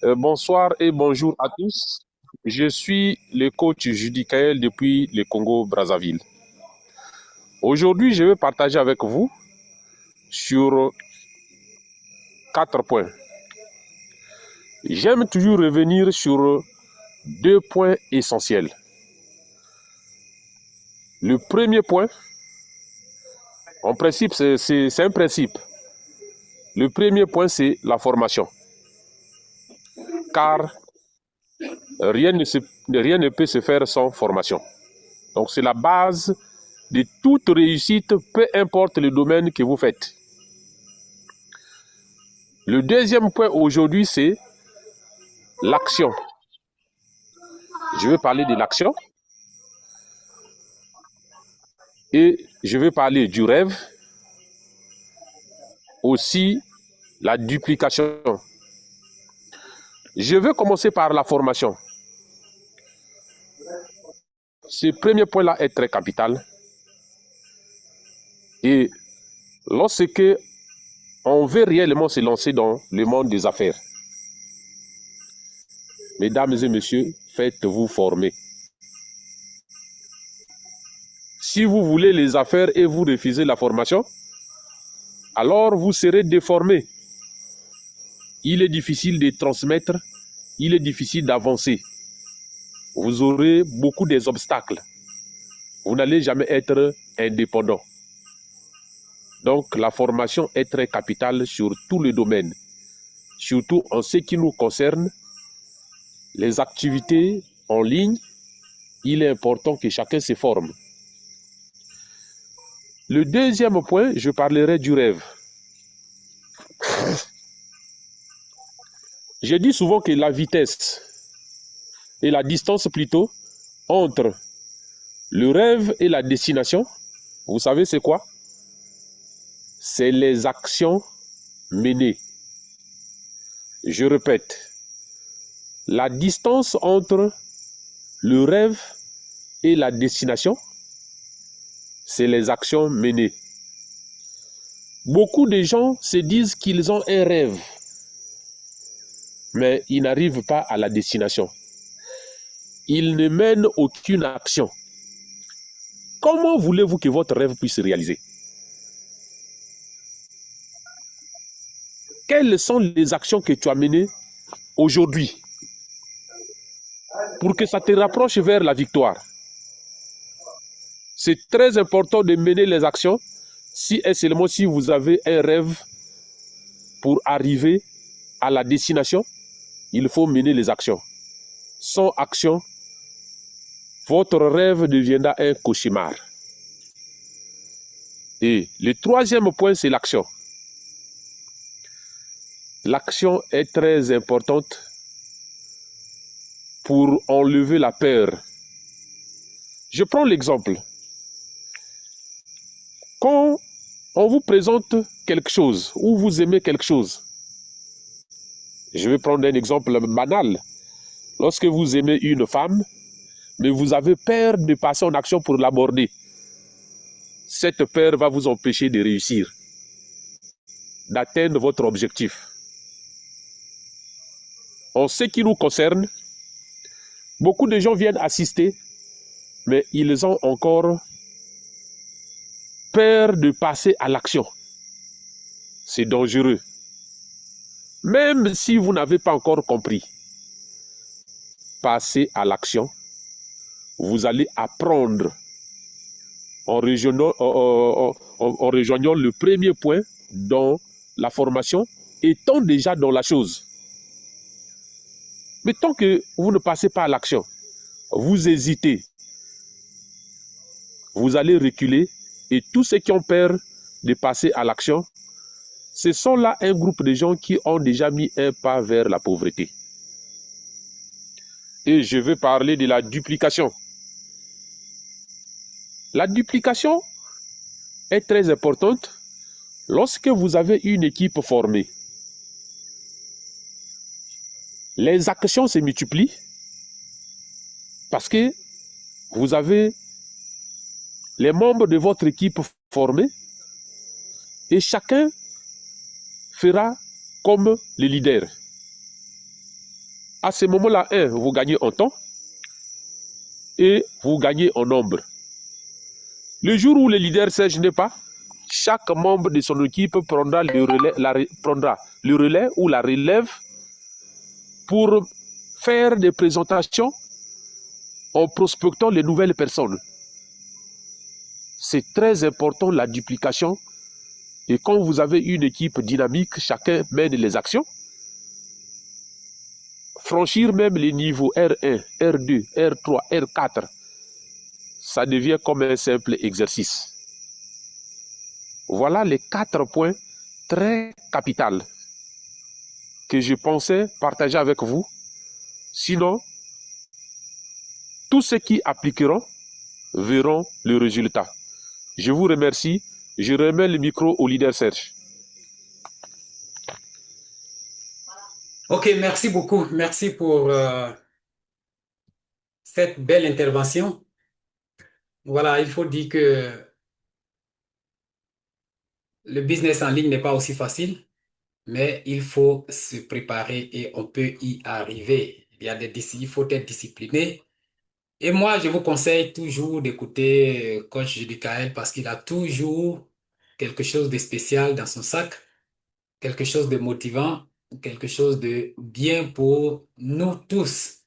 Bonsoir et bonjour à tous. Je suis le coach Judy Kael depuis le Congo-Brazzaville. Aujourd'hui, je vais partager avec vous sur 4 points. J'aime toujours revenir sur 2 points essentiels. Le premier point, en principe, c'est un principe. Le premier point, c'est la formation. Car rien ne peut se faire sans formation. Donc, c'est la base de toute réussite, peu importe le domaine que vous faites. Le deuxième point aujourd'hui, c'est l'action. Je vais parler de l'action et je vais parler du rêve, aussi la duplication. Je vais commencer par la formation. Ce premier point-là est très capital. Et lorsque on veut réellement se lancer dans le monde des affaires, mesdames et messieurs, faites-vous former. Si vous voulez les affaires et vous refusez la formation, alors vous serez déformé. Il est difficile de transmettre, il est difficile d'avancer. Vous aurez beaucoup d'obstacles. Vous n'allez jamais être indépendant. Donc, la formation est très capitale sur tous les domaines, surtout en ce qui nous concerne, les activités en ligne. Il est important que chacun se forme. Le deuxième point, je parlerai du rêve. Je dis souvent que la vitesse et la distance plutôt entre le rêve et la destination, vous savez c'est quoi? C'est les actions menées. Je répète, la distance entre le rêve et la destination, c'est les actions menées. Beaucoup de gens se disent qu'ils ont un rêve, mais ils n'arrivent pas à la destination. Ils ne mènent aucune action. Comment voulez-vous que votre rêve puisse se réaliser? Quelles sont les actions que tu as menées aujourd'hui pour que ça te rapproche vers la victoire? C'est très important de mener les actions si et seulement si vous avez un rêve pour arriver à la destination, il faut mener les actions. Sans action, votre rêve deviendra un cauchemar. Et le troisième point, c'est l'action. L'action est très importante pour enlever la peur. Je prends l'exemple. Quand on vous présente quelque chose ou vous aimez quelque chose, je vais prendre un exemple banal. Lorsque vous aimez une femme, mais vous avez peur de passer en action pour l'aborder, cette peur va vous empêcher de réussir, d'atteindre votre objectif. En ce qui nous concerne, beaucoup de gens viennent assister, mais ils ont encore peur de passer à l'action. C'est dangereux. Même si vous n'avez pas encore compris, passez à l'action. Vous allez apprendre en rejoignant le premier point dans la formation, étant déjà dans la chose. Mais tant que vous ne passez pas à l'action, vous hésitez, vous allez reculer et tous ceux qui ont peur de passer à l'action, ce sont là un groupe de gens qui ont déjà mis un pas vers la pauvreté. Et je veux parler de la duplication. La duplication est très importante lorsque vous avez une équipe formée. Les actions se multiplient parce que vous avez les membres de votre équipe formés et chacun fera comme le leader. À ce moment-là, vous gagnez en temps et vous gagnez en nombre. Le jour où le leader sage n'est pas, chaque membre de son équipe prendra le relais ou la relève pour faire des présentations en prospectant les nouvelles personnes. C'est très important la duplication. Et quand vous avez une équipe dynamique, chacun mène les actions. Franchir même les niveaux R1, R2, R3, R4, ça devient comme un simple exercice. Voilà les 4 points très capitaux que je pensais partager avec vous. Sinon, tous ceux qui appliqueront verront le résultat. Je vous remercie. Je remets le micro au leader Serge. Ok, merci beaucoup. Merci pour cette belle intervention. Voilà, il faut dire que le business en ligne n'est pas aussi facile, mais il faut se préparer et on peut y arriver. Il faut être discipliné. Et moi, je vous conseille toujours d'écouter Coach Judicaël parce qu'il a toujours quelque chose de spécial dans son sac, quelque chose de motivant, quelque chose de bien pour nous tous.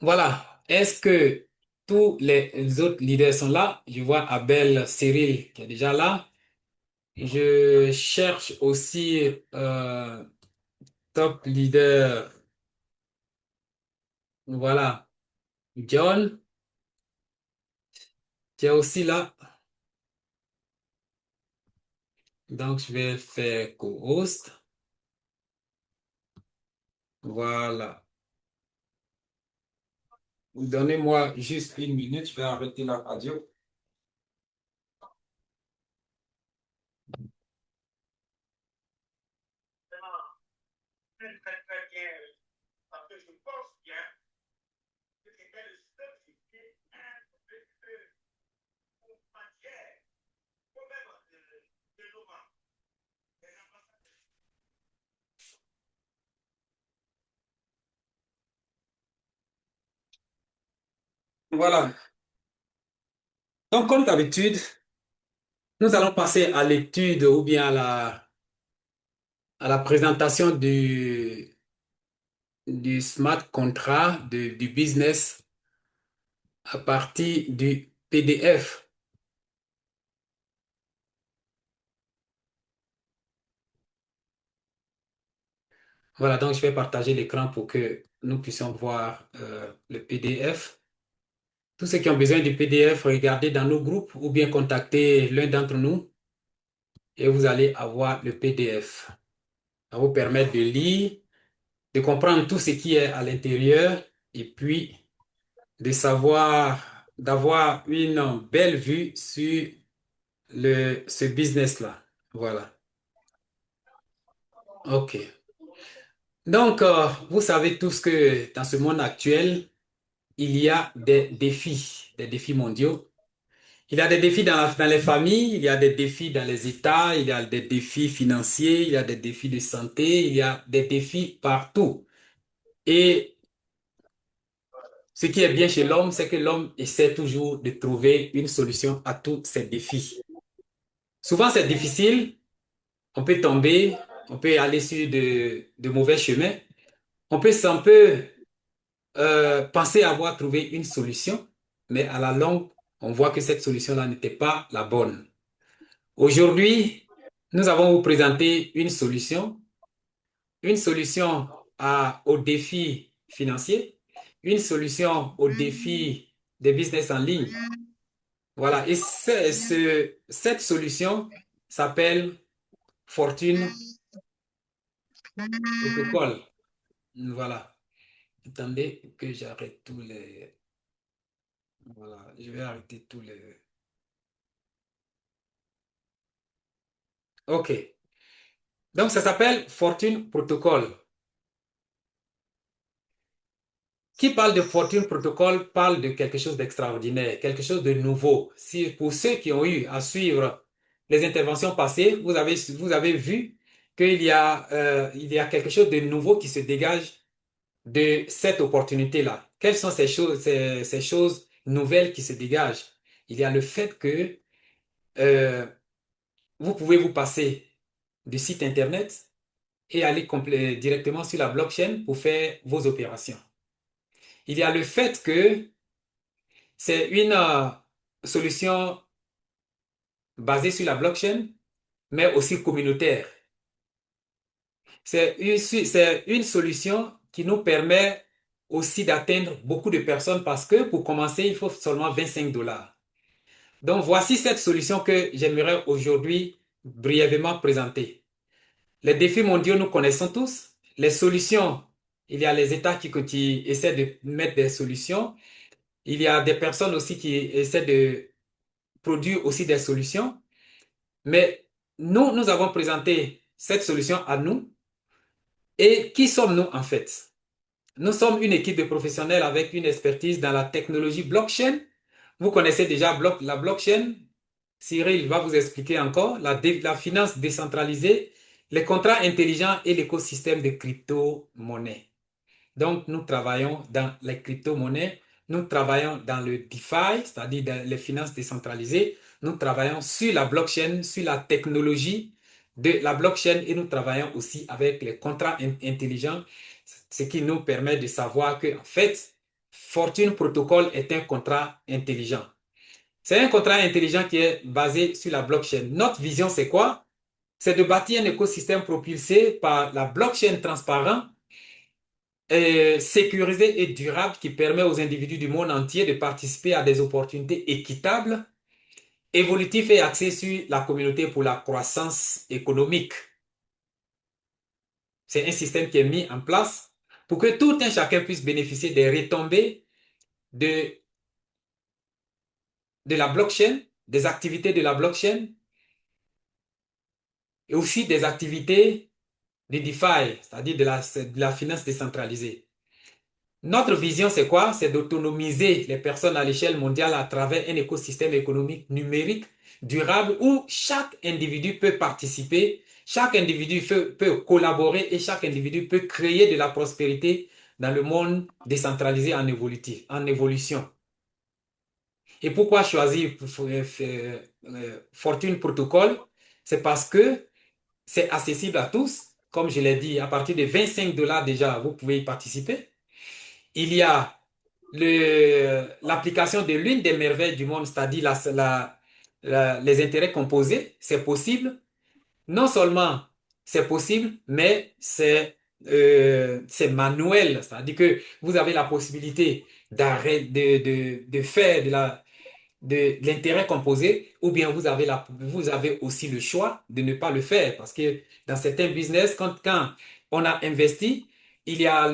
Voilà. Est-ce que tous les autres leaders sont là? Je vois Abel Cyril qui est déjà là. Je cherche aussi top leader. Voilà. John, qui est aussi là. Donc, je vais faire co-host. Voilà. Donnez-moi juste une minute, je vais arrêter la radio. Voilà. Donc, comme d'habitude, nous allons passer à l'étude ou bien à la présentation du smart contract, du business à partir du PDF. Voilà, donc je vais partager l'écran pour que nous puissions voir le PDF. Tous ceux qui ont besoin du PDF, regardez dans nos groupes ou bien contactez l'un d'entre nous et vous allez avoir le PDF. Ça va vous permettre de lire, de comprendre tout ce qui est à l'intérieur et puis de savoir, d'avoir une belle vue sur ce business-là. Voilà. OK. Donc, vous savez tous que dans ce monde actuel, il y a des défis mondiaux. Il y a des défis dans les familles, il y a des défis dans les États, il y a des défis financiers, il y a des défis de santé, il y a des défis partout. Et ce qui est bien chez l'homme, c'est que l'homme essaie toujours de trouver une solution à tous ces défis. Souvent, c'est difficile, on peut tomber, on peut aller sur de mauvais chemins, on peut penser avoir trouvé une solution, mais à la longue, on voit que cette solution-là n'était pas la bonne. Aujourd'hui, nous avons vous présenté une solution au défi financier, une solution au défi des business en ligne. Voilà, et cette solution s'appelle Fortune Protocol. Voilà. Attendez que j'arrête tous les... Voilà, je vais arrêter tous les... OK. Donc, ça s'appelle Fortune Protocol. Qui parle de Fortune Protocol parle de quelque chose d'extraordinaire, quelque chose de nouveau. Si, pour ceux qui ont eu à suivre les interventions passées, vous avez vu qu'il y a quelque chose de nouveau qui se dégage de cette opportunité-là? Quelles sont ces choses nouvelles qui se dégagent? Il y a le fait que euh, vous pouvez vous passer du site Internet et aller directement sur la blockchain pour faire vos opérations. Il y a le fait que c'est une solution basée sur la blockchain, mais aussi communautaire. C'est une solution qui nous permet aussi d'atteindre beaucoup de personnes parce que pour commencer, il faut seulement 25 dollars. Donc voici cette solution que j'aimerais aujourd'hui brièvement présenter. Les défis mondiaux, nous connaissons tous. Les solutions, il y a les États qui essaient de mettre des solutions. Il y a des personnes aussi qui essaient de produire aussi des solutions. Mais nous avons présenté cette solution à nous. Et qui sommes-nous en fait? Nous sommes une équipe de professionnels avec une expertise dans la technologie blockchain. Vous connaissez déjà la blockchain. Cyril va vous expliquer encore la finance décentralisée, les contrats intelligents et l'écosystème de crypto-monnaies. Donc, nous travaillons dans les crypto-monnaies, nous travaillons dans le DeFi, c'est-à-dire dans les finances décentralisées, nous travaillons sur la blockchain, sur la technologie de la blockchain et nous travaillons aussi avec les contrats intelligents, ce qui nous permet de savoir que, en fait, Fortune Protocol est un contrat intelligent. C'est un contrat intelligent qui est basé sur la blockchain. Notre vision, c'est quoi? C'est de bâtir un écosystème propulsé par la blockchain transparent, sécurisé et durable qui permet aux individus du monde entier de participer à des opportunités équitables, évolutives et axées sur la communauté pour la croissance économique. C'est un système qui est mis en place pour que tout un chacun puisse bénéficier des retombées de, de la blockchain, des activités de la blockchain et aussi des activités de DeFi, c'est-à-dire de la finance décentralisée. Notre vision, c'est quoi? C'est d'autonomiser les personnes à l'échelle mondiale à travers un écosystème économique numérique durable où chaque individu peut participer, chaque individu peut collaborer et chaque individu peut créer de la prospérité dans le monde décentralisé en évolution. Et pourquoi choisir Fortune Protocol? C'est parce que c'est accessible à tous. Comme je l'ai dit, à partir de 25 dollars déjà, vous pouvez y participer. Il y a l'application de l'une des merveilles du monde, c'est-à-dire les intérêts composés. C'est possible. Non seulement c'est possible, mais c'est manuel. C'est-à-dire que vous avez la possibilité de faire de l'intérêt composé, ou bien vous avez aussi le choix de ne pas le faire. Parce que dans certains business, quand on a investi, il y a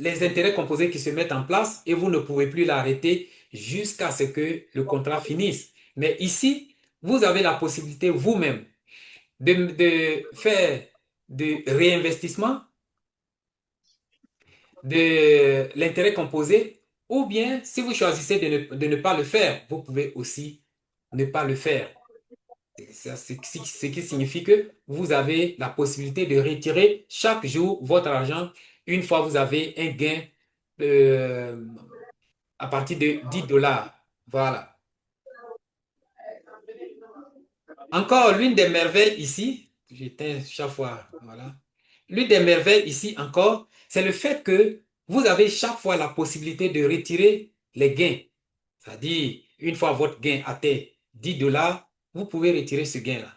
les intérêts composés qui se mettent en place et vous ne pouvez plus l'arrêter jusqu'à ce que le contrat finisse. Mais ici, vous avez la possibilité vous-même de faire du réinvestissement, de l'intérêt composé, ou bien si vous choisissez de ne pas le faire, vous pouvez aussi ne pas le faire. Ce qui signifie que vous avez la possibilité de retirer chaque jour votre argent une fois vous avez un gain euh, à partir de 10 dollars. Voilà. Encore l'une des merveilles ici, j'éteins chaque fois, voilà. L'une des merveilles ici encore, c'est le fait que vous avez chaque fois la possibilité de retirer les gains. C'est-à-dire, une fois votre gain atteint 10 dollars, vous pouvez retirer ce gain-là.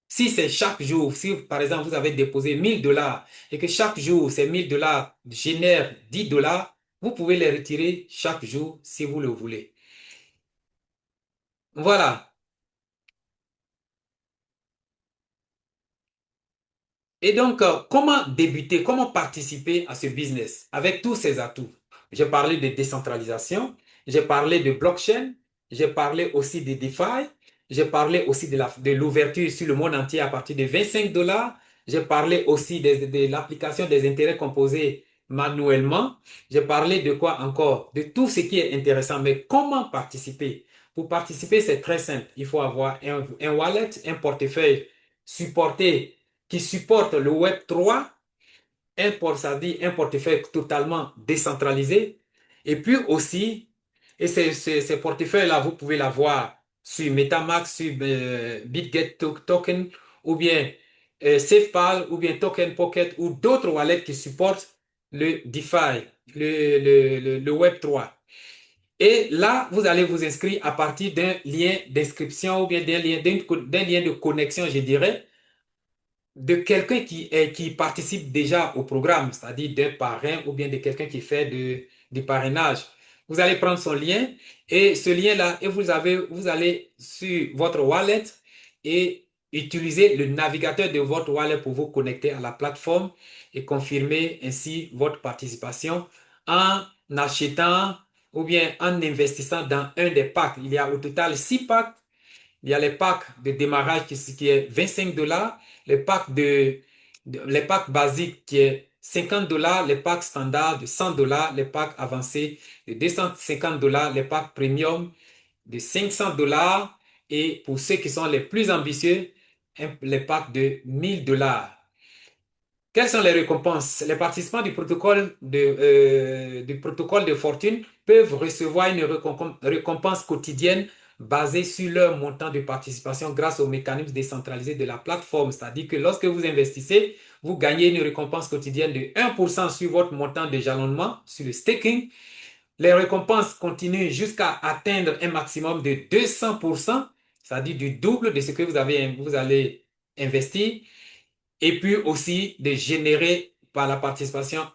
Si c'est chaque jour, si par exemple vous avez déposé 1000 dollars et que chaque jour ces 1000 dollars génèrent 10 dollars, vous pouvez les retirer chaque jour si vous le voulez. Voilà. Et donc, comment débuter, comment participer à ce business avec tous ces atouts? J'ai parlé de décentralisation, j'ai parlé de blockchain, j'ai parlé aussi de DeFi, j'ai parlé aussi de l'ouverture sur le monde entier à partir de 25 dollars, j'ai parlé aussi de l'application des intérêts composés manuellement, j'ai parlé de quoi encore? De tout ce qui est intéressant, mais comment participer? Pour participer, c'est très simple. Il faut avoir un wallet, un portefeuille supporté qui supporte le Web 3 ça dit un portefeuille totalement décentralisé. Et puis aussi, et ces portefeuilles-là, vous pouvez l'avoir sur MetaMask, sur BitGet Token, ou bien SafePal, ou bien Token Pocket, ou d'autres wallets qui supportent le DeFi, le Web3. Et là, vous allez vous inscrire à partir d'un lien d'inscription ou bien d'un lien de connexion, je dirais, de quelqu'un qui participe déjà au programme, c'est-à-dire d'un parrain ou bien de quelqu'un qui fait du parrainage. Vous allez prendre son lien et ce lien-là, et vous allez sur votre wallet et utiliser le navigateur de votre wallet pour vous connecter à la plateforme et confirmer ainsi votre participation en achetant ou bien en investissant dans un des packs. Il y a au total 6 packs. Il y a les packs de démarrage qui est 25 dollars, les packs basiques qui est 50 dollars, les packs standards de 100 dollars, les packs avancés de 250 dollars, les packs premium de 500 dollars et pour ceux qui sont les plus ambitieux, les packs de 1000 dollars. Quelles sont les récompenses? Les participants du protocole de fortune peuvent recevoir une récompense quotidienne basée sur leur montant de participation grâce au mécanisme décentralisé de la plateforme. C'est-à-dire que lorsque vous investissez, vous gagnez une récompense quotidienne de 1% sur votre montant de jalonnement, sur le staking. Les récompenses continuent jusqu'à atteindre un maximum de 200%, c'est-à-dire du double de ce que vous allez investir et puis aussi de générer par la participation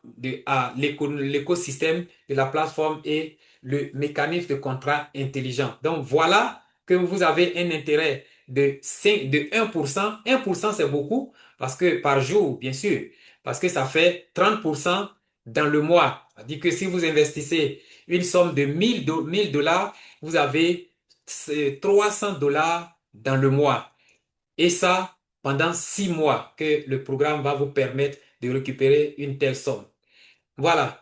à l'écosystème de la plateforme et le mécanisme de contrat intelligent. Donc voilà que vous avez un intérêt de 1%. 1%, c'est beaucoup parce que par jour, bien sûr, parce que ça fait 30% dans le mois. C'est-à-dire que si vous investissez une somme de 1000 dollars, vous avez 300 dollars dans le mois. Et ça, pendant 6 mois que le programme va vous permettre de récupérer une telle somme. Voilà.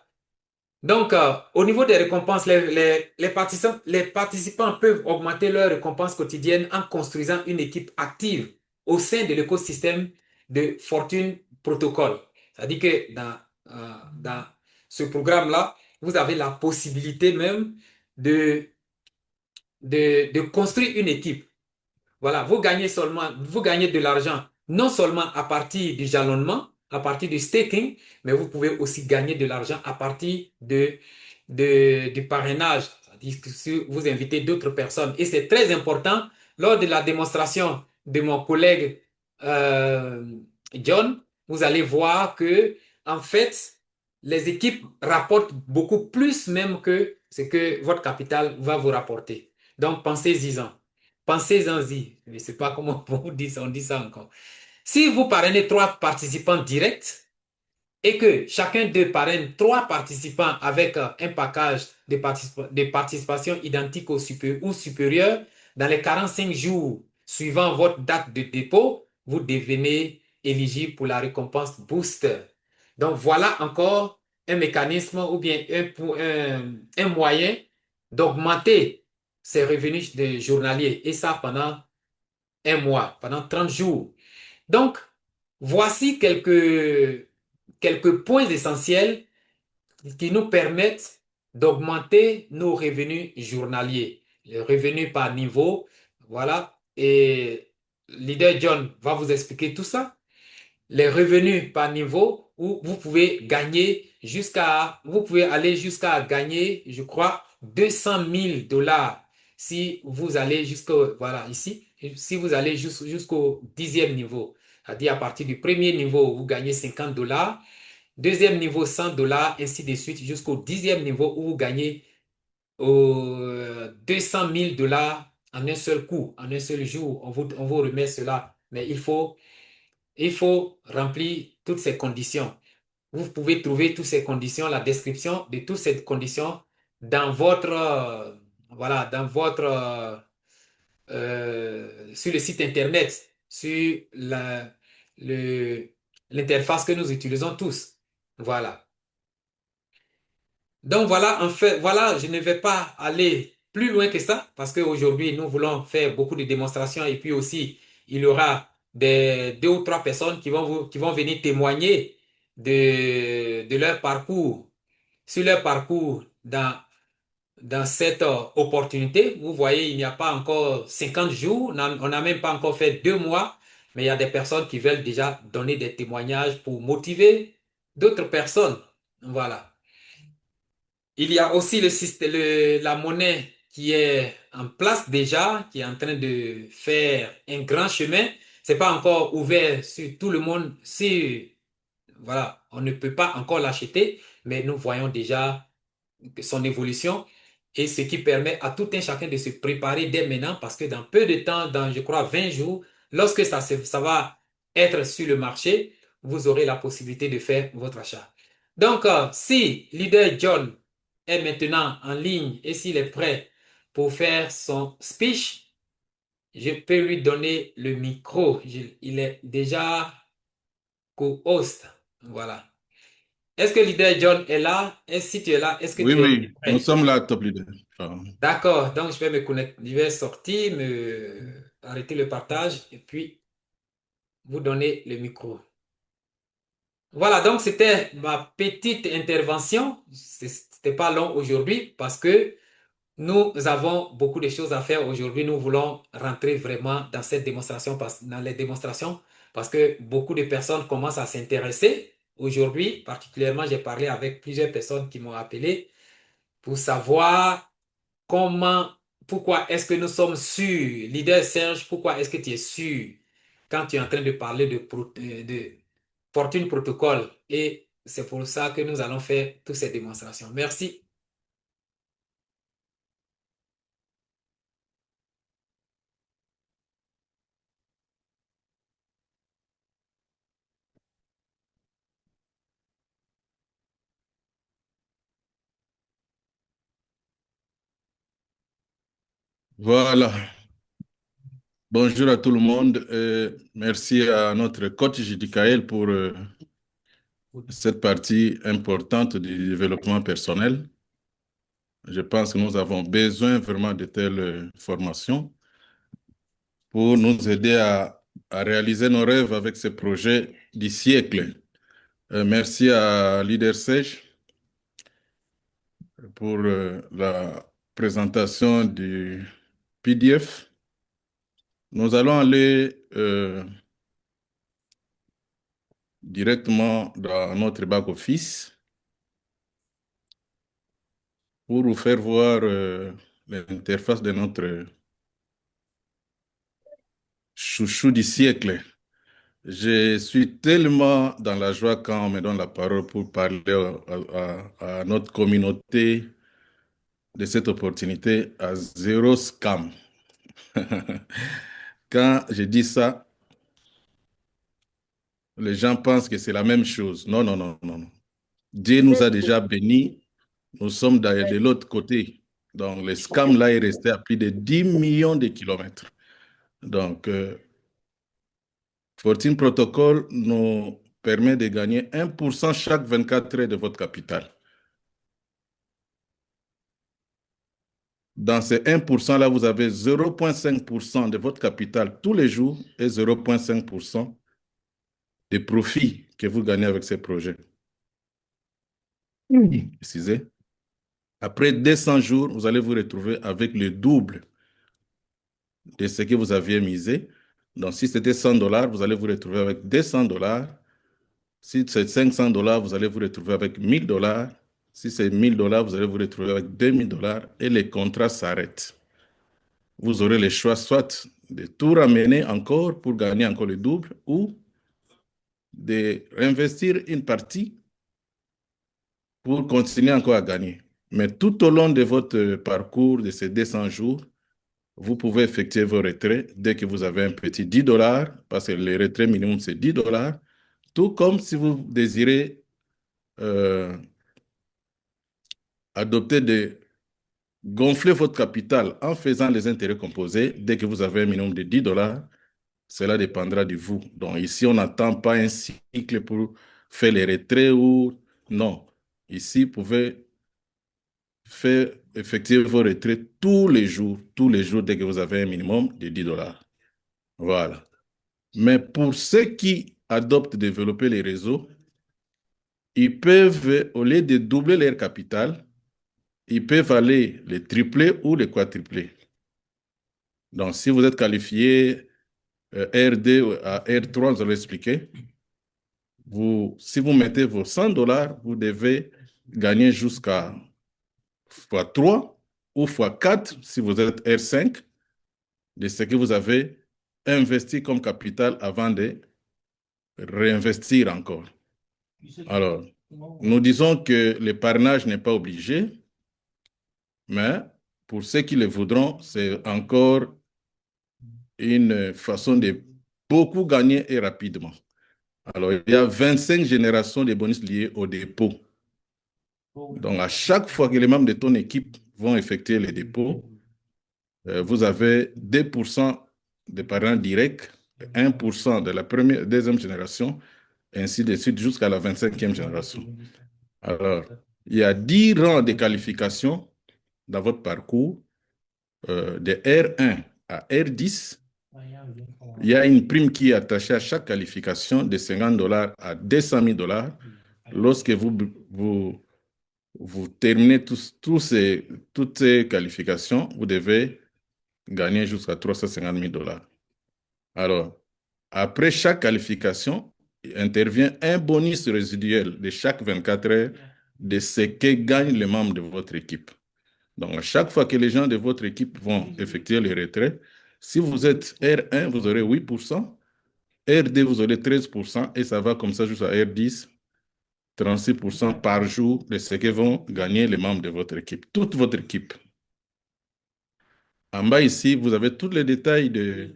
Donc, au niveau des récompenses, les participants peuvent augmenter leurs récompenses quotidiennes en construisant une équipe active au sein de l'écosystème de Fortune Protocol. C'est-à-dire que dans ce programme-là, vous avez la possibilité même de, de construire une équipe. Voilà, vous gagnez de l'argent non seulement à partir du jalonnement, à partir du staking, mais vous pouvez aussi gagner de l'argent à partir du parrainage. C'est-à-dire que si vous invitez d'autres personnes. Et c'est très important, lors de la démonstration de mon collègue euh, John, vous allez voir que, en fait, les équipes rapportent beaucoup plus même que ce que votre capital va vous rapporter. Donc, pensez-y-en. Pensez-en-y. Je ne sais pas comment on dit ça encore. Si vous parrainez 3 participants directs et que chacun d'eux parraine 3 participants avec un package de participation identique ou supérieur, dans les 45 jours suivant votre date de dépôt, vous devenez éligible pour la récompense Booster. Donc voilà encore un mécanisme ou bien un moyen d'augmenter ses revenus de journaliers et ça pendant un mois, pendant 30 jours. Donc, voici quelques points essentiels qui nous permettent d'augmenter nos revenus journaliers. Les revenus par niveau, voilà. Et Leader John va vous expliquer tout ça. Les revenus par niveau où vous pouvez aller jusqu'à gagner, je crois, 200 000 dollars si vous allez voilà, ici, si vous allez jusqu'au 10e niveau. C'est-à-dire à partir du premier niveau, vous gagnez 50 dollars, deuxième niveau 100 dollars, ainsi de suite, jusqu'au 10e niveau où vous gagnez 200 000 dollars en un seul coup, en un seul jour. On vous remet cela. Mais il faut remplir toutes ces conditions. Vous pouvez trouver toutes ces conditions, la description de toutes ces conditions dans votre, voilà, sur le site Internet, sur le- l'interface que nous utilisons tous. Voilà. Donc voilà, en fait, voilà, je ne vais pas aller plus loin que ça parce qu'aujourd'hui, nous voulons faire beaucoup de démonstrations et puis aussi, il y aura 2 ou 3 personnes qui vont venir témoigner de leur parcours, sur leur parcours dans cette opportunité. Vous voyez, il n'y a pas encore 50 jours, on n'a même pas encore fait 2 mois, mais il y a des personnes qui veulent déjà donner des témoignages pour motiver d'autres personnes. Voilà. Il y a aussi le système, la monnaie qui est en place déjà, qui est en train de faire un grand chemin. C'est pas encore ouvert sur tout le monde. Si, voilà, on ne peut pas encore l'acheter, mais nous voyons déjà son évolution et ce qui permet à tout un chacun de se préparer dès maintenant parce que dans peu de temps, dans je crois 20 jours, lorsque ça va être sur le marché, vous aurez la possibilité de faire votre achat. Donc, si leader John est maintenant en ligne et s'il est prêt pour faire son speech, je peux lui donner le micro. Il est déjà co-host. Voilà. Est-ce que leader John est là? Et si tu es là, est-ce que Oui, tu es oui, nous prêt? sommes là, top leader. D'accord, donc je vais me connecter, je vais sortir, arrêter le partage et puis vous donner le micro. Voilà, donc c'était ma petite intervention. C'était pas long aujourd'hui parce que nous avons beaucoup de choses à faire aujourd'hui. Nous voulons rentrer vraiment dans cette démonstration, dans les démonstrations, parce que beaucoup de personnes commencent à s'intéresser. Aujourd'hui, particulièrement, j'ai parlé avec plusieurs personnes qui m'ont appelé pour savoir comment, pourquoi est-ce que nous sommes sûrs, leader Serge, pourquoi est-ce que tu es sûr quand tu es en train de parler de Fortune Protocol? Et c'est pour ça que nous allons faire toutes ces démonstrations. Merci. Voilà. Bonjour à tout le monde. Merci à notre coach Jidikaël pour cette partie importante du développement personnel. Je pense que nous avons besoin vraiment de telles formations pour nous aider à réaliser nos rêves avec ce projet du siècle. Merci à Leader Sage pour la présentation du PDF. Nous allons aller directement dans notre back-office pour vous faire voir l'interface de notre chouchou du siècle. Je suis tellement dans la joie quand on me donne la parole pour parler à notre communauté de cette opportunité à zéro scam. Quand je dis ça, les gens pensent que c'est la même chose. Non, non, non, non, non. Dieu nous a déjà bénis. Nous sommes de l'autre côté. Donc, le scam là est resté à plus de 10 millions de kilomètres. Donc, Fortune Protocol nous permet de gagner 1% chaque 24 heures de votre capital. Dans ces 1%-là, vous avez 0,5% de votre capital tous les jours et 0,5% de profits que vous gagnez avec ces projets. Excusez. Après 200 jours, vous allez vous retrouver avec le double de ce que vous aviez misé. Donc, si c'était 100 dollars, vous allez vous retrouver avec 200 dollars. Si c'est 500 dollars, vous allez vous retrouver avec 1000 dollars. Si c'est 1000 dollars, vous allez vous retrouver avec 2000 dollars et les contrats s'arrêtent. Vous aurez le choix soit de tout ramener encore pour gagner encore le double ou de réinvestir une partie pour continuer encore à gagner. Mais tout au long de votre parcours de ces 200 jours, vous pouvez effectuer vos retraits dès que vous avez un petit 10 dollars, parce que le retrait minimum, c'est 10 dollars, tout comme si vous désirez adopter de gonfler votre capital en faisant les intérêts composés dès que vous avez un minimum de 10 dollars. Cela dépendra de vous. Donc ici, on n'attend pas un cycle pour faire les retraits ou non. Ici, vous pouvez faire effectuer vos retraits tous les jours dès que vous avez un minimum de 10 dollars. Voilà. Mais pour ceux qui adoptent développer les réseaux, ils peuvent, au lieu de doubler leur capital, ils peuvent aller les tripler ou les quadrupler. Donc, si vous êtes qualifié R2 à R3, je vais l'expliquer. Si vous mettez vos 100 dollars, vous devez gagner jusqu'à x3 ou x4 si vous êtes R5 de ce que vous avez investi comme capital avant de réinvestir encore. Alors, nous disons que le parrainage n'est pas obligé, mais pour ceux qui le voudront, c'est encore une façon de beaucoup gagner et rapidement. Alors, il y a 25 générations de bonus liés au dépôt. Donc, à chaque fois que les membres de ton équipe vont effectuer les dépôts, vous avez 2% de parrain direct, 1% de la première, deuxième génération, ainsi de suite jusqu'à la 25e génération. Alors, il y a 10 rangs de qualification dans votre parcours, de R1 à R10. Il y a une prime qui est attachée à chaque qualification de 50 dollars à 200 000 dollars. Lorsque vous terminez toutes ces qualifications, vous devez gagner jusqu'à 350 000 dollars. Alors, après chaque qualification, intervient un bonus résiduel de chaque 24 heures de ce que gagnent les membres de votre équipe. Donc, à chaque fois que les gens de votre équipe vont effectuer les retraits, si vous êtes R1, vous aurez 8%, R2, vous aurez 13%, et ça va comme ça jusqu'à R10, 36% par jour de ce que vont gagner les membres de votre équipe, toute votre équipe. En bas ici, vous avez tous les détails de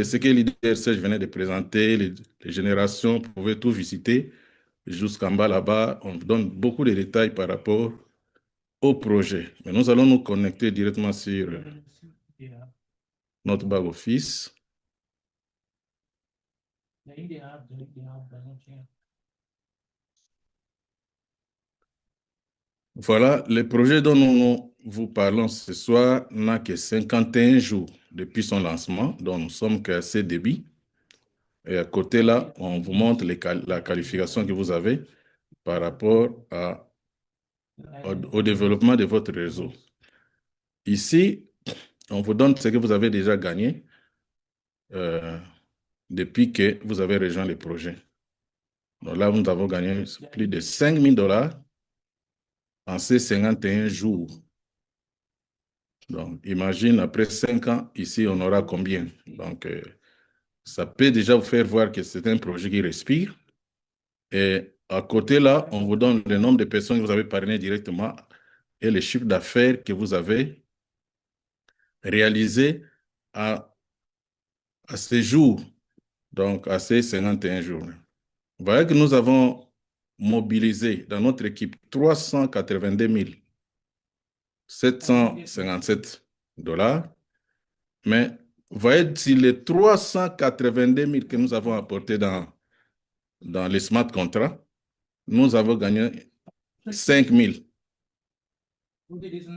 ce que Leader Serge venait de présenter, les générations, vous pouvez tout visiter. Jusqu'en bas là-bas, on vous donne beaucoup de détails par rapport au projet. Mais nous allons nous connecter directement sur notre back office. Voilà, le projet dont nous vous parlons ce soir n'a que 51 jours depuis son lancement, donc nous sommes qu'à ses débuts. Et à côté là, on vous montre la qualification que vous avez par rapport au développement de votre réseau. Ici, on vous donne ce que vous avez déjà gagné depuis que vous avez rejoint le projet. Donc là, nous avons gagné plus de 5 000 dollars en ces 51 jours. Donc, imagine, après 5 ans, ici, on aura combien? Donc, ça peut déjà vous faire voir que c'est un projet qui respire. Et à côté, là, on vous donne le nombre de personnes que vous avez parrainées directement et le chiffre d'affaires que vous avez réalisé à ces jours, donc à ces 51 jours. Vous voyez que nous avons mobilisé dans notre équipe 382 757 dollars. Mais vous voyez, si les 382 000 que nous avons apportés dans les smart contracts, nous avons gagné 5 000.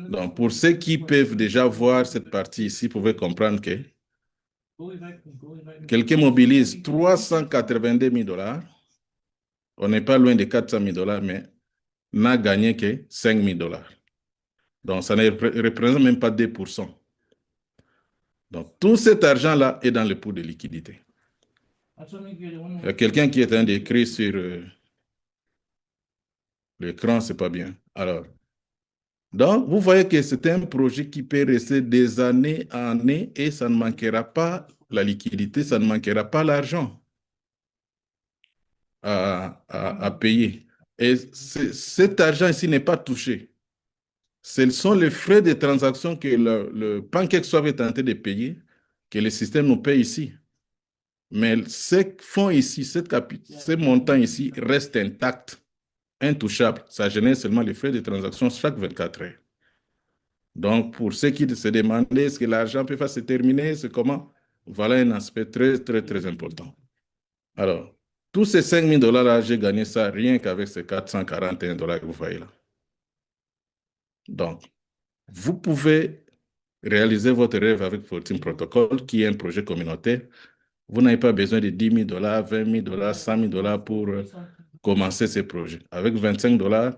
Donc, pour ceux qui peuvent déjà voir cette partie ici, vous pouvez comprendre que quelqu'un mobilise 382 000 dollars. On n'est pas loin de 400 000 dollars, mais n'a gagné que 5 000 dollars. Donc, ça ne représente même pas 2%. Donc, tout cet argent-là est dans le pool de liquidité. Il y a quelqu'un qui est en train d'écrire sur l'écran, c'est pas bien. Alors, donc, vous voyez que c'est un projet qui peut rester des années en années et ça ne manquera pas la liquidité, ça ne manquera pas l'argent à payer. Et cet argent ici n'est pas touché. Ce sont les frais de transaction que le PancakeSwap est tenté de payer, que le système nous paye ici. Mais ces fonds ici, ces montants ici restent intacts, intouchables. Ça génère seulement les frais de transaction chaque 24 heures. Donc, pour ceux qui se demandaient est-ce que l'argent peut pas se terminer, c'est comment? Voilà un aspect très, très, très important. Alors, tous ces 5 000 dollars-là, j'ai gagné ça rien qu'avec ces 441 dollars que vous voyez là. Donc, vous pouvez réaliser votre rêve avec 14 Protocol, qui est un projet communautaire. Vous n'avez pas besoin de 10 000 dollars, 20 000 dollars, 100 000 dollars pour commencer ces projets. Avec 25 dollars,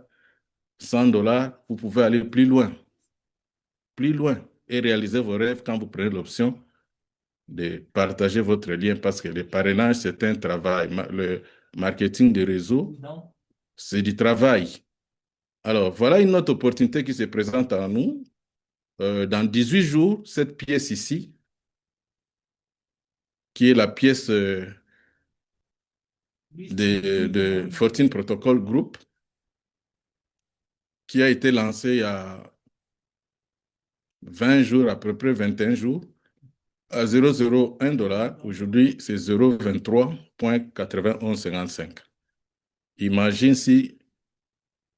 100 dollars, vous pouvez aller plus loin et réaliser vos rêves quand vous prenez l'option de partager votre lien parce que le parrainage, c'est un travail. Le marketing de réseau, c'est du travail. Alors, voilà une autre opportunité qui se présente à nous. Dans 18 jours, cette pièce ici, qui est la pièce de 14 Protocol Group, qui a été lancée il y a 20 jours, à peu près 21 jours, à 0,01 dollar. Aujourd'hui, c'est 0,23.9155. Imagine si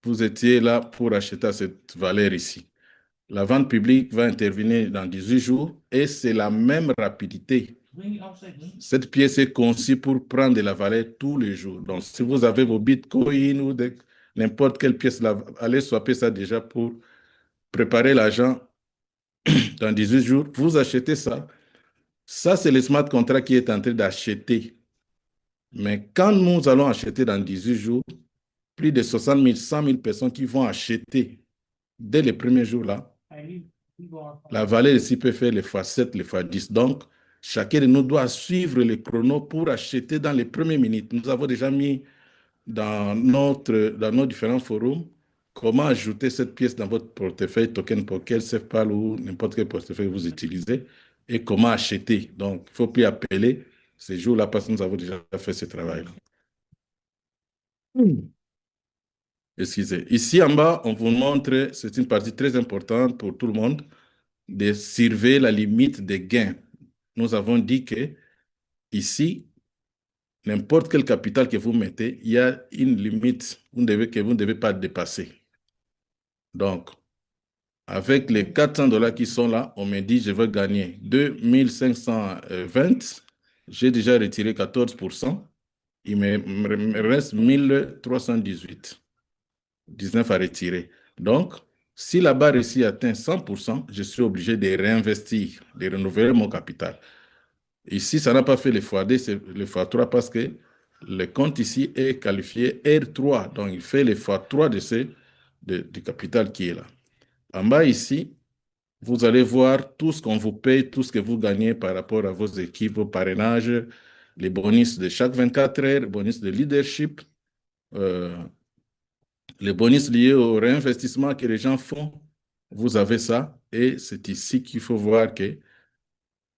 vous étiez là pour acheter à cette valeur ici. La vente publique va intervenir dans 18 jours et c'est la même rapidité. Cette pièce est conçue pour prendre de la valeur tous les jours. Donc, si vous avez vos bitcoins ou n'importe quelle pièce, là, allez swapper ça déjà pour préparer l'argent dans 18 jours. Vous achetez ça. Ça, c'est le smart contract qui est en train d'acheter. Mais quand nous allons acheter dans 18 jours, plus de 60 000, 100 000 personnes qui vont acheter dès les premiers jours là, la valeur ici peut faire les fois 7, les fois 10. Donc, chacun de nous doit suivre les chronos pour acheter dans les premières minutes. Nous avons déjà mis dans nos différents forums comment ajouter cette pièce dans votre portefeuille, token poker, CFPAL ou n'importe quel portefeuille que vous utilisez et comment acheter. Donc, il ne faut plus appeler ces jours-là parce que nous avons déjà fait ce travail-là. Excusez. Ici en bas, on vous montre, c'est une partie très importante pour tout le monde, de surveiller la limite des gains. Nous avons dit que ici, n'importe quel capital que vous mettez, il y a une limite que vous ne devez pas dépasser. Donc, avec les 400 dollars qui sont là, on me dit je veux gagner 2520. J'ai déjà retiré 14%. Il me reste 1318. 19 à retirer. Donc, si la barre ici atteint 100%, je suis obligé de réinvestir, de renouveler mon capital. Ici, ça n'a pas fait le x2, c'est le x3 parce que le compte ici est qualifié R3. Donc, il fait le x3 du capital qui est là. En bas ici, vous allez voir tout ce qu'on vous paye, tout ce que vous gagnez par rapport à vos équipes, vos parrainages, les bonus de chaque 24 heures, les bonus de leadership, les bonus liés au réinvestissement que les gens font. Vous avez ça et c'est ici qu'il faut voir que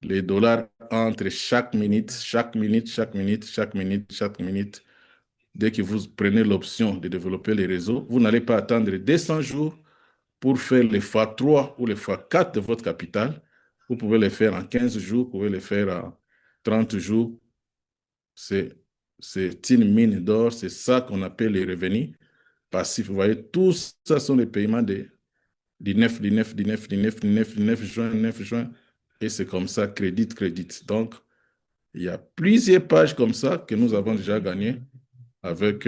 les dollars entrent chaque minute, chaque minute, chaque minute, chaque minute, chaque minute. Dès que vous prenez l'option de développer les réseaux, vous n'allez pas attendre 200 jours pour faire les x3 ou les x4 de votre capital. Vous pouvez les faire en 15 jours, vous pouvez les faire en 30 jours. C'est une mine d'or, c'est ça qu'on appelle les revenus passifs. Vous voyez, tout ça sont les paiements du 9 juin, 9 juin. Et c'est comme ça, crédit. Donc, il y a plusieurs pages comme ça que nous avons déjà gagnées avec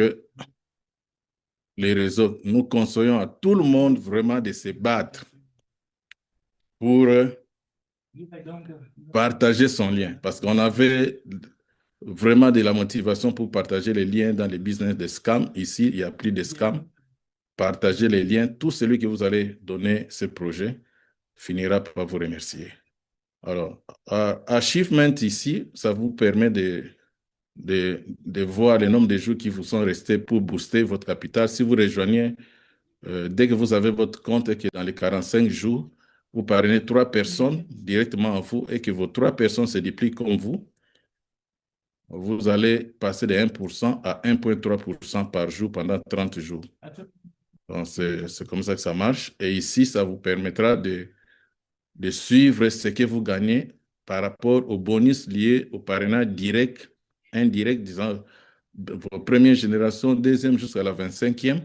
les réseaux. Nous conseillons à tout le monde vraiment de se battre pour partager son lien. Parce qu'on avait vraiment de la motivation pour partager les liens dans les business de scam. Ici, il n'y a plus de scam. Partagez les liens. Tout celui que vous allez donner ce projet finira par vous remercier. Alors, Achievement ici, ça vous permet de voir le nombre de jours qui vous sont restés pour booster votre capital. Si vous rejoignez, dès que vous avez votre compte et que dans les 45 jours, vous parrainez 3 personnes directement à vous et que vos 3 personnes se dupliquent comme vous allez passer de 1% à 1,3% par jour pendant 30 jours. Donc, c'est comme ça que ça marche. Et ici, ça vous permettra de suivre ce que vous gagnez par rapport aux bonus liés au parrainage direct, indirect, disons, vos première génération, deuxième jusqu'à la 25e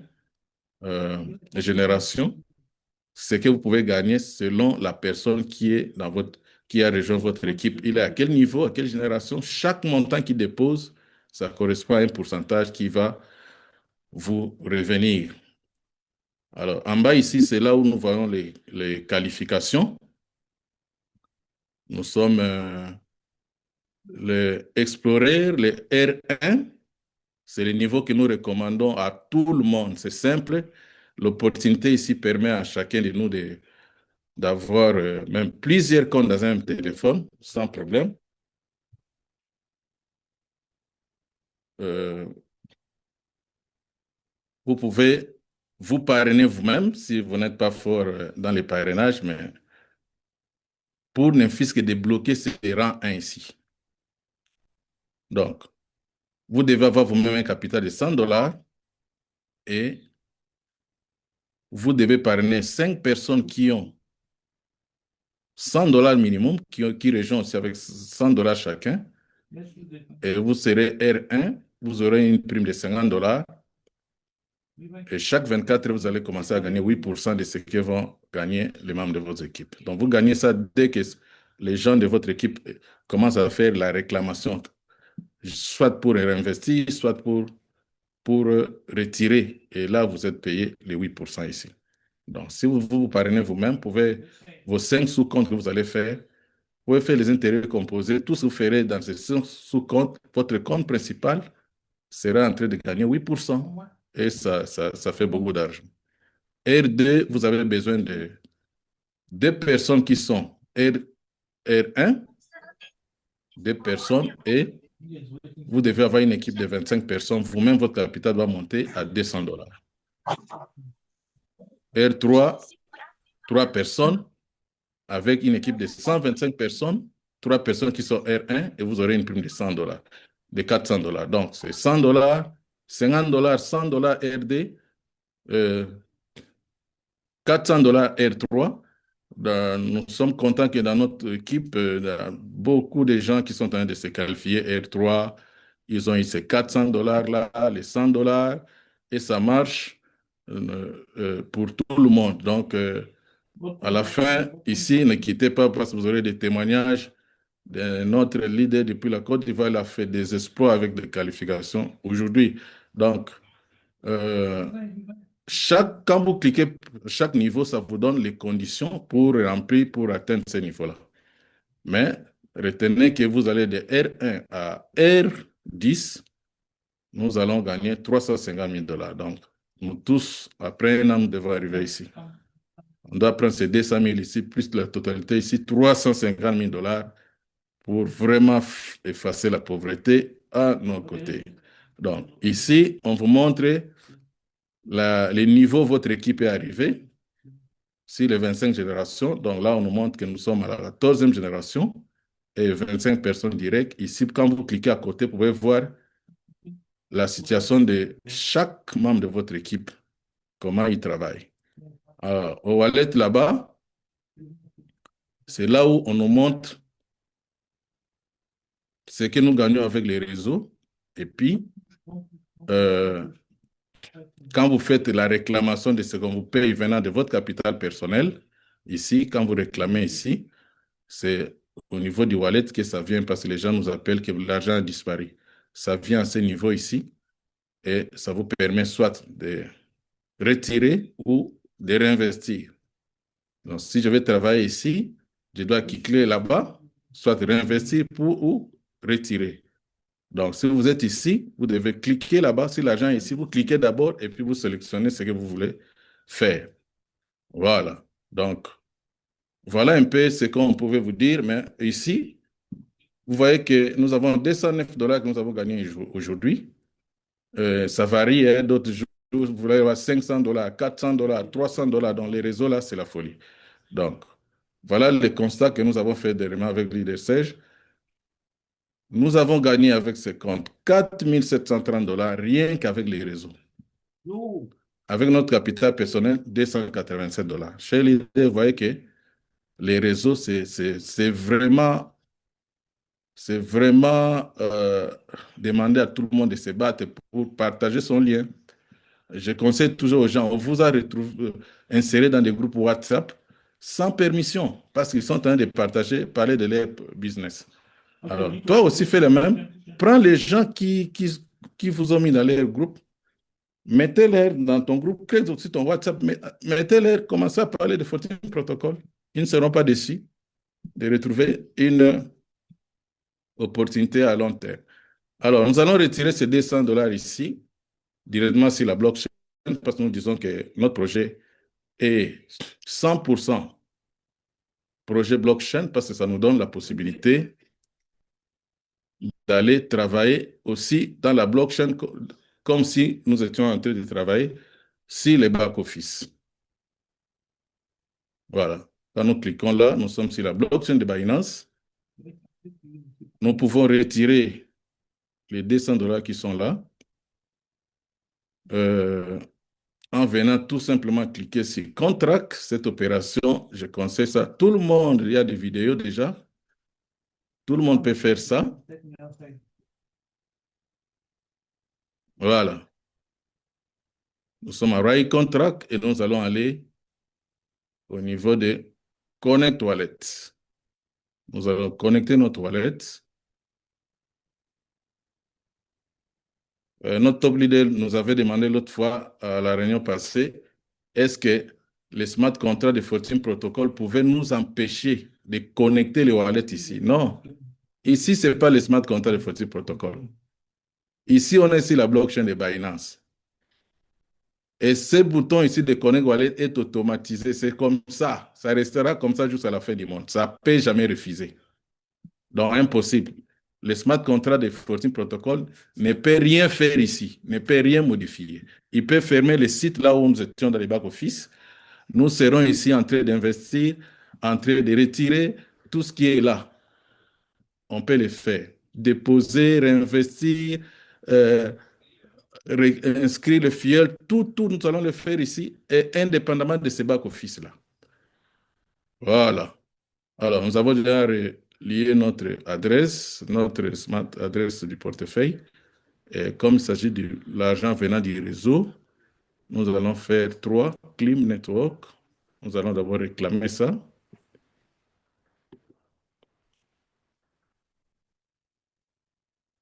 génération. Ce que vous pouvez gagner selon la personne qui a rejoint votre équipe. Il est à quel niveau, à quelle génération? Chaque montant qu'il dépose, ça correspond à un pourcentage qui va vous revenir. Alors, en bas ici, c'est là où nous voyons les qualifications. Nous sommes le Explorer, le R1. C'est le niveau que nous recommandons à tout le monde. C'est simple. L'opportunité ici permet à chacun de nous d'avoir même plusieurs comptes dans un téléphone sans problème. Vous pouvez vous parrainer vous-même si vous n'êtes pas fort dans les parrainages, mais pour ne fût-ce que débloquer ces rangs 1 ici. Donc, vous devez avoir vous-même un capital de 100 $ et vous devez parrainer 5 personnes qui ont 100 $ minimum, qui rejoignent aussi avec 100 $ chacun. Et vous serez R1, vous aurez une prime de 50 $. Et chaque 24 heures, vous allez commencer à gagner 8% de ce que vont gagner les membres de votre équipe. Donc, vous gagnez ça dès que les gens de votre équipe commencent à faire la réclamation, soit pour réinvestir, soit pour retirer. Et là, vous êtes payé les 8% ici. Donc, si vous parrainez vous-même, vos 5 sous-comptes que vous allez faire, vous pouvez faire les intérêts composés. Tout ce que vous ferez dans ces sous-comptes, votre compte principal sera en train de gagner 8%. Et ça fait beaucoup d'argent. R2, vous avez besoin de 2 personnes qui sont R1, 2 personnes, et vous devez avoir une équipe de 25 personnes. Vous-même, votre capital va monter à 200 $. R3, 3 personnes, avec une équipe de 125 personnes, 3 personnes qui sont R1, et vous aurez une prime de 100 $, de 400 $. Donc, c'est 100 $, 50 $, 100 $ RD, 400 $ R3. Nous sommes contents que dans notre équipe, il y a beaucoup de gens qui sont en train de se qualifier R3. Ils ont eu ces 400 $ là, les 100 $, et ça marche pour tout le monde. Donc, à la fin, ici, ne quittez pas parce que vous aurez des témoignages. Notre leader depuis la Côte d'Ivoire a fait des exploits avec des qualifications aujourd'hui. Donc, quand vous cliquez chaque niveau, ça vous donne les conditions pour remplir, pour atteindre ce niveau-là. Mais retenez que vous allez de R1 à R10, nous allons gagner 350 000 $. Donc, nous tous, après un an, nous devons arriver ici. On doit prendre ces 200 000 ici, plus la totalité ici, 350 000 $ pour vraiment effacer la pauvreté à nos côtés. Donc, ici, on vous montre les niveaux où votre équipe est arrivée. Si les 25 générations, donc là, on nous montre que nous sommes à la 14e génération et 25 personnes directes. Ici, quand vous cliquez à côté, vous pouvez voir la situation de chaque membre de votre équipe, comment il travaille. Alors, au wallet là-bas, c'est là où on nous montre ce que nous gagnons avec les réseaux. Et puis, quand vous faites la réclamation de ce qu'on vous paye venant de votre capital personnel, ici, quand vous réclamez ici, c'est au niveau du wallet que ça vient parce que les gens nous appellent que l'argent a disparu. Ça vient à ce niveau ici et ça vous permet soit de retirer ou de réinvestir. Donc, si je vais travailler ici, je dois cliquer là-bas, soit réinvestir ou retirer. Donc, si vous êtes ici, vous devez cliquer là-bas. Si l'argent est ici, vous cliquez d'abord et puis vous sélectionnez ce que vous voulez faire. Voilà. Donc, voilà un peu ce qu'on pouvait vous dire. Mais ici, vous voyez que nous avons 209 $ que nous avons gagnés aujourd'hui. Ça varie. Hein, d'autres jours, vous voulez avoir 500 $, 400 $, 300 $. Dans les réseaux, là, c'est la folie. Donc, voilà le constat que nous avons fait dernièrement avec Leader Serge. Nous avons gagné avec ce compte 4 730 $ rien qu'avec les réseaux. Avec notre capital personnel, 287 $. Chez Leader, vous voyez que les réseaux, c'est vraiment demander à tout le monde de se battre pour partager son lien. Je conseille toujours aux gens, on vous a inséré dans des groupes WhatsApp sans permission parce qu'ils sont en train de parler de leur business. Alors, toi aussi, fais le même. Prends les gens qui vous ont mis dans leur groupe, mettez-les dans ton groupe, crée aussi ton WhatsApp, mettez-les, commencez à parler de 14 Protocol. Ils ne seront pas déçus de retrouver une opportunité à long terme. Alors, nous allons retirer ces 200 dollars ici, directement sur la blockchain, parce que nous disons que notre projet est 100% projet blockchain, parce que ça nous donne la possibilité d'aller travailler aussi dans la blockchain comme si nous étions en train de travailler sur les back-office. Voilà. Quand nous cliquons là, nous sommes sur la blockchain de Binance. Nous pouvons retirer les 200 dollars qui sont là en venant tout simplement cliquer sur Contract. Cette opération, je conseille ça. Tout le monde, il y a des vidéos déjà. Tout le monde peut faire ça. Voilà. Nous sommes à Rai Contract et nous allons aller au niveau de Connect Wallet. Nous allons connecter notre wallet. Notre top leader nous avait demandé l'autre fois à la réunion passée, est-ce que les smart contracts de Fortune Protocol pouvaient nous empêcher de connecter les wallets ici? Non. Ici, ce n'est pas les smart contracts de Fortune Protocol. Ici, on est sur la blockchain de Binance. Et ce bouton ici de Connect Wallet est automatisé. C'est comme ça. Ça restera comme ça jusqu'à la fin du monde. Ça ne peut jamais refuser. Donc, impossible. Le smart contract de Fortune Protocol ne peut rien faire ici, ne peut rien modifier. Il peut fermer le site là où nous étions dans les back-office. Nous serons ici en train d'investir, en train de retirer tout ce qui est là. On peut le faire. Déposer, réinvestir, inscrire le fiel, tout, nous allons le faire ici, et indépendamment de ces back-office-là. Voilà. Alors, nous avons déjà lié notre adresse, notre smart adresse du portefeuille. Et comme il s'agit de l'argent venant du réseau, nous allons faire 3, Clim Network. Nous allons d'abord réclamer ça.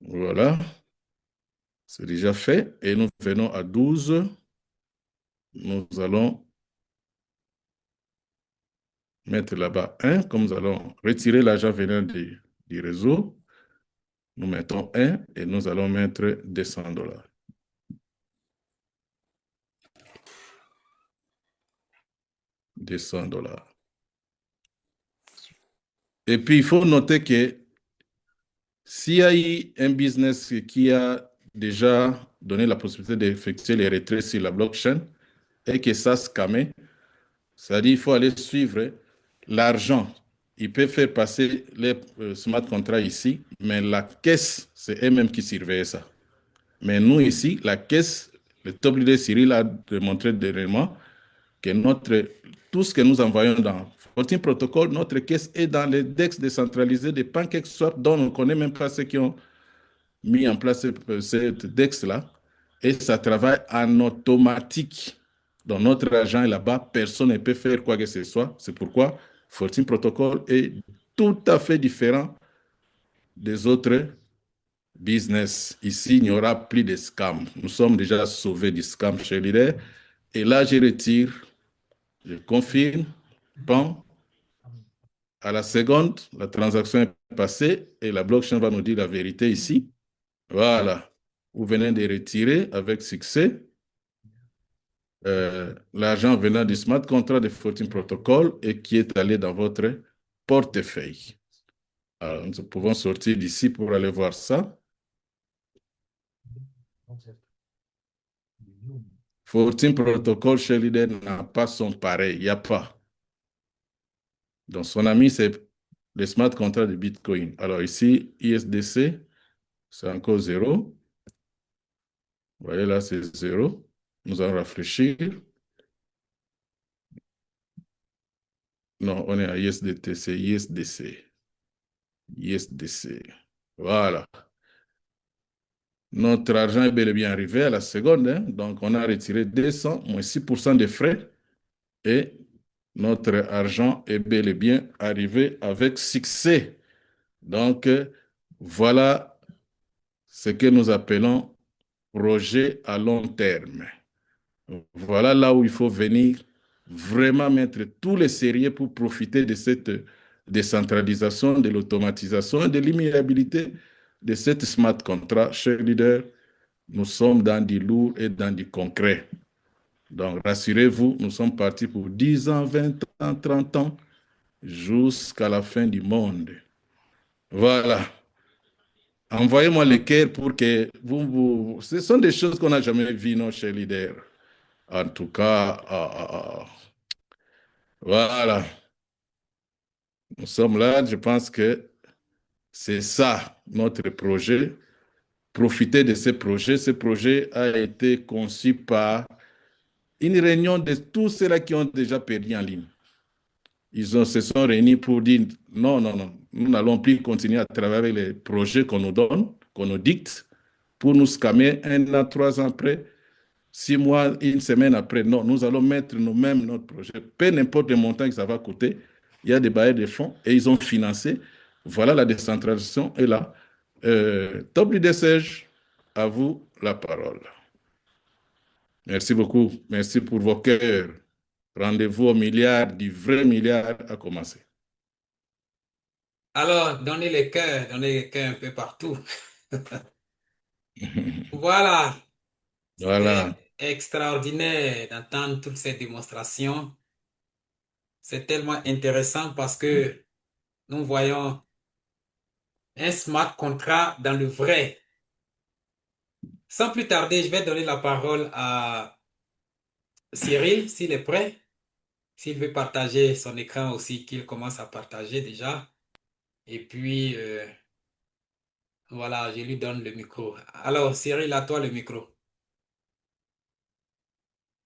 Voilà. C'est déjà fait. Et nous venons à 12. Nous allons mettre là-bas 1, comme nous allons retirer l'argent venant du réseau. Nous mettons 1 et nous allons mettre 200 dollars. $200. Et puis, il faut noter que s'il y a eu un business qui a déjà donné la possibilité d'effectuer les retraits sur la blockchain et que ça scammé, c'est-à-dire qu'il faut aller suivre l'argent. Il peut faire passer les smart contracts ici, mais la caisse, c'est eux-mêmes qui surveillent ça. Mais nous ici, la caisse, le top leader Cyril a démontré dernièrement que tout ce que nous envoyons dans Fortune Protocol, notre caisse est dans les DEX décentralisés de PancakeSwap dont on ne connaît même pas ceux qui ont mis en place cette DEX-là. Et ça travaille en automatique. Donc notre argent est là-bas, personne ne peut faire quoi que ce soit. C'est pourquoi Fortune Protocol est tout à fait différent des autres business. Ici, il n'y aura plus de scam. Nous sommes déjà sauvés du scam chez Leader. Et là, je retire, je confirme, bon. À la seconde, la transaction est passée et la blockchain va nous dire la vérité ici. Voilà. Vous venez de retirer avec succès l'argent venant du smart contract de Fortune Protocol et qui est allé dans votre portefeuille. Alors, nous pouvons sortir d'ici pour aller voir ça. Fortune Protocol chez Leader n'a pas son pareil, il n'y a pas. Donc, son ami, c'est le smart contract de Bitcoin. Alors ici, ISDC, c'est encore 0. Vous voyez là, c'est 0. Nous allons rafraîchir. Non, on est à ISDT, c'est ISDC. ISDC. Voilà. Notre argent est bel et bien arrivé à la seconde. Hein? Donc, on a retiré 200 moins 6% de frais. Et notre argent est bel et bien arrivé avec succès. Donc, voilà ce que nous appelons projet à long terme. Voilà là où il faut venir vraiment mettre tous les sérieux pour profiter de cette décentralisation, de l'automatisation et de l'immuabilité de cette smart contract, chers leaders, nous sommes dans du lourd et dans du concret. Donc, rassurez-vous, nous sommes partis pour 10 ans, 20 ans, 30 ans, jusqu'à la fin du monde. Voilà. Envoyez-moi les cœurs pour que ce sont des choses qu'on n'a jamais vues, nos chers leaders. En tout cas, voilà. Nous sommes là, je pense que c'est ça, notre projet. Profitez de ce projet. Ce projet a été conçu par une réunion de tous ceux-là qui ont déjà perdu en ligne. Se sont réunis pour dire non, non, non, nous n'allons plus continuer à travailler avec les projets qu'on nous donne, qu'on nous dicte, pour nous scammer 1 an, 3 ans après, 6 mois, 1 semaine après. Non, nous allons mettre nous-mêmes notre projet. Peu n'importe le montant que ça va coûter, il y a des bailleurs de fonds et ils ont financé. Voilà, la décentralisation est là. Top leader Serge, à vous la parole. Merci beaucoup. Merci pour vos cœurs. Rendez-vous au milliard, du vrai milliard à commencer. Alors, donnez les cœurs un peu partout. Voilà, Voilà. c'était extraordinaire d'entendre toutes ces démonstrations. C'est tellement intéressant parce que nous voyons un smart contract dans le vrai. Sans plus tarder, je vais donner la parole à Cyril, s'il est prêt. S'il veut partager son écran aussi, qu'il commence à partager déjà. Et puis, voilà, je lui donne le micro. Alors, Cyril, à toi le micro.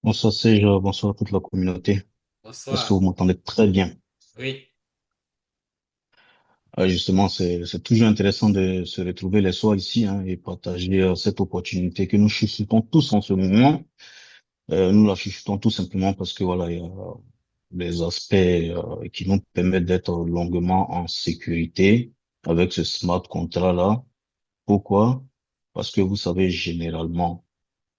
Bonsoir Serge, bonsoir à toute la communauté. Est-ce que Bonsoir. vous m'entendez très bien? Oui. Justement, c'est toujours intéressant de se retrouver les soirs ici hein, et partager cette opportunité que nous chuchotons tous en ce moment. Nous la chuchotons tout simplement parce que voilà, il y a les aspects qui nous permettent d'être longuement en sécurité avec ce smart contrat-là. Pourquoi? Parce que vous savez généralement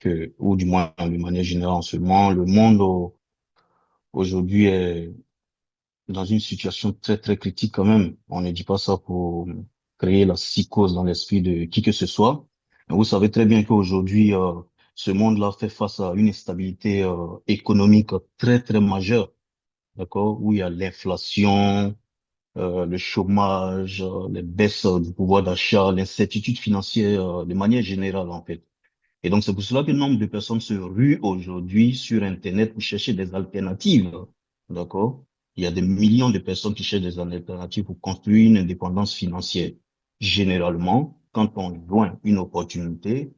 que, ou du moins de manière générale en ce moment, le monde aujourd'hui est dans une situation très, très critique quand même. On ne dit pas ça pour créer la psychose dans l'esprit de qui que ce soit. Mais vous savez très bien qu'aujourd'hui, ce monde-là fait face à une instabilité économique très, très majeure, d'accord, où il y a l'inflation, le chômage, les baisses du pouvoir d'achat, l'incertitude financière de manière générale, en fait. Et donc, c'est pour cela que nombre de personnes se ruent aujourd'hui sur Internet pour chercher des alternatives. D'accord? Il y a des millions de personnes qui cherchent des alternatives pour construire une indépendance financière. Généralement, quand on joint une opportunité,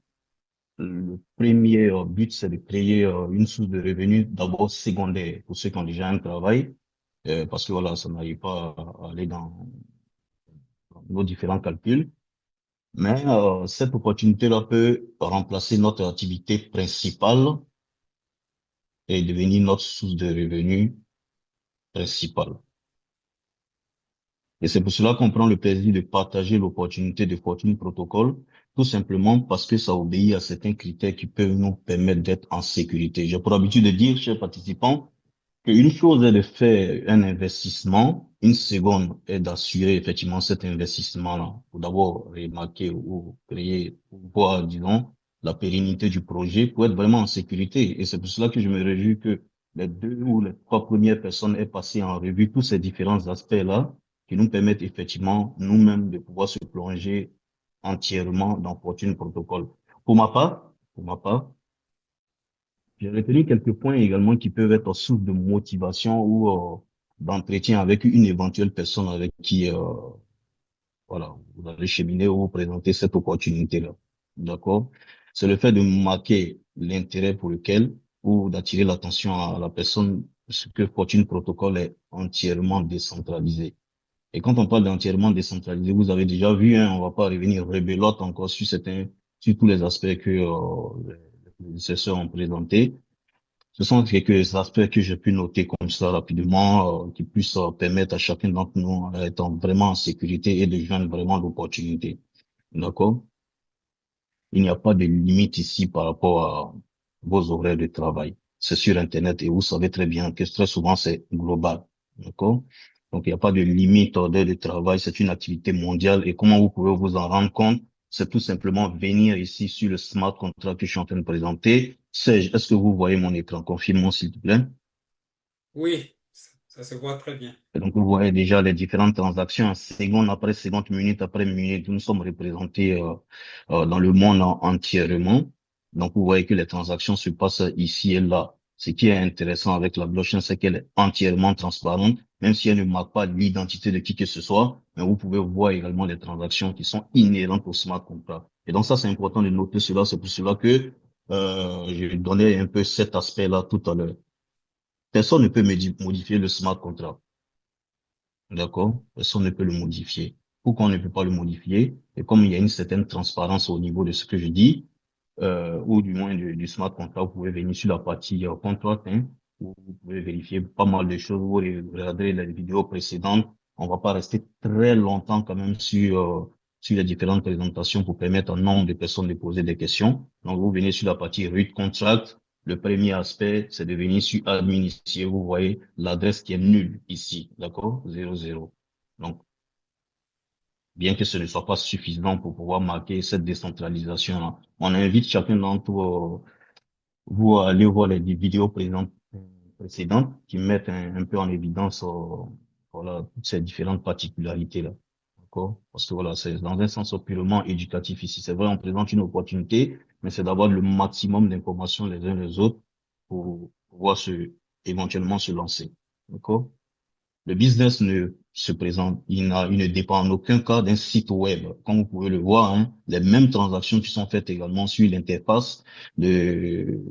le premier but, c'est de créer une source de revenus d'abord secondaire pour ceux qui ont déjà un travail, parce que voilà, ça n'arrive pas à aller dans nos différents calculs. Mais cette opportunité-là peut remplacer notre activité principale et devenir notre source de revenus principale. Et c'est pour cela qu'on prend le plaisir de partager l'opportunité de Fortune Protocol, tout simplement parce que ça obéit à certains critères qui peuvent nous permettre d'être en sécurité. J'ai pour habitude de dire, chers participants, une chose est de faire un investissement, une seconde est d'assurer effectivement cet investissement-là, pour d'abord remarquer ou créer, ou voir, disons, la pérennité du projet pour être vraiment en sécurité. Et c'est pour cela que je me réjouis que les 2 ou les 3 premières personnes aient passé en revue tous ces différents aspects-là qui nous permettent effectivement nous-mêmes de pouvoir se plonger entièrement dans Fortune Protocol. Pour ma part, j'ai retenu quelques points également qui peuvent être source de motivation ou d'entretien avec une éventuelle personne avec qui voilà, vous allez cheminer ou vous présenter cette opportunité-là. D'accord? C'est le fait de marquer l'intérêt pour lequel ou d'attirer l'attention à la personne, ce que Fortune Protocol est entièrement décentralisé. Et quand on parle d'entièrement décentralisé, vous avez déjà vu, hein, on va pas revenir rebelote encore sur tous les aspects que les prédécesseurs ont présentés. Ce sont quelques aspects que j'ai pu noter comme ça rapidement, qui puissent permettre à chacun d'entre nous d'être vraiment en sécurité et de joindre vraiment l'opportunité. D'accord? Il n'y a pas de limite ici par rapport à vos horaires de travail. C'est sur Internet et vous savez très bien que très souvent c'est global. D'accord? Donc, il n'y a pas de limite d'heure de travail. C'est une activité mondiale. Et comment vous pouvez vous en rendre compte? C'est tout simplement venir ici sur le smart contract que je suis en train de présenter. Serge, est-ce que vous voyez mon écran? Confirme-moi, s'il te plaît. Oui, ça se voit très bien. Et donc, vous voyez déjà les différentes transactions, seconde après seconde, minute après minute. Nous sommes représentés dans le monde entièrement. Donc, vous voyez que les transactions se passent ici et là. Ce qui est intéressant avec la blockchain, c'est qu'elle est entièrement transparente, même si elle ne marque pas l'identité de qui que ce soit. Mais vous pouvez voir également les transactions qui sont inhérentes au smart contract. Et donc, ça, c'est important de noter cela. C'est pour cela que je donnais un peu cet aspect-là tout à l'heure. Personne ne peut modifier le smart contract. D'accord? Personne ne peut le modifier. Pourquoi on ne peut pas le modifier? Et comme il y a une certaine transparence au niveau de ce que je dis, ou du moins du smart contract, vous pouvez venir sur la partie contract, hein, où vous pouvez vérifier pas mal de choses. Vous regardez les vidéos précédentes. On va pas rester très longtemps quand même sur les différentes présentations pour permettre à un nombre de personnes de poser des questions. Donc, vous venez sur la partie read contract. Le premier aspect, c'est de venir sur admin ici. Vous voyez l'adresse qui est nulle ici. D'accord? 00. Donc, bien que ce ne soit pas suffisant pour pouvoir marquer cette décentralisation-là. On invite chacun d'entre vous à aller voir les vidéos précédentes qui mettent un peu en évidence voilà, toutes ces différentes particularités-là. D'accord? Parce que voilà, c'est dans un sens purement éducatif ici. C'est vrai, on présente une opportunité, mais c'est d'avoir le maximum d'informations les uns les autres pour pouvoir éventuellement se lancer. D'accord? Le business ne se présente, il ne dépend en aucun cas d'un site web. Comme vous pouvez le voir, hein, les mêmes transactions qui sont faites également sur l'interface de,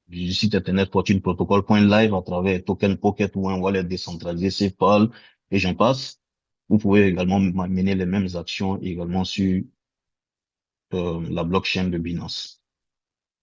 du site internet fortuneprotocol.live à travers Token Pocket ou un wallet décentralisé, SafePal, et j'en passe. Vous pouvez également mener les mêmes actions également sur la blockchain de Binance.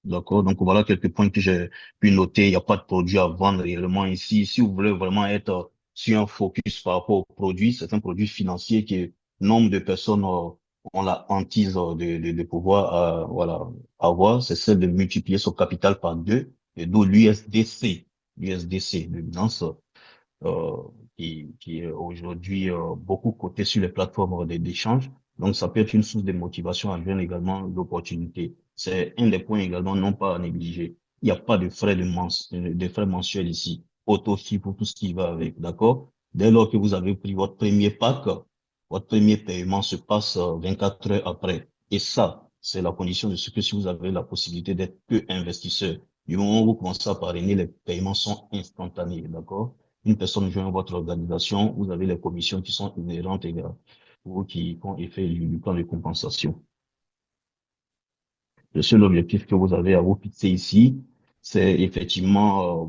D'accord? Donc voilà quelques points que j'ai pu noter. Il n'y a pas de produit à vendre réellement ici. Si vous voulez vraiment être sur un focus par rapport au produit, c'est un produit financier que nombre de personnes ont la hantise de pouvoir voilà, avoir. C'est celle de multiplier son capital par deux, et d'où l'USDC de Binance euh, qui est aujourd'hui beaucoup coté sur les plateformes d'échange. Donc, ça peut être une source de motivation à joindre également l'opportunité. C'est un des points également non pas à négliger. Il n'y a pas de frais de frais mensuels ici. Auto-fi pour tout ce qui va avec, d'accord? Dès lors que vous avez pris votre premier pack, votre premier paiement se passe 24 heures après. Et ça, c'est la condition de ce que si vous avez la possibilité d'être que investisseur. Du moment où vous commencez à parrainer, les paiements sont instantanés, d'accord? Une personne joint votre organisation, vous avez les commissions qui sont inhérentes également, ou qui font effet du plan de compensation. Le seul objectif que vous avez à vous fixer ici, c'est effectivement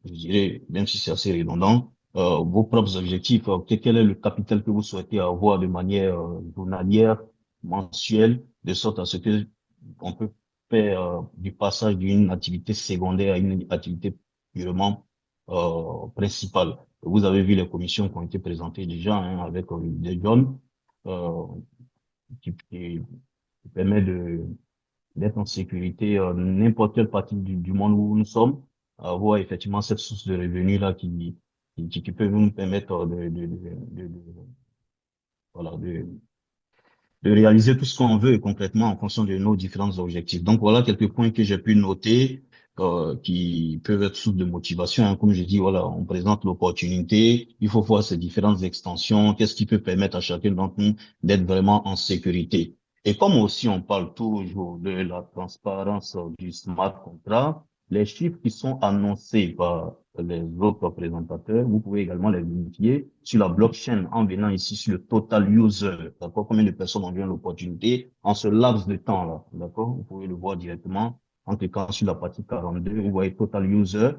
je dirais, même si c'est assez redondant, vos propres objectifs. Quel est le capital que vous souhaitez avoir de manière journalière, mensuelle, de sorte à ce que on peut faire du passage d'une activité secondaire à une activité purement principale. Vous avez vu les commissions qui ont été présentées déjà hein, avec des jeunes euh, qui permet d'être en sécurité n'importe quelle partie du monde où nous sommes, avoir effectivement cette source de revenus là qui peut nous permettre voilà, de réaliser tout ce qu'on veut concrètement en fonction de nos différents objectifs. Donc voilà quelques points que j'ai pu noter qui peuvent être source de motivation. Hein. Comme je dis, voilà, on présente l'opportunité, il faut voir ces différentes extensions, qu'est-ce qui peut permettre à chacun d'entre nous d'être vraiment en sécurité. Et comme aussi on parle toujours de la transparence du smart contract, les chiffres qui sont annoncés par les autres présentateurs, vous pouvez également les vérifier sur la blockchain en venant ici sur le total user, d'accord? Combien de personnes ont eu l'opportunité en ce laps de temps-là, d'accord? Vous pouvez le voir directement en cliquant sur la partie 42. Vous voyez total user,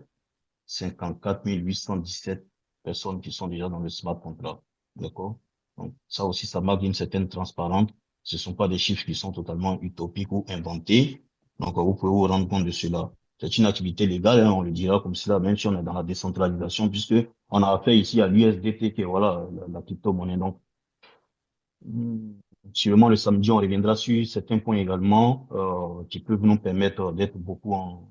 54 817 personnes qui sont déjà dans le smart contract, d'accord? Donc, ça aussi, ça marque une certaine transparence. Ce sont pas des chiffres qui sont totalement utopiques ou inventés. Donc, vous pouvez vous rendre compte de cela. C'est une activité légale, hein, on le dira comme cela, même si on est dans la décentralisation, puisque on a affaire ici à l'USDT, qui est voilà, la crypto-monnaie. Donc, sûrement le samedi, on reviendra sur certains points également, qui peuvent nous permettre d'être beaucoup en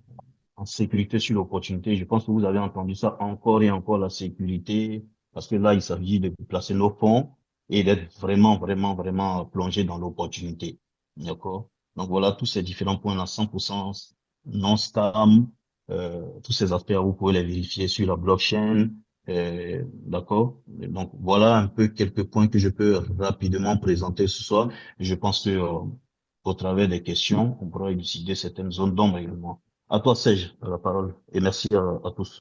sécurité sur l'opportunité. Je pense que vous avez entendu ça encore et encore, la sécurité, Parce que là, il s'agit de placer nos fonds et d'être vraiment, vraiment, vraiment plongé dans l'opportunité. D'accord? Donc voilà, tous ces différents points là, 100% non scam, tous ces aspects, vous pouvez les vérifier sur la blockchain. D'accord? Donc voilà un peu quelques points que je peux rapidement présenter ce soir. Je pense que au travers des questions, on pourra élucider certaines zones d'ombre également. À toi, Serge, la parole. Et merci à tous.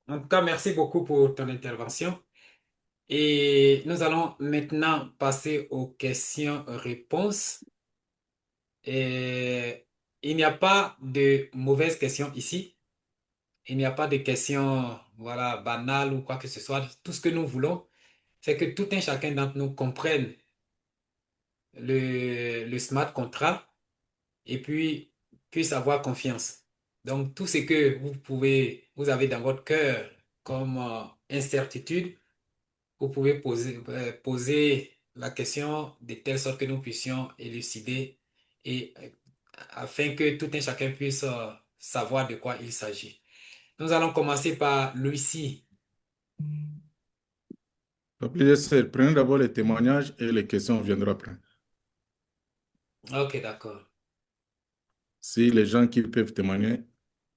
En tout cas, merci beaucoup pour ton intervention. Et nous allons maintenant passer aux questions-réponses. Et il n'y a pas de mauvaises questions ici. Il n'y a pas de questions, voilà, banales ou quoi que ce soit. Tout ce que nous voulons, c'est que tout un chacun d'entre nous comprenne le smart contract et puis puisse avoir confiance. Donc, tout ce que vous avez dans votre cœur comme incertitude, vous pouvez poser la question de telle sorte que nous puissions élucider et afin que tout un chacun puisse savoir de quoi il s'agit. Nous allons commencer par Lucie. Prenez d'abord les témoignages et les questions viendront après. Ok, d'accord. Si les gens qui peuvent témoigner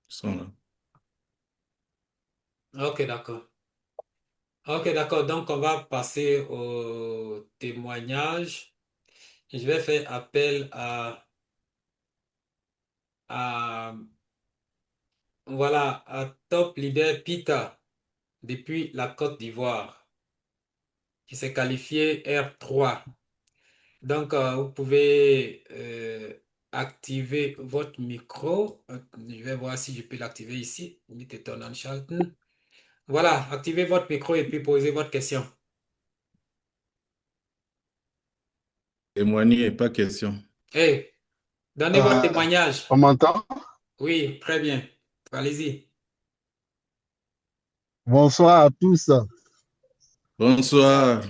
sont là. Ok, d'accord. Ok, d'accord. Donc, on va passer au témoignage. Je vais faire appel à, voilà, à Top Leader Peter depuis la Côte d'Ivoire, qui s'est qualifié R3. Donc, vous pouvez activer votre micro. Je vais voir si je peux l'activer ici. Mettez ton anschalten. Voilà, activez votre micro et puis posez votre question. Témoigner, pas question. Hey, donnez votre Euh, témoignage. on m'entend? Oui, très bien. Allez-y. Bonsoir à tous. Bonsoir,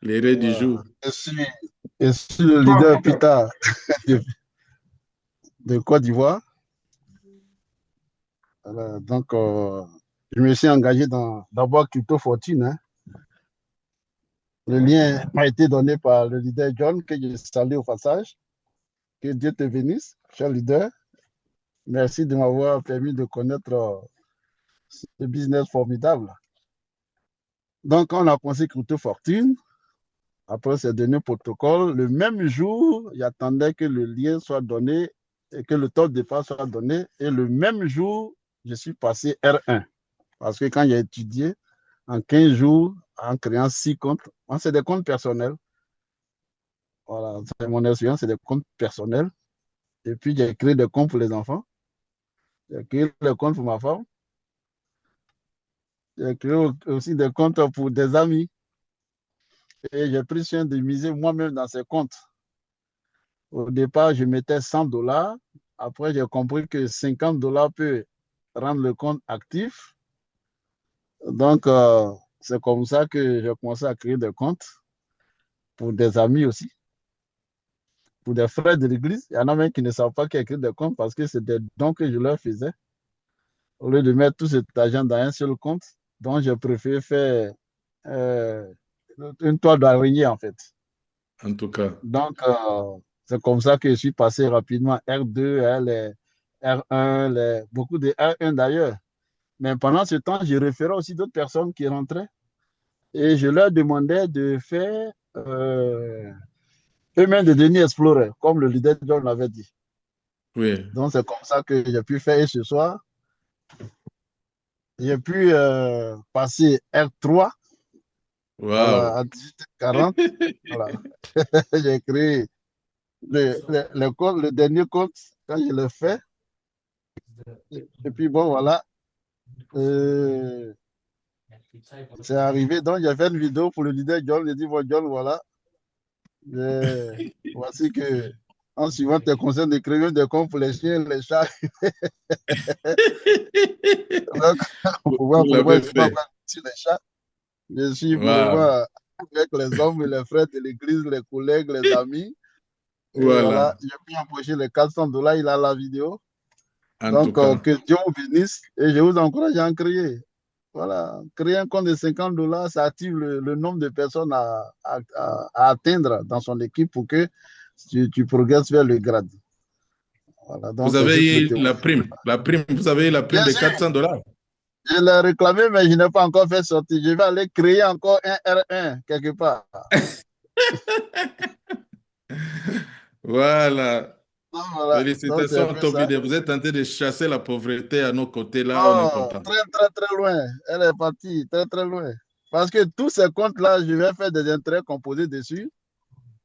l'héros du Voilà. jour. Je suis le leader Peter de, de Côte d'Ivoire. Voilà, donc, je me suis engagé dans d'abord Crypto Fortune, hein. Le lien m'a été donné par le leader John, que je salue au passage. Que Dieu te bénisse, cher leader. Merci de m'avoir permis de connaître ce business formidable. Donc, on a pensé Crypto Fortune. Après ces derniers protocoles, le même jour, j'attendais que le lien soit donné et que le taux de départ soit donné. Et le même jour, je suis passé R1. Parce que quand j'ai étudié, en 15 jours, en créant 6 comptes, c'est des comptes personnels. Voilà, c'est mon expérience, c'est des comptes personnels. Et puis, j'ai créé des comptes pour les enfants. J'ai créé des comptes pour ma femme. J'ai créé aussi des comptes pour des amis. Et j'ai pris soin de miser moi-même dans ces comptes. Au départ, je mettais 100 dollars. Après, j'ai compris que 50 dollars peut rendre le compte actif. Donc, c'est comme ça que j'ai commencé à créer des comptes pour des amis aussi, pour des frères de l'église. Il y en a même qui ne savent pas qu'ils créent des comptes parce que c'est des dons que je leur faisais. Au lieu de mettre tout cet argent dans un seul compte, donc j'ai préféré faire euh, une toile d'araignée en fait. En tout cas, Donc, c'est comme ça que je suis passé rapidement R2, R1, beaucoup de R1 d'ailleurs. Mais pendant ce temps, je référais aussi d'autres personnes qui rentraient et je leur demandais de faire eux-mêmes de devenir explorer, comme le leader John l'avait dit. oui. Donc, c'est comme ça que j'ai pu faire. Et ce soir, j'ai pu passer R3 Waouh. voilà, à 18h40. Voilà. J'ai créé le dernier compte quand je l'ai fait. Et puis, bon, voilà. Euh, c'est arrivé. Donc, j'ai fait une vidéo pour le leader John. J'ai dit, bon, John, voilà. Voici que, en suivant tes conseils d'écrire des comptes pour les chiens, les chats, donc, Vous pour pouvoir l'avez également fait. avoir sur les chats. Je suis Waouh. vraiment avec les hommes, les frères de l'église, les collègues, les amis. Et voilà, Voilà. j'ai pu empocher les 400 dollars. Il a la vidéo. En tout Donc, cas, que Dieu vous bénisse et je vous encourage à en créer. Voilà, créer un compte de $50, ça active le nombre de personnes à atteindre dans son équipe pour que tu progresses vers le grade. Voilà, donc vous c'est avez juste le eu témoin. la prime, vous avez eu la prime Bien de sûr, $400. je l'ai réclamé, mais je n'ai pas encore fait sortir. Je vais aller créer encore un R1 quelque part. Voilà. Donc, voilà, donc c'est un Félicitations, peu ça. Tobide. Vous êtes tenté de chasser la pauvreté à nos côtés. Là, on est Oh, content. très, très, très loin. Elle est partie, très, très loin. Parce que tous ces comptes-là, je vais faire des intérêts composés dessus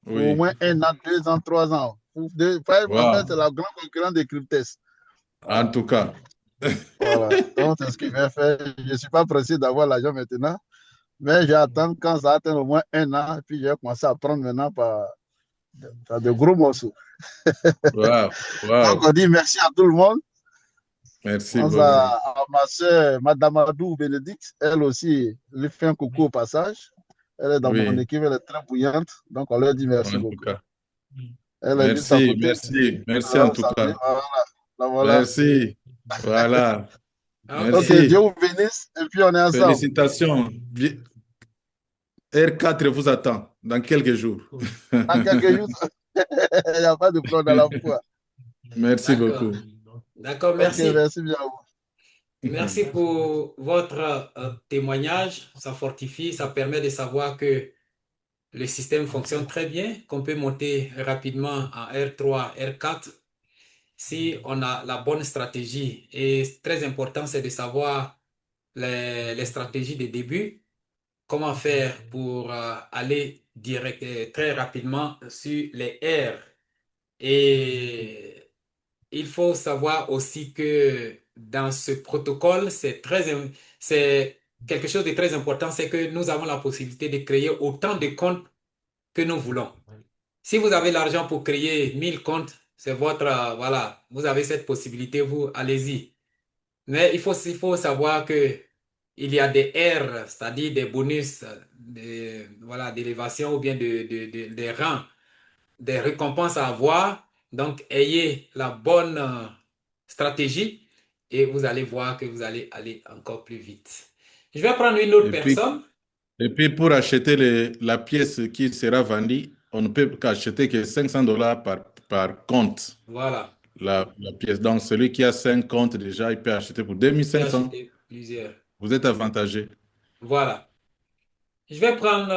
pour au Oui. moins 1 an, 2 ans, 3 ans. En fait, c'est Wow. la grande concurrence des cryptes. En Voilà. tout cas. Voilà. Donc, c'est ce que je vais faire. Je ne suis pas pressé d'avoir l'argent maintenant, mais j'attends quand ça atteint au moins 1 an, puis je vais commencer à prendre maintenant par de gros morceaux. Wow. Donc, Wow. on dit merci à tout le monde. Merci On beaucoup. a à ma soeur, Madame Adou Bénédicte, elle aussi, lui fait un coucou au passage. Elle est dans mon Oui, équipe, elle est très bouillante. Donc, on leur dit merci en tout beaucoup. cas. Elle est juste à Merci, côté. merci, merci Là, en vous tout savez, cas. voilà. Là, voilà. Merci. Voilà. Ok. Ok, Dieu Merci. vous bénisse et puis on est ensemble. Félicitations. R4 vous attend dans quelques jours. Dans quelques jours, il n'y a pas de plan dans la foi. Merci D'accord. beaucoup. D'accord, Ok, merci. merci bien à vous. Merci pour votre témoignage. Ça fortifie, ça permet de savoir que le système fonctionne très bien, qu'on peut monter rapidement en R3, R4 si on a la bonne stratégie. Et très important, c'est de savoir les stratégies de début, comment faire pour aller direct, très rapidement sur les R. Et il faut savoir aussi que dans ce protocole, c'est quelque chose de très important, c'est que nous avons la possibilité de créer autant de comptes que nous voulons. Si vous avez l'argent pour créer 1000 comptes, c'est votre, voilà, vous avez cette possibilité, vous, allez-y. Mais il faut savoir que il y a des R, c'est-à-dire des bonus, voilà, d'élévation ou bien des rangs, des récompenses à avoir. Donc, ayez la bonne stratégie et vous allez voir que vous allez aller encore plus vite. Je vais prendre une autre Et puis, personne. et puis pour acheter la pièce qui sera vendue, on ne peut qu'acheter que $500 par compte, Voilà, la pièce. Donc, celui qui a 5 comptes déjà, il peut acheter pour deux mille je peux cinq cents. acheter plusieurs. Vous êtes avantagé. Voilà. Je vais prendre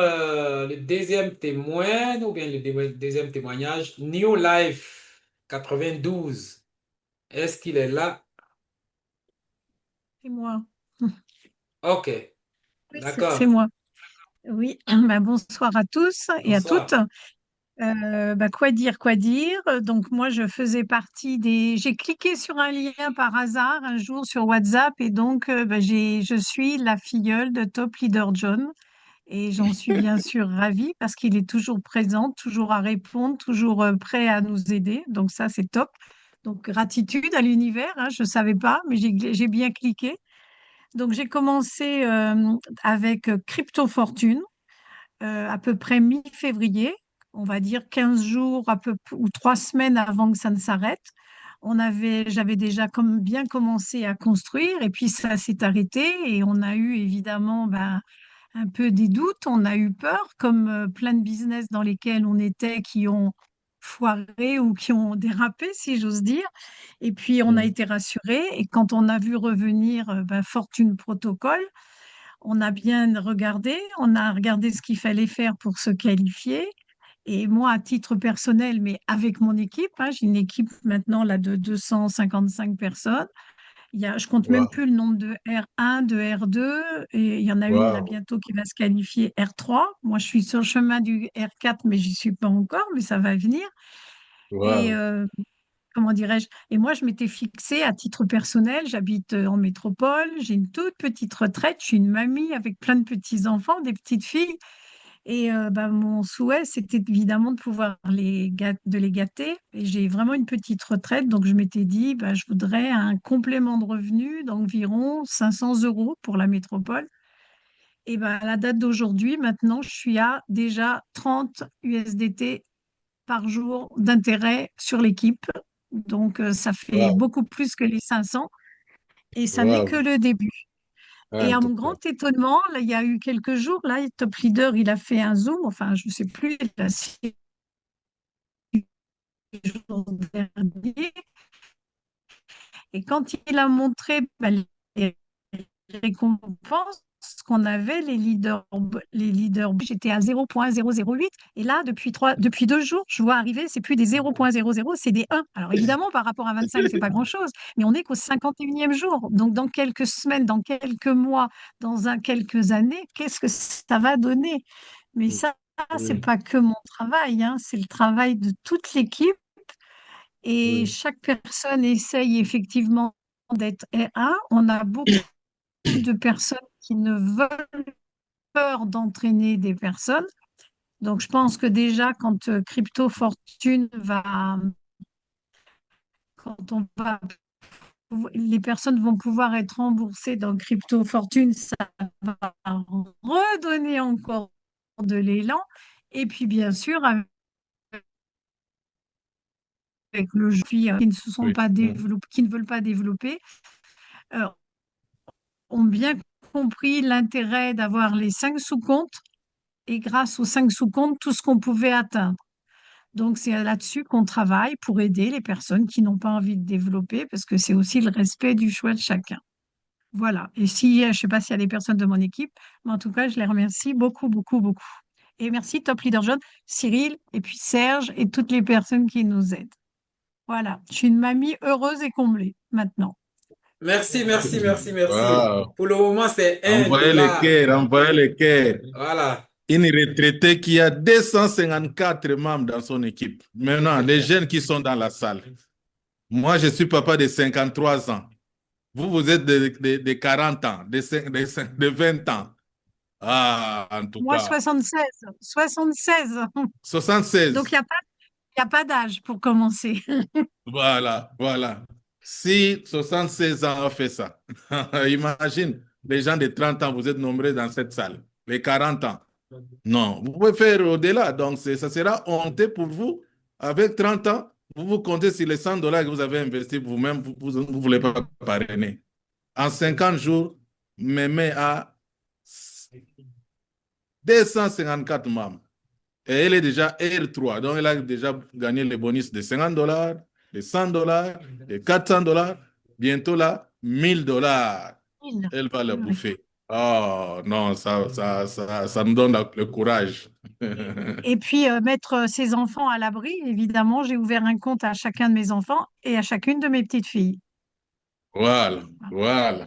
le deuxième témoin, ou bien le deuxième témoignage. New Life 92. Est-ce qu'il est là? C'est moi. Ok, Oui, c'est d'accord. moi. Oui, bah, bonsoir à tous et à toutes. Bonsoir. Bah, quoi dire, quoi dire? Donc moi, je faisais partie des... J'ai cliqué sur un lien par hasard un jour sur WhatsApp et donc bah, je suis la filleule de Top Leader John et j'en suis bien sûr ravie parce qu'il est toujours présent, toujours à répondre, toujours prêt à nous aider. Donc ça, c'est top. Donc gratitude à l'univers, hein, je ne savais pas, mais j'ai bien cliqué. Donc, j'ai commencé avec Crypto Fortune à peu près mi-février, on va dire 15 jours ou 3 semaines avant que ça ne s'arrête. J'avais déjà bien commencé à construire et puis ça s'est arrêté et on a eu évidemment un peu des doutes, on a eu peur, comme plein de business dans lesquels on était qui ont foiré ou qui ont dérapé, si j'ose dire. Et puis, on a Mm. été rassurés. Et quand on a vu revenir Fortune Protocol, on a bien regardé, on a regardé ce qu'il fallait faire pour se qualifier. Et moi, à titre personnel, mais avec mon équipe, hein, j'ai une équipe maintenant là, de 255 personnes. Je compte même Wow. plus le nombre de R1, de R2, et il y en a une là Wow. bientôt qui va se qualifier R3. Moi, je suis sur le chemin du R4, mais j'y suis pas encore, mais ça va venir. Et Wow. comment dirais-je? Et moi, je m'étais fixée à titre personnel. J'habite en métropole, j'ai une toute petite retraite, je suis une mamie avec plein de petits-enfants, des petites filles. Et mon souhait, c'était évidemment de pouvoir de les gâter. Et j'ai vraiment une petite retraite, donc je m'étais dit, je voudrais un complément de revenu d'environ 500 euros pour la métropole. Et à la date d'aujourd'hui, maintenant, je suis à déjà 30 USDT par jour d'intérêt sur l'équipe. Donc, ça fait Wow. beaucoup plus que les 500 et ça n'est que Wow. le début. Et En à tout mon cas. grand étonnement, là, il y a eu quelques jours, là, Top Leader, il a fait un Zoom, enfin, je ne sais plus, il a 6 jours dernier. Et quand il a montré les récompenses qu'on avait, les leaders, j'étais à 0,008. Et là, depuis 2 jours, je vois arriver, c'est plus des 0,00, c'est des 1. Alors évidemment, par rapport à 25, c'est pas grand-chose, mais on n'est qu'au 51e jour. Donc dans quelques semaines, dans quelques mois, quelques années, qu'est-ce que ça va donner? Mais ça, c'est Oui, pas que mon travail, hein, c'est le travail de toute l'équipe. Et oui, chaque personne essaye effectivement d'être R1. On a beaucoup de personnes qui ne veulent peur d'entraîner des personnes. Donc, je pense que déjà, quand Crypto Fortune quand les personnes vont pouvoir être remboursées dans Crypto Fortune, ça va redonner encore de l'élan. Et puis, bien sûr, avec le jeu qui ne se sont oui. pas Mhm. développés, qui ne veulent pas développer, euh, ont bien compris l'intérêt d'avoir les 5 sous-comptes et grâce aux 5 sous-comptes, tout ce qu'on pouvait atteindre. Donc, c'est là-dessus qu'on travaille pour aider les personnes qui n'ont pas envie de développer parce que c'est aussi le respect du choix de chacun. Voilà. Et si, je ne sais pas s'il y a des personnes de mon équipe, mais en tout cas, je les remercie beaucoup, beaucoup, beaucoup. Et merci Top Leader John, Cyril et puis Serge et toutes les personnes qui nous aident. Voilà. Je suis une mamie heureuse et comblée maintenant. Merci, merci, merci, merci. Wow. Pour le moment, c'est un Envoyez les dollar. cœurs, envoyez les cœurs. Voilà. Une retraitée qui a 254 membres dans son équipe. Maintenant, les jeunes qui sont dans la salle. Moi, je suis papa de 53 ans. Vous, vous êtes de 40 ans, de 20 ans. Ah, en tout Moi, cas. 76. 76. Donc, 76. il y a pas d'âge pour commencer. Voilà, voilà. Si 76 ans ont fait ça, imagine, les gens de 30 ans, vous êtes nombreux dans cette salle. Les 40 ans. Non, vous pouvez faire au-delà. Donc, ça sera honteux pour vous. Avec 30 ans, vous vous comptez sur les 100 dollars que vous avez investis vous-même, vous ne voulez pas parrainer. En 50 jours, Mémé a 254 membres. Et elle est déjà R3. Donc, elle a déjà gagné les bonus de 50 dollars, de 100 dollars, de 400 dollars. Bientôt là, 1000 dollars. Elle va le Oui. bouffer. Oh non, ça nous donne le courage. Et puis, mettre ses enfants à l'abri, évidemment, j'ai ouvert un compte à chacun de mes enfants et à chacune de mes petites filles. Voilà, voilà.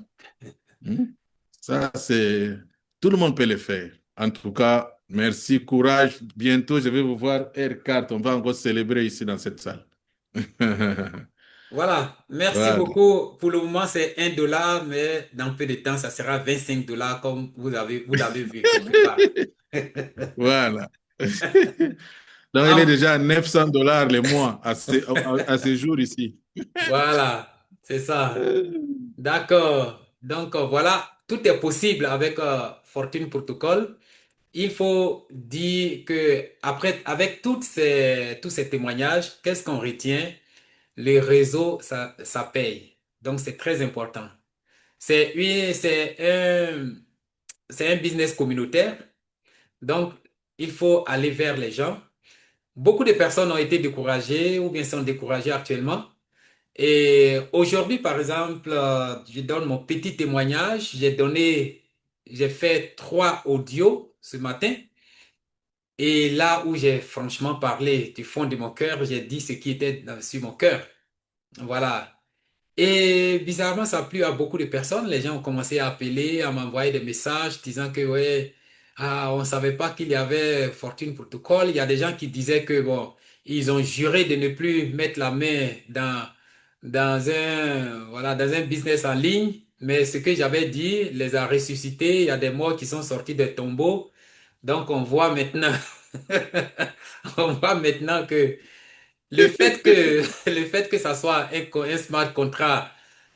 Hmm. Ça, c'est... Tout le monde peut le faire. En tout cas, merci, courage. Bientôt, je vais vous voir R4. On va encore célébrer ici dans cette salle. Voilà. Merci Voilà. beaucoup. Pour le moment, c'est un dollar, mais dans peu de temps, ça sera 25 dollars comme vous l'avez vu quelque part. Voilà. Donc, il est Ah, déjà à 900 dollars le mois à ce jour ici. voilà. C'est ça. D'accord. Donc, voilà. Tout est possible avec Fortune Protocol. Il faut dire que après, avec tous ces témoignages, qu'est-ce qu'on retient? Les réseaux, ça paye. Donc, c'est très important. Oui, c'est un business communautaire. Donc, il faut aller vers les gens. Beaucoup de personnes ont été découragées ou bien sont découragées actuellement. Et aujourd'hui, par exemple, je donne mon petit témoignage. J'ai fait 3 audios ce matin. Et là où j'ai franchement parlé du fond de mon cœur, j'ai dit ce qui était sur mon cœur. Voilà. Et bizarrement, ça a plu à beaucoup de personnes. Les gens ont commencé à appeler, à m'envoyer des messages disant que, ouais, on ne savait pas qu'il y avait Fortune Protocol. Il y a des gens qui disaient que, bon, ils ont juré de ne plus mettre la main dans un business en ligne. Mais ce que j'avais dit les a ressuscités. Il y a des morts qui sont sortis des tombeaux. Donc, on voit maintenant, on voit maintenant que le fait que ça soit un smart contract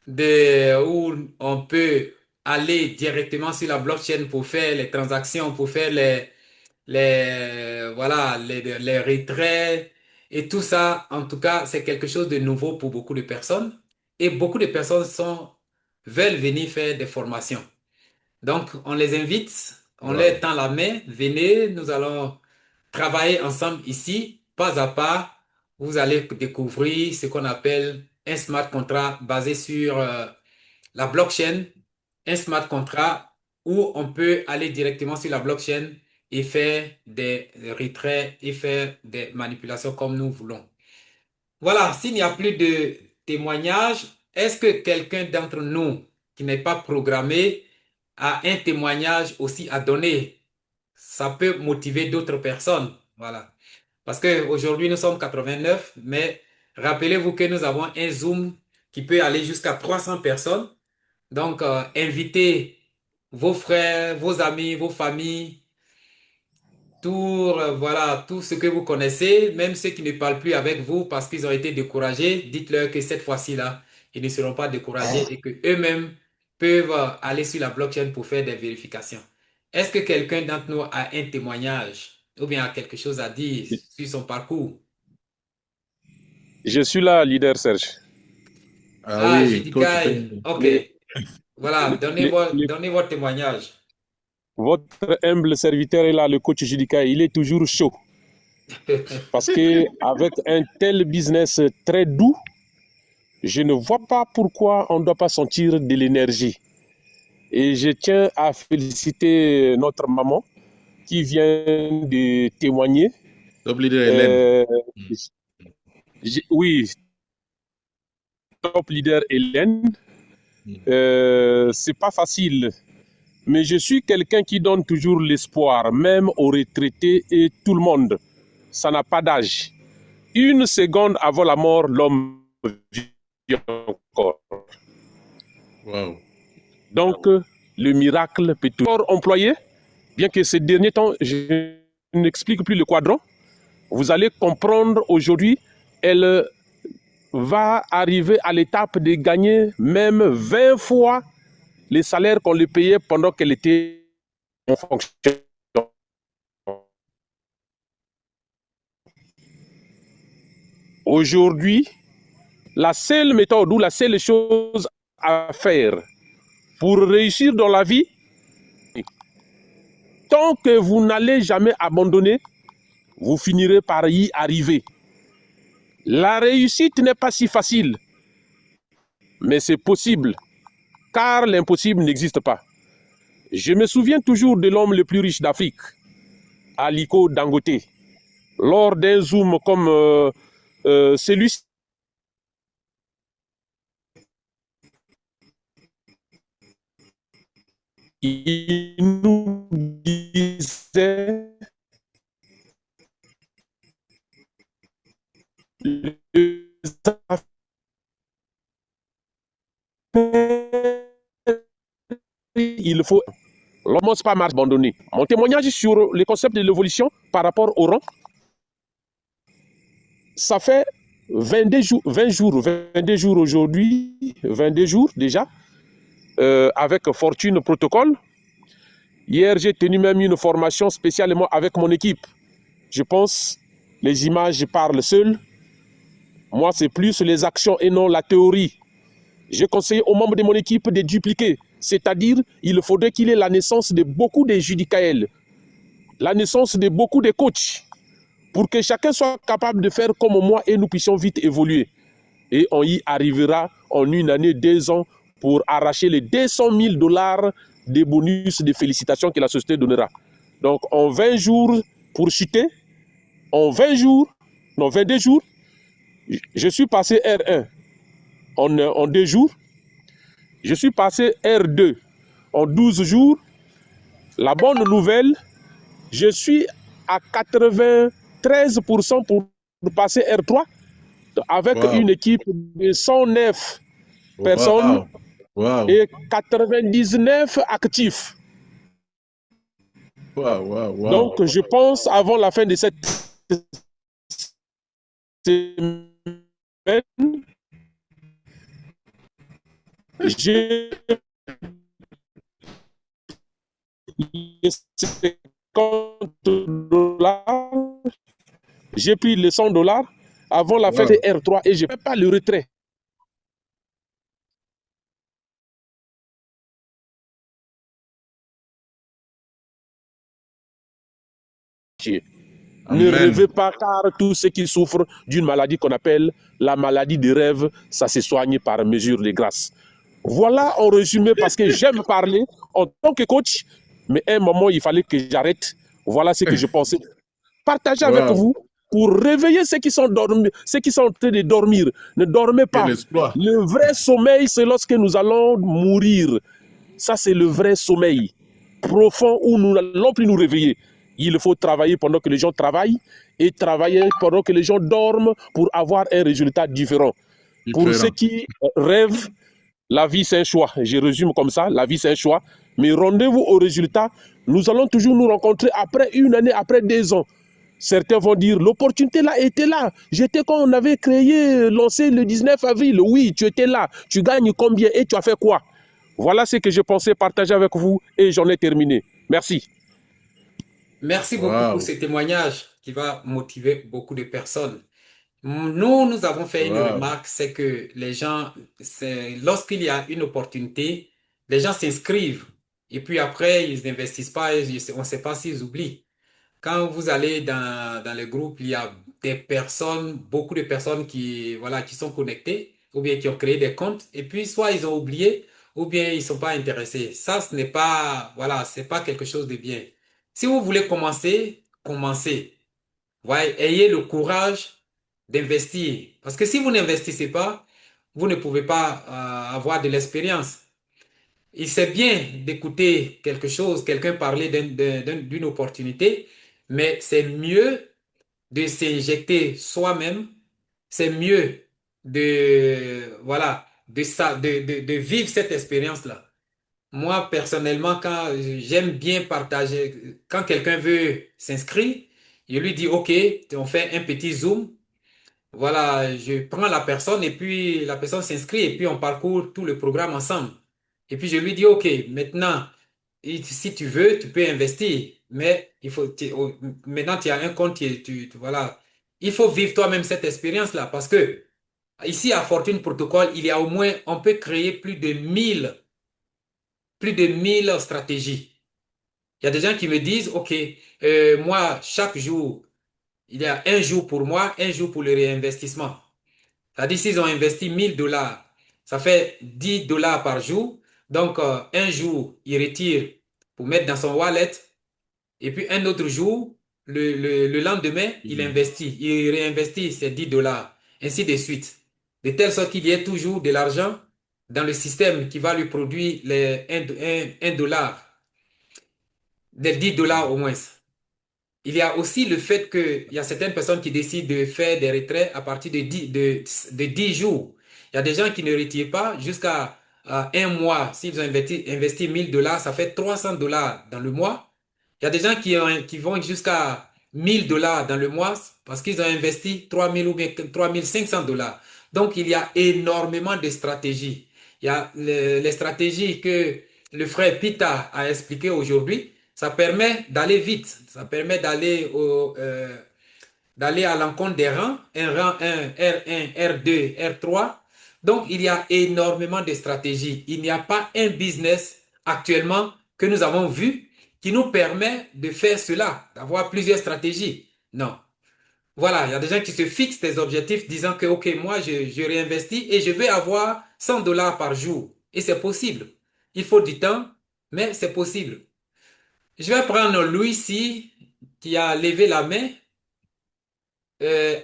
où on peut aller directement sur la blockchain pour faire les transactions, pour faire voilà, les retraits Et tout ça, en tout cas, c'est quelque chose de nouveau pour beaucoup de personnes. Et beaucoup de personnes veulent venir faire des formations. Donc, on les invite, on leur Wow. tend la main. Venez, nous allons travailler ensemble ici, pas à pas. Vous allez découvrir ce qu'on appelle un smart contract basé sur la blockchain, un smart contract où on peut aller directement sur la blockchain et faire des retraits et faire des manipulations comme nous voulons. Voilà, s'il n'y a plus de témoignages, est-ce que quelqu'un d'entre nous qui n'est pas programmé a un témoignage aussi à donner? Ça peut motiver d'autres personnes. Voilà. Parce qu'aujourd'hui, nous sommes 89, mais rappelez-vous que nous avons un Zoom qui peut aller jusqu'à 300 personnes. Donc, invitez vos frères, vos amis, vos familles, voilà, tout ce que vous connaissez, même ceux qui ne parlent plus avec vous parce qu'ils ont été découragés, dites-leur que cette fois-ci-là, ils ne seront pas découragés et que eux-mêmes peuvent aller sur la blockchain pour faire des vérifications. Est-ce que quelqu'un d'entre nous a un témoignage ou bien a quelque chose à dire sur son parcours? Je suis là, leader Serge. Ah Ah, oui, coach Judicaï, Ben. ok. Les- Voilà, les- les- donnez votre témoignage. votre humble serviteur est là, le coach Judika, il est toujours chaud. Parce qu'avec un tel business très doux, je ne vois pas pourquoi on ne doit pas sentir de l'énergie. Et je tiens à féliciter notre maman qui vient de témoigner. Top leader Hélène. Oui, top leader Hélène. C'est pas facile, mais je suis quelqu'un qui donne toujours l'espoir, même aux retraités et tout le monde. Ça n'a pas d'âge. Une seconde avant la mort, l'homme vit encore. Wow. Donc, le miracle peut toujours employer, bien que ces derniers temps, je n'explique plus le quadrant. Vous allez comprendre aujourd'hui, elle va arriver à l'étape de gagner même 20 fois les salaires qu'on lui payait pendant qu'elle était en fonction. Aujourd'hui, la seule méthode ou la seule chose à faire pour réussir dans la vie, tant que vous n'allez jamais abandonner, vous finirez par y arriver. La réussite n'est pas si facile, mais c'est possible, car l'impossible n'existe pas. Je me souviens toujours de l'homme le plus riche d'Afrique, Aliko Dangote, lors d'un zoom comme celui-ci. Il nous disait il faut l'homme pas abandonner. Mon témoignage sur le concept de l'évolution par rapport au rang, ça fait 22 jours aujourd'hui, 22 jours déjà, avec Fortune Protocol. Hier, j'ai tenu même une formation spécialement avec mon équipe. Je pense les images parlent seules. Moi, c'est plus les actions et non la théorie. J'ai conseillé aux membres de mon équipe de dupliquer. C'est-à-dire, il faudrait qu'il y ait la naissance de beaucoup de judicaëls, la naissance de beaucoup de coachs, pour que chacun soit capable de faire comme moi et nous puissions vite évoluer. Et on y arrivera en une année, 2 ans, pour arracher les 200 000 $ des bonus de félicitations que la société donnera. Donc, en 20 jours, pour chuter, en 20 jours, non, 22 jours, je suis passé R1 en 2 jours. Je suis passé R2 en 12 jours. La bonne nouvelle, je suis à 93% pour passer R3 avec une équipe de 109 personnes et 99 actifs. Donc, je pense avant la fin de cette semaine, j'ai les 50 $, j'ai pris les 100 $, avant la fête Wow. de R3 et je ne fais pas le retrait. Ne Amen. rêvez pas, car tous ceux qui souffrent d'une maladie qu'on appelle la maladie des rêves, ça se soigne par mesure de grâce. Voilà en résumé, parce que j'aime parler en tant que coach, mais à un moment, il fallait que j'arrête. Voilà ce que je pensais partager avec Wow. vous pour réveiller ceux qui sont dormis, ceux qui sont en train de dormir. Ne dormez Quel pas. espoir. Le vrai sommeil, c'est lorsque nous allons mourir. Ça, c'est le vrai sommeil profond où nous n'allons plus nous réveiller. Il faut travailler pendant que les gens travaillent et travailler pendant que les gens dorment pour avoir un résultat différent. Pour ceux Différent. qui rêvent, la vie c'est un choix. Je résume comme ça, la vie c'est un choix. Mais rendez-vous au résultat, nous allons toujours nous rencontrer après une année, après 2 ans. Certains vont dire, l'opportunité là était là. J'étais quand on avait créé, lancé le 19 avril. Oui, tu étais là. Tu gagnes combien et tu as fait quoi? Voilà ce que je pensais partager avec vous et j'en ai terminé. Merci. Merci beaucoup pour Wow. ce témoignage qui va motiver beaucoup de personnes. Nous avons fait une Wow. remarque, c'est que les gens, lorsqu'il y a une opportunité, les gens s'inscrivent et puis après, ils n'investissent pas et on ne sait pas s'ils oublient. Quand vous allez dans les groupes, il y a des personnes, beaucoup de personnes qui, voilà, qui sont connectées ou bien qui ont créé des comptes et puis soit ils ont oublié ou bien ils sont pas intéressés. Ça, ce n'est pas, voilà, c'est pas quelque chose de bien. Si vous voulez commencer, commencez. Ouais, ayez le courage d'investir. Parce que si vous n'investissez pas, vous ne pouvez pas avoir de l'expérience. Il c'est bien d'écouter quelque chose, quelqu'un parler d'une opportunité, mais c'est mieux de s'injecter soi-même. C'est mieux de, voilà, de vivre cette expérience-là. Moi, personnellement, quand j'aime bien partager, quand quelqu'un veut s'inscrire, je lui dis, OK, on fait un petit Zoom. Voilà, je prends la personne et puis la personne s'inscrit et puis on parcourt tout le programme ensemble. Et puis je lui dis, OK, maintenant, si tu veux, tu peux investir. Mais il faut, maintenant tu as un compte, voilà. Il faut vivre toi-même cette expérience-là parce que ici à Fortune Protocol, il y a au moins, on peut créer plus de 1000 stratégies. Il y a des gens qui me disent, OK, moi, chaque jour, il y a un jour pour moi, un jour pour le réinvestissement. C'est-à-dire, s'ils ont investi 1000 $, ça fait 10 $ par jour. Donc, un jour, ils retirent pour mettre dans son wallet. Et puis, un autre jour, le lendemain, il investit. Il réinvestit ces 10 $. Ainsi de suite. De telle sorte qu'il y ait toujours de l'argent dans le système qui va lui produire les 1 $, des 10 $ au moins. Il y a aussi le fait qu'il y a certaines personnes qui décident de faire des retraits à partir de 10 jours. Il y a des gens qui ne retirent pas jusqu'à un mois. S'ils ont investi 1000 $, ça fait 300 $ dans le mois. Il y a des gens qui vont jusqu'à 1000 $ dans le mois parce qu'ils ont investi 3000 ou bien 3500 $. Donc, il y a énormément de stratégies. Il y a les stratégies que le frère Pita a expliquées aujourd'hui. Ça permet d'aller vite. Ça permet d'aller à l'encontre des rangs. Un rang 1, R1, R2, R3. Donc, il y a énormément de stratégies. Il n'y a pas un business actuellement que nous avons vu qui nous permet de faire cela, d'avoir plusieurs stratégies. Non. Voilà, il y a des gens qui se fixent des objectifs disant que, OK, moi, je réinvestis et je vais avoir 100 $ par jour. Et c'est possible. Il faut du temps, mais c'est possible. Je vais prendre Louis ici qui a levé la main. Euh,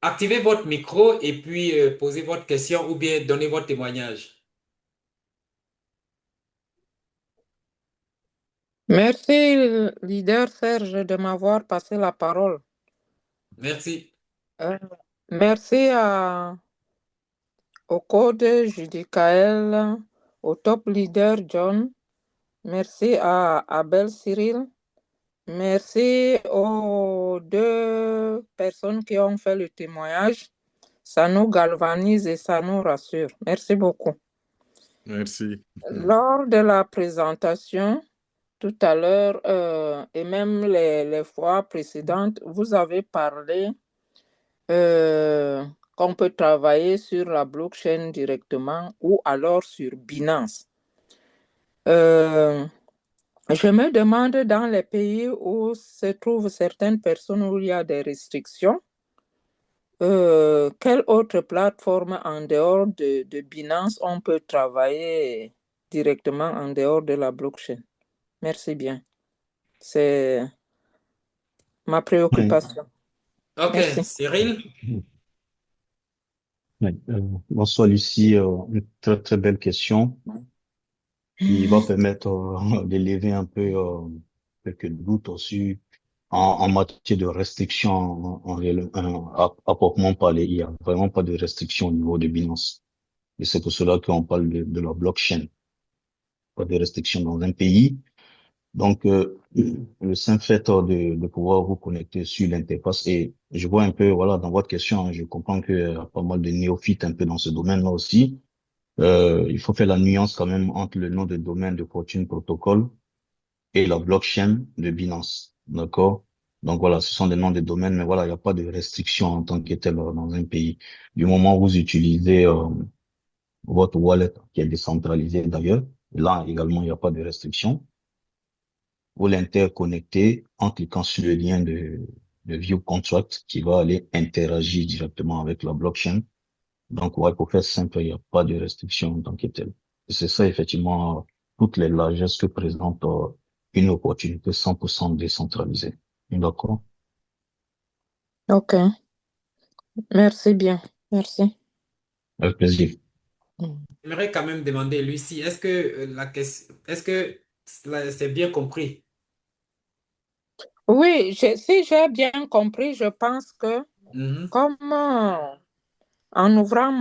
Activez votre micro et puis posez votre question ou bien donnez votre témoignage. Merci, leader Serge, de m'avoir passé la parole. Merci. Merci au code Judicaël, au top leader John. Merci à Abel Cyril. Merci aux 2 personnes qui ont fait le témoignage. Ça nous galvanise et ça nous rassure. Merci beaucoup. Merci. Lors de la présentation, tout à l'heure, et même les fois précédentes, vous avez parlé on peut travailler sur la blockchain directement ou alors sur Binance. Je me demande dans les pays où se trouvent certaines personnes où il y a des restrictions, quelle autre plateforme en dehors de Binance on peut travailler directement en dehors de la blockchain? Merci bien. C'est ma Oui, préoccupation. Ok, Merci. Cyril. oui. Bonsoir Lucie, une très très belle question qui va permettre d'élever un peu quelques doutes aussi en matière de restrictions à proprement parler. Il n'y a vraiment pas de restrictions au niveau de Binance. Et c'est pour cela qu'on parle de la blockchain, pas de restrictions dans un pays. Donc, le simple fait de pouvoir vous connecter sur l'interface et je vois un peu, voilà, dans votre question, hein, je comprends qu'il y a pas mal de néophytes un peu dans ce domaine-là aussi. Il faut faire la nuance quand même entre le nom de domaine de Fortune Protocol et la blockchain de Binance. D'accord? Donc voilà, ce sont des noms de domaine, mais voilà, il n'y a pas de restriction en tant que tel dans un pays. Du moment où vous utilisez votre wallet qui est décentralisé d'ailleurs, là également, il n'y a pas de restriction. Vous l'interconnectez en cliquant sur le lien de View Contract qui va aller interagir directement avec la blockchain. Donc, ouais, pour faire simple, il n'y a pas de restriction en tant que telle. Et c'est ça, effectivement, toutes les largesses que présente une opportunité 100% décentralisée. D'accord? OK. Merci bien. Merci. Avec plaisir. J'aimerais quand même demander, Lucie, est-ce que est-ce que c'est bien compris? Oui, si j'ai bien compris, je pense que Mhm. comme en ouvrant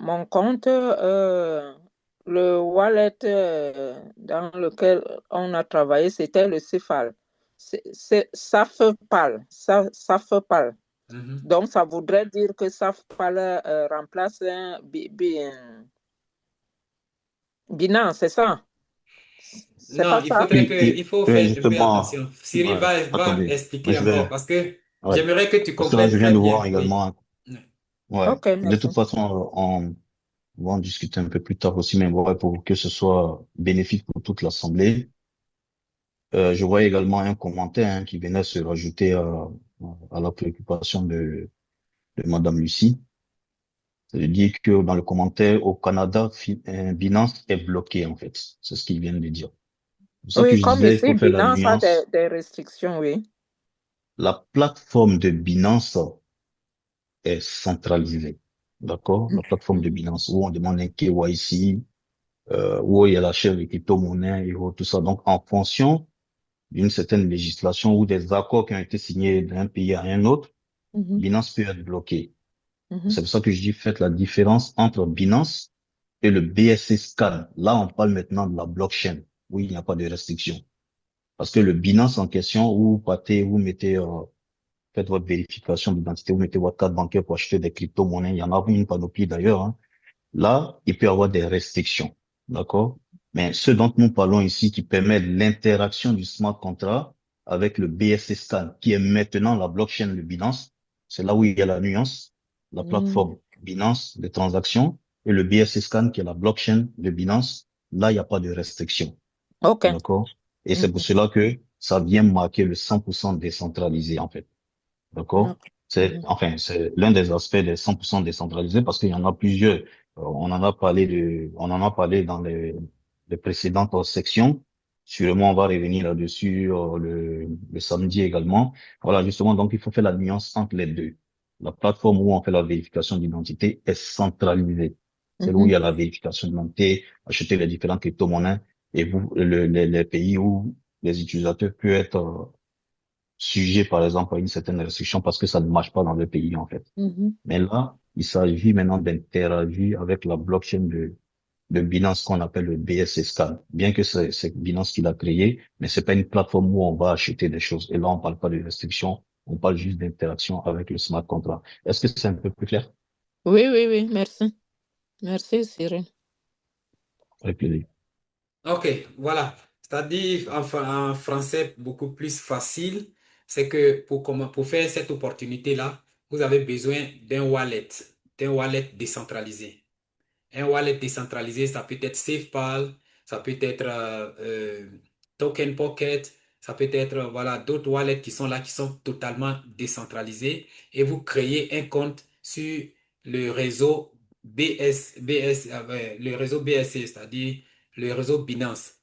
mon compte, le wallet dans lequel on a travaillé, c'était le Cefal. SafePal. SafePal. Mhm. Donc, ça voudrait dire que SafePal remplace Binance, c'est ça? C'est Non, pas ça? il faut Oui, faire un peu justement, attention. Cyril ouais, va attendez, expliquer je encore vais, parce que ouais, j'aimerais que tu parce que là, comprennes je viens très de bien. voir Oui. également, ouais, OK, de merci. toute façon, on va en discuter un peu plus tard aussi, mais ouais, pour que ce soit bénéfique pour toute l'Assemblée. Je vois également un commentaire hein, qui venait se rajouter à la préoccupation de Madame Lucie. C'est-à-dire que dans le commentaire, au Canada, Binance est bloqué, en fait. C'est ce qu'il vient de dire. C'est ça que Oui, je comme disais, il ici, faut faire la Binance a nuance. des restrictions, oui. La plateforme de Binance est centralisée. D'accord? La plateforme de Mhm. Binance, où on demande un KYC, où il y a la chaîne de crypto-monnaie et tout ça. Donc, en fonction d'une certaine législation ou des accords qui ont été signés d'un pays à un autre, Mhm. Binance peut être bloqué. Mhm. C'est pour ça que je dis faites la différence entre Binance et le BSC scan. Là, on parle maintenant de la blockchain, où il n'y a pas de restriction. Parce que le Binance en question, où vous partez, vous mettez, faites votre vérification d'identité, vous mettez votre carte bancaire pour acheter des crypto-monnaies. Il y en a une panoplie d'ailleurs, hein. Là, il peut y avoir des restrictions. D'accord? Mais ce dont nous parlons ici, qui permet l'interaction du smart contract avec le BSC scan, qui est maintenant la blockchain de Binance, c'est là où il y a la nuance, la Mm. plateforme Binance des transactions et le BSC scan qui est la blockchain de Binance. Là, il n'y a pas de restriction. OK. D'accord? Et c'est pour Mhm. cela que ça vient marquer le 100% décentralisé, en fait. D'accord? OK. C'est, Mhm. enfin, c'est l'un des aspects des 100% décentralisés parce qu'il y en a plusieurs. On en a parlé dans les précédentes sections. Sûrement, on va revenir là-dessus, le samedi également. Voilà, justement, donc il faut faire la nuance entre les deux. La plateforme où on fait la vérification d'identité est centralisée. C'est là où il y Mhm. a la vérification d'identité, acheter les différentes crypto-monnaies et vous, les pays où les utilisateurs peuvent être sujet, par exemple, à une certaine restriction parce que ça ne marche pas dans le pays, en fait. Mhm. Mais là, il s'agit maintenant d'interagir avec la blockchain de Binance qu'on appelle le BSC Scan. Bien que c'est Binance qui l'a créé, mais c'est pas une plateforme où on va acheter des choses. Et là, on parle pas de restriction, on parle juste d'interaction avec le smart contract. Est-ce que c'est un peu plus clair? Oui, oui, oui, merci. Merci, Cyril. Avec plaisir. Ok, voilà. C'est-à-dire en français beaucoup plus facile, c'est que pour faire cette opportunité-là, vous avez besoin d'un wallet. d'un wallet décentralisé. Un wallet décentralisé, ça peut être SafePal, ça peut être Token Pocket, ça peut être voilà, d'autres wallets qui sont là, qui sont totalement décentralisés. Et vous créez un compte sur le réseau le réseau BSC, c'est-à-dire le réseau Binance.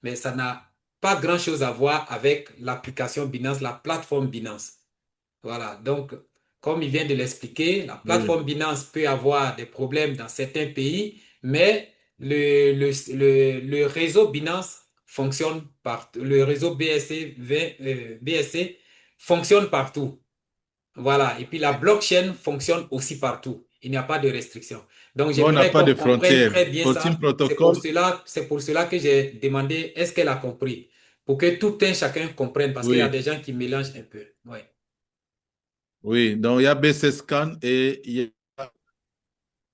Mais ça n'a pas grand-chose à voir avec l'application Binance, la plateforme Binance. Voilà, donc, comme il vient de l'expliquer, la Oui. plateforme Binance peut avoir des problèmes dans certains pays, mais le réseau Binance fonctionne partout. Le réseau BSC fonctionne partout. Voilà, et puis la blockchain fonctionne aussi partout. Il n'y a pas de restriction. Donc, Bon, on n'a j'aimerais pas qu'on de comprenne frontières. très bien Fortune ça. Protocol, C'est pour cela que j'ai demandé est-ce qu'elle a compris? Pour que tout un chacun comprenne, parce qu'il y a oui. des gens qui mélangent un peu. Ouais. Oui, donc il y a BC Scan et il y a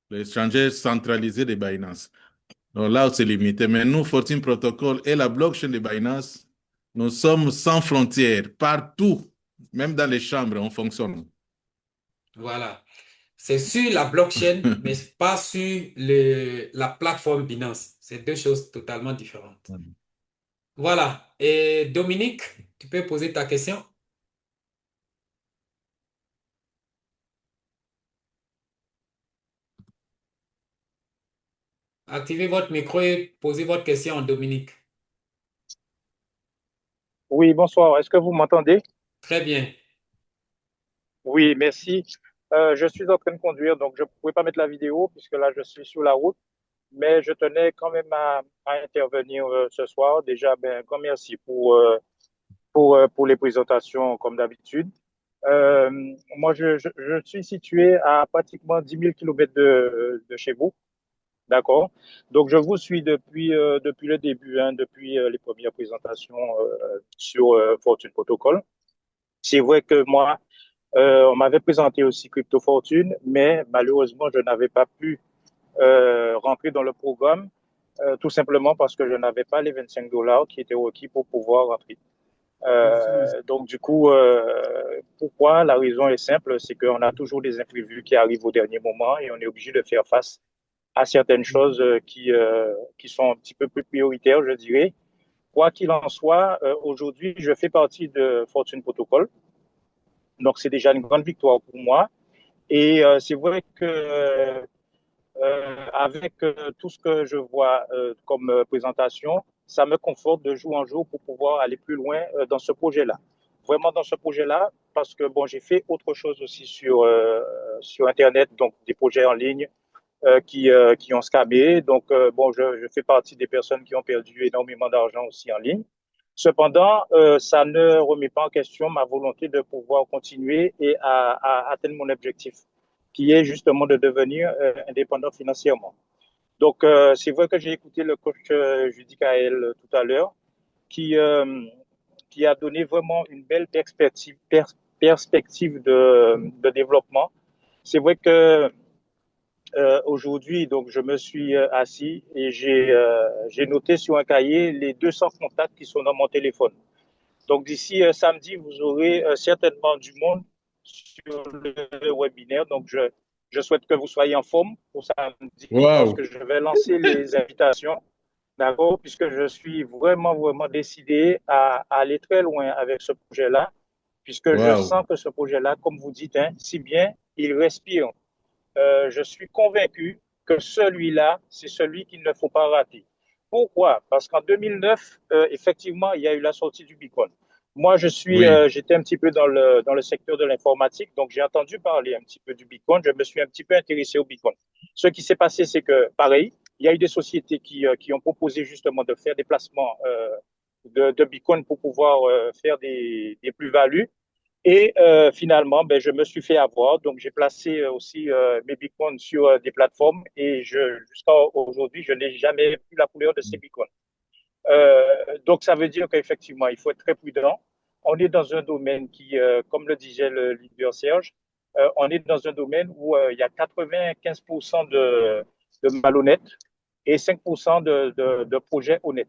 l'étranger centralisé de Binance. Donc là, c'est limité. Mais nous, Fortune Protocol et la blockchain de Binance, nous sommes sans frontières, partout, même dans les chambres, on fonctionne. Voilà. C'est sur la blockchain, mais pas sur la plateforme Binance. C'est deux choses totalement différentes. Voilà. Et Dominique, tu peux poser ta question? Activez votre micro et posez votre question, Dominique. Oui, bonsoir. Est-ce que vous m'entendez? Très bien. Oui, merci. Je suis en train de conduire, donc je ne pouvais pas mettre la vidéo puisque là, je suis sur la route, mais je tenais quand même à intervenir ce soir. Déjà, ben, un grand merci pour les présentations comme d'habitude. Euh, Moi, je suis situé à pratiquement 10 000 kilomètres de chez vous, d'accord? Donc, je vous suis depuis le début, hein, depuis les premières présentations sur Fortune Protocol. C'est vrai que moi, on m'avait présenté aussi Crypto Fortune, mais malheureusement, je n'avais pas pu rentrer dans le programme, tout simplement parce que je n'avais pas les 25 dollars qui étaient requis pour pouvoir rentrer. Donc, du coup, pourquoi? La raison est simple, c'est qu'on a toujours des imprévus qui arrivent au dernier moment et on est obligé de faire face à certaines choses qui sont un petit peu plus prioritaires, je dirais. Quoi qu'il en soit, aujourd'hui, je fais partie de Fortune Protocol. Donc, c'est déjà une grande victoire pour moi. Et c'est vrai que avec tout ce que je vois comme présentation, ça me conforte de jour en jour pour pouvoir aller plus loin dans ce projet-là. Vraiment dans ce projet-là, parce que bon, j'ai fait autre chose aussi sur Internet, donc des projets en ligne qui ont scamé. Donc, bon, je fais partie des personnes qui ont perdu énormément d'argent aussi en ligne. Cependant, ça ne remet pas en question ma volonté de pouvoir continuer et à atteindre mon objectif, qui est justement de devenir indépendant financièrement. Donc, c'est vrai que j'ai écouté le coach Judy Kael tout à l'heure, qui, euh, qui a donné vraiment une belle perspective de développement. C'est vrai que aujourd'hui, donc, je me suis assis et j'ai noté sur un cahier les 200 contacts qui sont dans mon téléphone. Donc, d'ici samedi, vous aurez certainement du monde sur le webinaire. Donc, je souhaite que vous soyez en forme pour samedi parce Waouh, que je vais lancer les invitations, d'accord, puisque je suis vraiment, vraiment décidé à aller très loin avec ce projet-là, puisque je waouh. sens que ce projet-là, comme vous dites, hein, si bien il respire, je suis convaincu que celui-là, c'est celui qu'il ne faut pas rater. Pourquoi? Parce qu'en 2009, effectivement, il y a eu la sortie du Bitcoin. Moi, Oui, j'étais un petit peu dans le secteur de l'informatique, donc j'ai entendu parler un petit peu du Bitcoin. Je me suis un petit peu intéressé au Bitcoin. Ce qui s'est passé, c'est que, pareil, il y a eu des sociétés qui ont proposé justement de faire des placements de Bitcoin pour pouvoir faire des plus-values. Et finalement, ben, je me suis fait avoir. Donc, j'ai placé aussi mes bitcoins sur des plateformes et jusqu'à aujourd'hui, je n'ai jamais vu la couleur de ces bitcoins. Donc, ça veut dire qu'effectivement, il faut être très prudent. On est dans un domaine qui, comme le disait le leader Serge, on est dans un domaine où il y a 95% de malhonnêtes et 5% de projets honnêtes.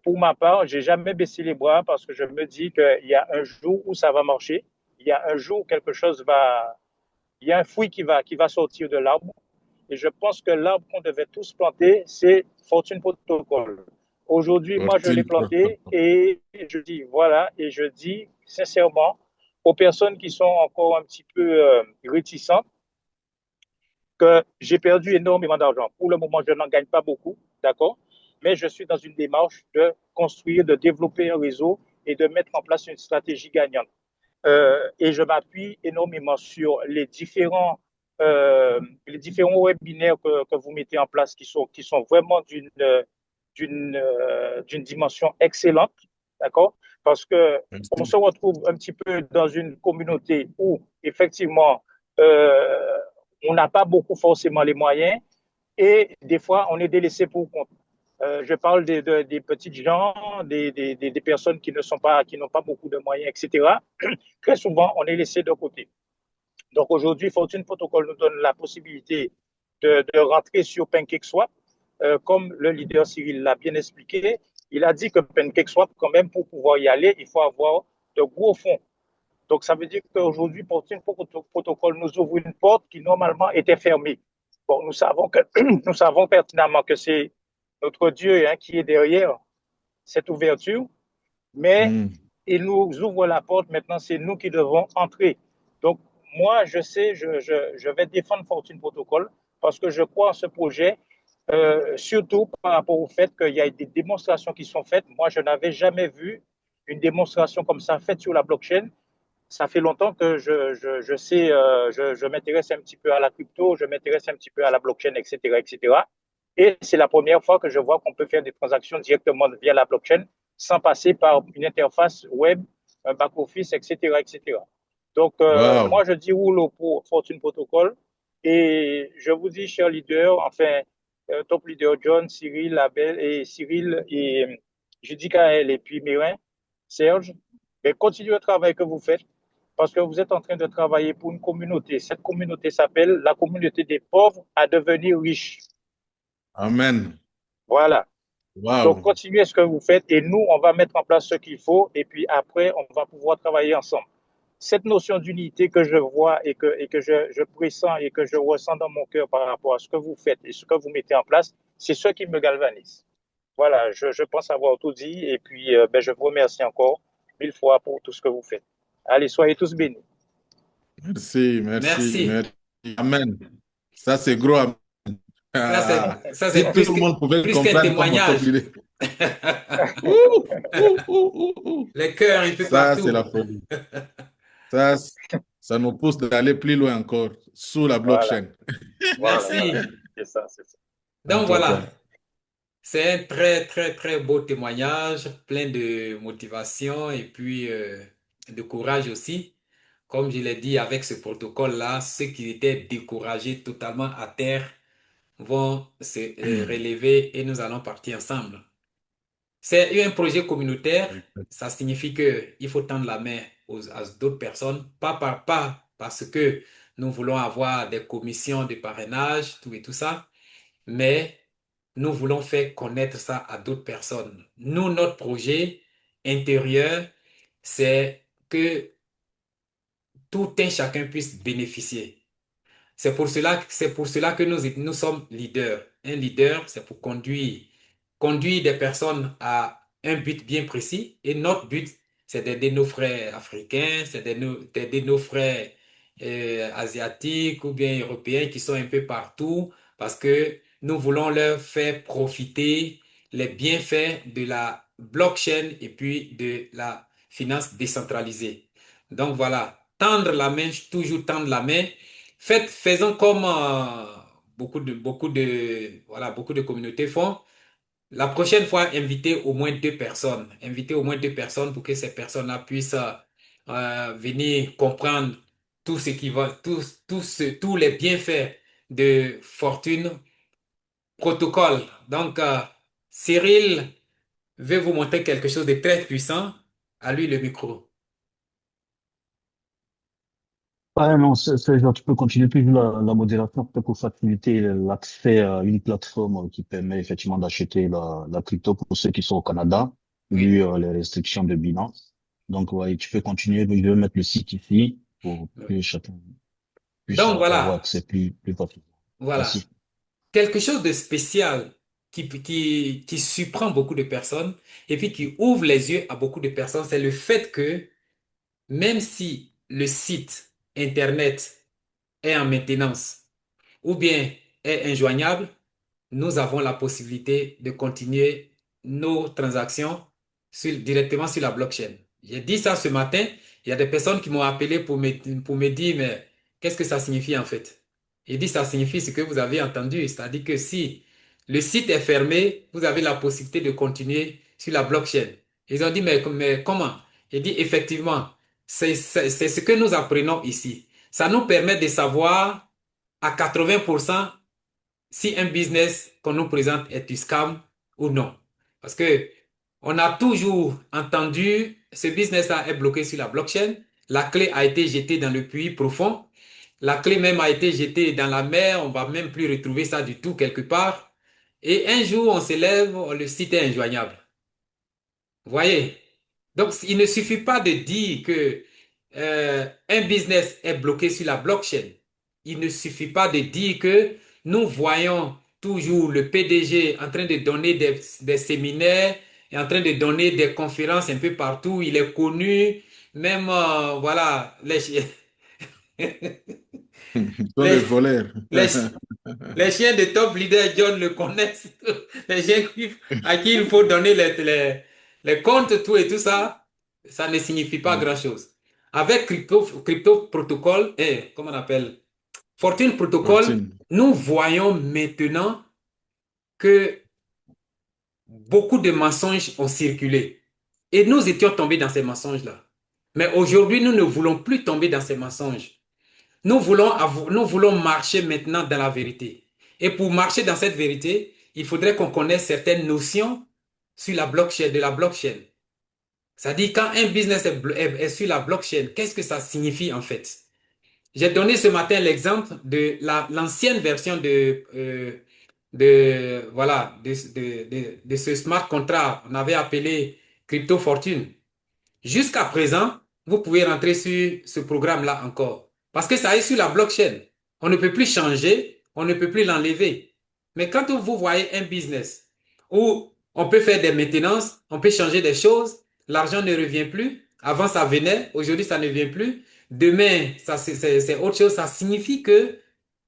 Pour ma part, j'ai jamais baissé les bras parce que je me dis qu'il y a un jour où ça va marcher, il y a un jour où quelque chose il y a un fruit qui va sortir de l'arbre. Et je pense que l'arbre qu'on devait tous planter, c'est Fortune Protocol. Aujourd'hui, moi, je l'ai planté et je dis, voilà, et je dis sincèrement aux personnes qui sont encore un petit peu réticentes que j'ai perdu énormément d'argent. Pour le moment, je n'en gagne pas beaucoup, d'accord? Mais je suis dans une démarche de construire, de développer un réseau et de mettre en place une stratégie gagnante. Et je m'appuie énormément sur les différents webinaires que vous mettez en place qui sont vraiment d'une dimension excellente, d'accord? Parce que on se retrouve un petit peu dans une communauté où effectivement euh, on n'a pas beaucoup forcément les moyens et des fois on est délaissé pour compte. Je parle des petites gens, des personnes qui n'ont pas beaucoup de moyens, etc. Très souvent, on est laissé de côté. Donc aujourd'hui, Fortune Protocol nous donne la possibilité de rentrer sur PancakeSwap. Comme le leader Cyril l'a bien expliqué, il a dit que PancakeSwap, quand même, pour pouvoir y aller, il faut avoir de gros fonds. Donc ça veut dire qu'aujourd'hui, Fortune Protocol nous ouvre une porte qui normalement était fermée. Bon, nous savons pertinemment que c'est notre Dieu qui est derrière cette ouverture, mais il nous ouvre la porte. Maintenant, c'est nous qui devons entrer. Donc, moi, je sais, je vais défendre Fortune Protocol parce que je crois en ce projet, surtout par rapport au fait qu'il y a des démonstrations qui sont faites. Moi, je n'avais jamais vu une démonstration comme ça faite sur la blockchain. Ça fait longtemps que je sais, je m'intéresse un petit peu à la crypto, je m'intéresse un petit peu à la blockchain, etc., etc. Et c'est la première fois que je vois qu'on peut faire des transactions directement via la blockchain sans passer par une interface web, un back-office, etc., etc. Donc, moi, je dis oui pour Fortune Protocol. Et je vous dis, chers leaders, enfin, top leader John, Cyril, Abel et Cyril et Judicaël et puis Mirin, Serge, mais continuez le travail que vous faites parce que vous êtes en train de travailler pour une communauté. Cette communauté s'appelle la communauté des pauvres à devenir riches. Amen. Voilà. Wow. Donc, continuez ce que vous faites et nous, on va mettre en place ce qu'il faut et puis après, on va pouvoir travailler ensemble. Cette notion d'unité que je vois et que je pressens et que je ressens dans mon cœur par rapport à ce que vous faites et ce que vous mettez en place, c'est ce qui me galvanise. Voilà, je pense avoir tout dit et puis je vous remercie encore 1000 fois pour tout ce que vous faites. Allez, soyez tous bénis. Merci, merci, merci. Amen. Ça, c'est gros. Amen. Ça, Si c'est tout le monde pouvait plus comprendre qu'un témoignage. Les cœurs un peu partout. Ça, c'est la folie. Ça nous pousse d'aller plus loin encore sous la blockchain. Merci. Voilà. C'est ça, c'est ça. Donc voilà, c'est un très, très, très beau témoignage, plein de motivation et puis de courage aussi. Comme je l'ai dit, avec ce protocole-là, ceux qui étaient découragés totalement à terre vont se relever et nous allons partir ensemble. C'est un projet communautaire, ça signifie qu'il faut tendre la main à d'autres personnes, pas parce que nous voulons avoir des commissions de parrainage, tout et tout ça, mais nous voulons faire connaître ça à d'autres personnes. Nous, notre projet intérieur, c'est que tout un chacun puisse bénéficier. C'est pour cela que nous sommes leaders. Un leader, c'est pour conduire des personnes à un but bien précis. Et notre but, c'est d'aider nos frères africains, c'est d'aider nos frères asiatiques ou bien européens qui sont un peu partout parce que nous voulons leur faire profiter les bienfaits de la blockchain et puis de la finance décentralisée. Donc voilà, tendre la main, toujours tendre la main. Faisons comme beaucoup de communautés font. La prochaine fois, invitez au moins 2 personnes. Invitez au moins 2 personnes pour que ces personnes-là puissent venir comprendre tout ce qui va, tous les bienfaits de Fortune Protocol. Donc, Cyril veut vous montrer quelque chose de très puissant. À lui le micro. Ouais, non, genre, tu peux continuer plus la modération, peut-être pour faciliter l'accès à une plateforme qui permet effectivement d'acheter la crypto pour ceux qui sont au Canada, vu les restrictions de Binance. Donc, ouais, tu peux continuer, mais je vais mettre le site ici pour que chacun. puissent Donc avoir voilà, accès plus facilement. voilà. Merci. Quelque chose de spécial qui surprend beaucoup de personnes et puis qui ouvre les yeux à beaucoup de personnes, c'est le fait que même si le site Internet est en maintenance ou bien est injoignable, nous avons la possibilité de continuer nos transactions directement sur la blockchain. J'ai dit ça ce matin. Il y a des personnes qui m'ont appelé pour me dire, mais qu'est-ce que ça signifie en fait? J'ai dit, ça signifie ce que vous avez entendu, c'est-à-dire que si le site est fermé, vous avez la possibilité de continuer sur la blockchain. Ils ont dit, mais comment? J'ai dit, effectivement, c'est ce que nous apprenons ici. Ça nous permet de savoir à 80% si un business qu'on nous présente est du scam ou non. Parce que on a toujours entendu ce business-là est bloqué sur la blockchain. La clé a été jetée dans le puits profond. La clé même a été jetée dans la mer. On va même plus retrouver ça du tout quelque part. Et un jour, on se lève, le site est injoignable. Vous voyez? Donc, il ne suffit pas de dire que un business est bloqué sur la blockchain. Il ne suffit pas de dire que nous voyons toujours le PDG en train de donner des séminaires et en train de donner des conférences un peu partout. Il est connu. Même, voilà, Ils sont des les, voleurs. les, les chiens de top leader John le connaissent. Les chiens à qui il faut donner les comptes, tout et tout ça, ça ne signifie pas grand-chose. Avec crypto protocole, comment on appelle? Fortune Protocol, Fortune. nous voyons maintenant que beaucoup de mensonges ont circulé. Et nous étions tombés dans ces mensonges-là. Mais aujourd'hui, nous ne voulons plus tomber dans ces mensonges. Nous voulons marcher maintenant dans la vérité. Et pour marcher dans cette vérité, il faudrait qu'on connaisse certaines notions sur la blockchain, de la blockchain. C'est-à-dire, quand un business est sur la blockchain, qu'est-ce que ça signifie en fait? J'ai donné ce matin l'exemple de l'ancienne version voilà, de ce smart contract. On avait appelé Crypto Fortune. Jusqu'à présent, vous pouvez rentrer sur ce programme-là encore. Parce que ça est sur la blockchain. On ne peut plus changer, on ne peut plus l'enlever. Mais quand vous voyez un business où on peut faire des maintenances, on peut changer des choses, l'argent ne revient plus. Avant, ça venait, aujourd'hui, ça ne vient plus. Demain, c'est autre chose. Ça signifie que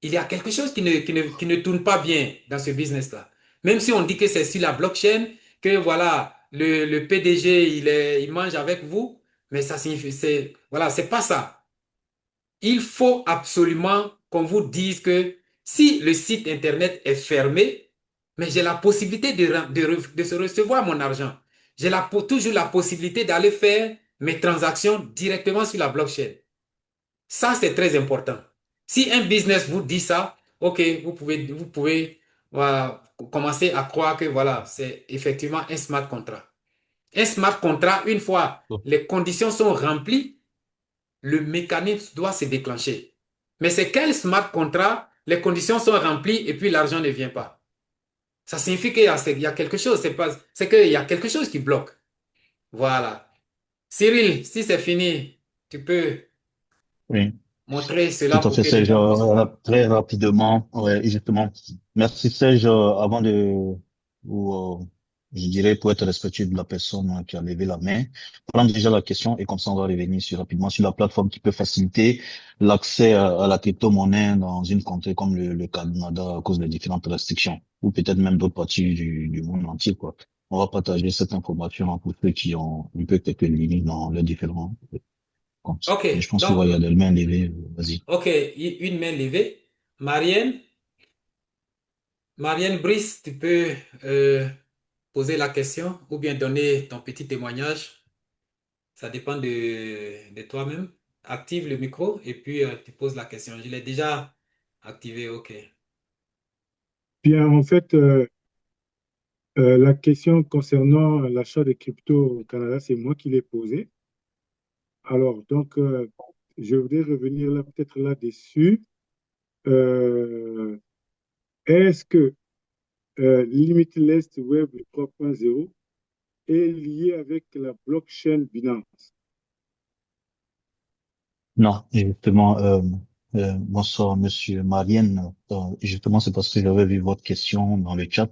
il y a quelque chose qui ne tourne pas bien dans ce business-là. Même si on dit que c'est sur la blockchain, que voilà, le PDG, il mange avec vous, mais ça signifie, voilà, c'est pas ça. Il faut absolument qu'on vous dise que si le site Internet est fermé, mais j'ai la possibilité de se recevoir mon argent. J'ai toujours la possibilité d'aller faire mes transactions directement sur la blockchain. Ça, c'est très important. Si un business vous dit ça, OK, vous pouvez voilà, commencer à croire que voilà, c'est effectivement un smart contract. Un smart contract, une fois les conditions sont remplies, le mécanisme doit se déclencher. Mais c'est quel smart contract, les conditions sont remplies et puis l'argent ne vient pas. Ça signifie qu'il y a quelque chose, c'est qu'il y a quelque chose qui bloque. Voilà. Cyril, si c'est fini, tu peux Oui. montrer cela Tout à pour fait, que les Serge. gens puissent voir. Très rapidement, ouais, justement. Merci, Serge. Avant de, ou, je dirais, pour être respectueux de la personne qui a levé la main, prendre déjà la question et comme ça, on va revenir rapidement sur la plateforme qui peut faciliter l'accès à la crypto-monnaie dans une contrée comme le Canada à cause des différentes restrictions ou peut-être même d'autres parties du monde entier, quoi. On va partager cette information pour ceux qui ont un peu quelques limites dans les différents comptes. OK, Et je pense que, donc, ouais, il y a des mains levées. Vas-y. OK, une main levée. Marianne, Marianne Brice, tu peux poser la question ou bien donner ton petit témoignage. Ça dépend de toi-même. Active le micro et puis tu poses la question. Je l'ai déjà activé, OK. Bien, en fait, la question concernant l'achat des cryptos au Canada, c'est moi qui l'ai posée. Alors, donc, je voudrais revenir là, peut-être là-dessus. Euh, Est-ce que Limitless Web 3.0 est lié avec la blockchain Binance? Non, justement, Bonsoir, Monsieur Marienne. Justement, c'est parce que j'avais vu votre question dans le chat.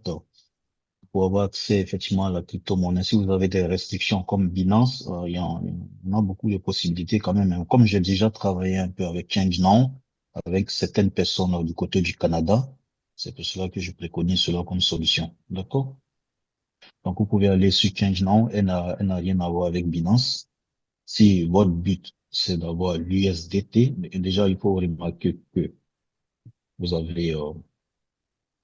Pour avoir accès effectivement à la crypto-monnaie, si vous avez des restrictions comme Binance, il y en a beaucoup de possibilités quand même, hein. Comme j'ai déjà travaillé un peu avec ChangeNow, avec certaines personnes du côté du Canada, c'est pour cela que je préconise cela comme solution. D'accord? Donc, vous pouvez aller sur ChangeNow, elle n'a rien à voir avec Binance. Si votre but, c'est d'avoir l'USDT, mais déjà, il faut remarquer que vous avez, euh,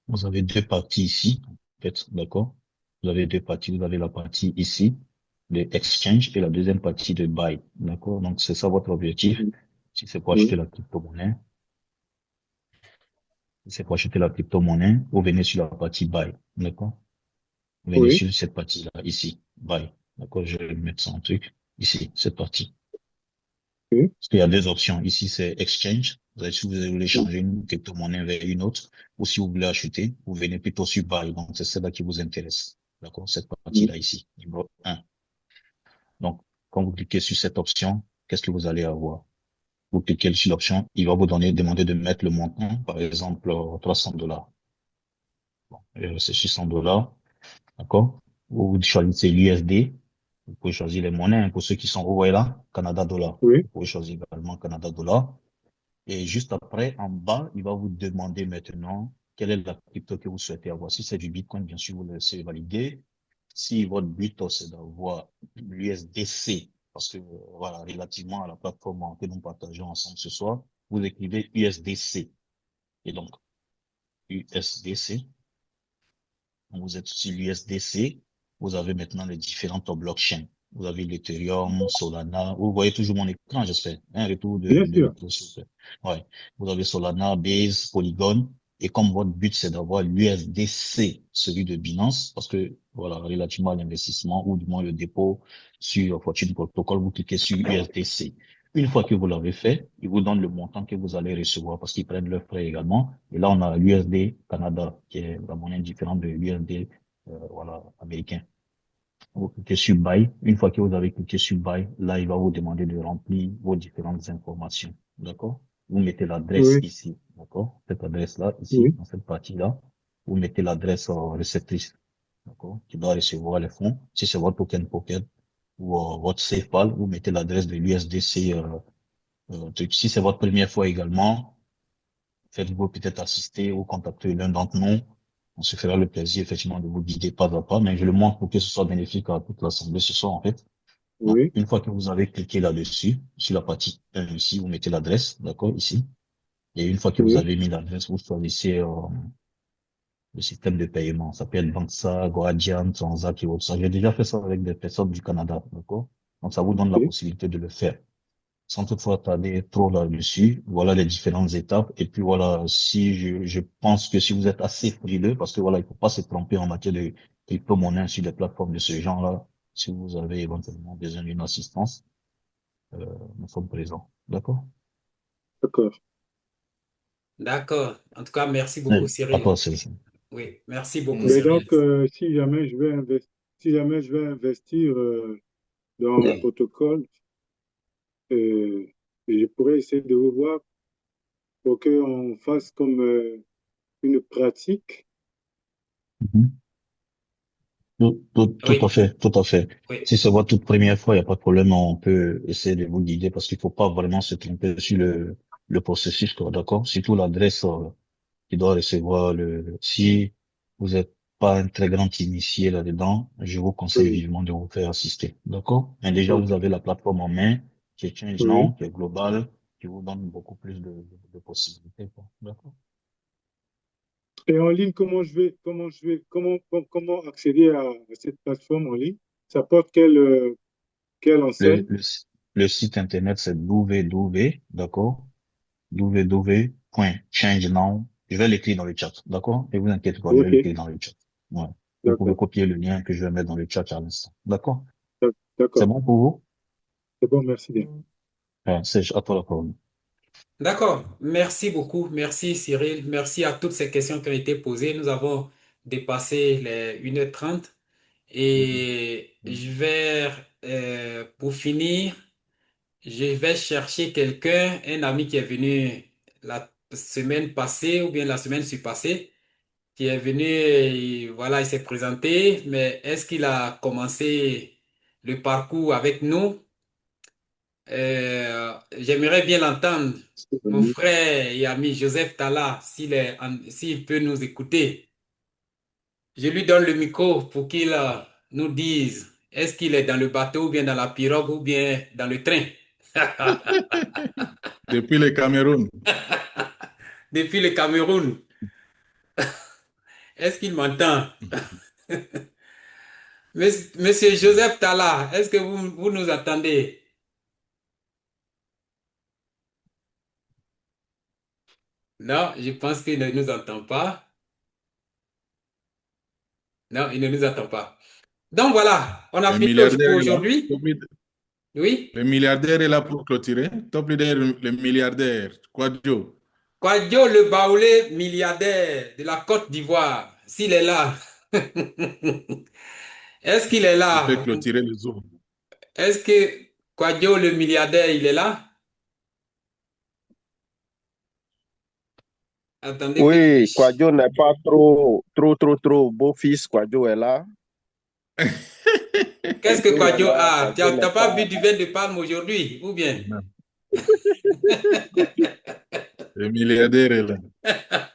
vous avez deux parties ici, en fait, d'accord? Vous avez deux parties. Vous avez la partie ici, de exchange, et la deuxième partie de buy, d'accord? Donc, c'est ça votre objectif. Si c'est pour acheter Oui, la crypto-monnaie, si c'est pour acheter la crypto-monnaie, vous venez sur la partie buy, d'accord? Vous venez oui, sur cette partie-là, ici, buy, d'accord? Je vais mettre ça en truc, ici, cette partie. oui, Parce qu'il y a deux options. Ici, c'est exchange. Si vous voulez changer une crypto-monnaie vers une autre, ou si vous voulez acheter, vous venez plutôt sur buy. Donc, c'est celle-là qui vous intéresse. D'accord? Cette oui, partie-là ici, numéro un. Donc, quand vous cliquez sur cette option, qu'est-ce que vous allez avoir? Vous cliquez sur l'option, il va vous demander de mettre le montant, par exemple, $300. Bon, c'est $600. D'accord? Vous choisissez l'USD. Vous pouvez choisir les monnaies, hein, pour ceux qui sont, vous voyez là, Canada dollar. oui, Vous pouvez choisir également Canada dollar. Et juste après, en bas, il va vous demander maintenant quelle est la crypto que vous souhaitez avoir. Si c'est du Bitcoin, bien sûr, vous le laissez valider. Si votre but, c'est d'avoir l'USDC, parce que, voilà, relativement à la plateforme que nous partageons ensemble ce soir, vous écrivez USDC. Et donc, USDC, vous êtes sur l'USDC, vous avez maintenant les différentes blockchains. Vous avez l'Ethereum, Solana. Vous voyez toujours mon écran, j'espère. Un retour bien de sûr. micro, s'il vous plaît. Ouais. Vous avez Solana, Base, Polygon. Et comme votre but, c'est d'avoir l'USDC, celui de Binance, parce que, voilà, relativement à l'investissement, ou du moins le dépôt sur Fortune Protocol, vous cliquez sur USDC. Une fois que vous l'avez fait, il vous donne le montant que vous allez recevoir parce qu'ils prennent leurs frais également. Et là, on a l'USD Canada, qui est la monnaie différente de l'USD, voilà, américain. Vous cliquez sur Buy. Une fois que vous avez cliqué sur Buy, là, il va vous demander de remplir vos différentes informations. D'accord? Vous mettez l'adresse Oui, ici. D'accord? Cette adresse-là, ici, oui, dans cette partie-là. Vous mettez l'adresse réceptrice. D'accord? Qui doit recevoir les fonds. Si c'est votre token Pocket ou votre SafePal, vous mettez l'adresse de l'USDC. Si c'est votre première fois également, faites-vous peut-être assister ou contacter l'un d'entre nous. On se fera le plaisir, effectivement, de vous guider pas à pas, mais je le montre pour que ce soit bénéfique à toute l'assemblée ce soir, en fait. Donc, oui, une fois que vous avez cliqué là-dessus, sur la partie 1 ici, vous mettez l'adresse, d'accord, ici. Et une fois que vous oui, avez mis l'adresse, vous choisissez le système de paiement. Ça peut être Banxa, Guardian, Transact et autres. Ça, j'ai déjà fait ça avec des personnes du Canada, d'accord? Donc, ça vous donne la ok, possibilité de le faire sans toutefois tarder trop là-dessus. Voilà les différentes étapes. Et puis voilà, si je pense que si vous êtes assez frileux, parce que voilà, il faut pas se tromper en matière de crypto-monnaie sur des plateformes de ce genre-là, si vous avez éventuellement besoin d'une assistance, euh, nous sommes présents. D'accord? d'accord. D'accord. En tout cas, merci beaucoup, À Cyril. toi, Céline. Oui, merci beaucoup, Mais Cyril. donc, si jamais je vais investir dans le protocole, euh, je pourrais essayer de vous voir pour qu'on fasse comme une pratique. Mhm. Tout à Oui, fait, tout à fait. oui, Si c'est votre toute première fois, il n'y a pas de problème, on peut essayer de vous guider parce qu'il faut pas vraiment se tromper sur le processus, quoi, d'accord? Surtout l'adresse, qui doit recevoir si vous n'êtes pas un très grand initié là-dedans, je vous conseille Oui, vivement de vous faire assister. D'accord? Mais déjà, vous ok, avez la plateforme en main, qui est oui. ChangeNow, qui est globale, qui vous donne beaucoup plus de possibilités, quoi. D'accord? Et en ligne, comment accéder à cette plateforme en ligne? Ça porte quelle Le, enseigne? le, le site internet, c'est www, d'accord? www.changenow. Je vais l'écrire dans le chat, d'accord? Et vous inquiétez pas, je vais Ok, l'écrire dans le chat. Ouais. Vous pouvez d'accord, copier le lien que je vais mettre dans le chat à l'instant. D'accord? C'est d'accord. bon pour vous? C'est bon, merci bien. C'est à toi la parole. d'accord. Merci beaucoup. Merci, Cyril. Merci à toutes ces questions qui ont été posées. Nous avons dépassé les 1h30 Mhm. et Mhm. pour finir, je vais chercher quelqu'un, un ami qui est venu la semaine passée ou bien la semaine surpassée, qui est venu, et voilà, il s'est présenté, mais est-ce qu'il a commencé le parcours avec nous? J'aimerais bien l'entendre. Mon frère et ami Joseph Talla, s'il peut nous écouter. Je lui donne le micro pour qu'il nous dise, est-ce qu'il est dans le bateau ou bien dans la pirogue ou bien dans le train? Depuis le Cameroun. Depuis le Cameroun. Est-ce qu'il m'entend? Monsieur Joseph Talla, est-ce que vous nous entendez? Non, je pense qu'il ne nous entend pas. Non, il ne nous entend pas. Donc voilà, on a Le fini pour milliardaire est là. aujourd'hui. Oui. Le milliardaire est là pour clôturer. Top leader, le milliardaire. Quadjo. Kwadjo le Baoulé, milliardaire de la Côte d'Ivoire, s'il est là. Est-ce qu'il est Il peut là? clôturer le Zoom. Est-ce que Kwadjo le milliardaire, il est là? Attendez que je Oui, cherche. Kwadjo n'est pas trop beau-fils. Kwadjo est là. Qu'est-ce que Kwadjo est Kwadjo là. a? Tu Kwadjo n'as n'est pas bu pas. du vin de palme aujourd'hui, ou bien? Le milliardaire est là.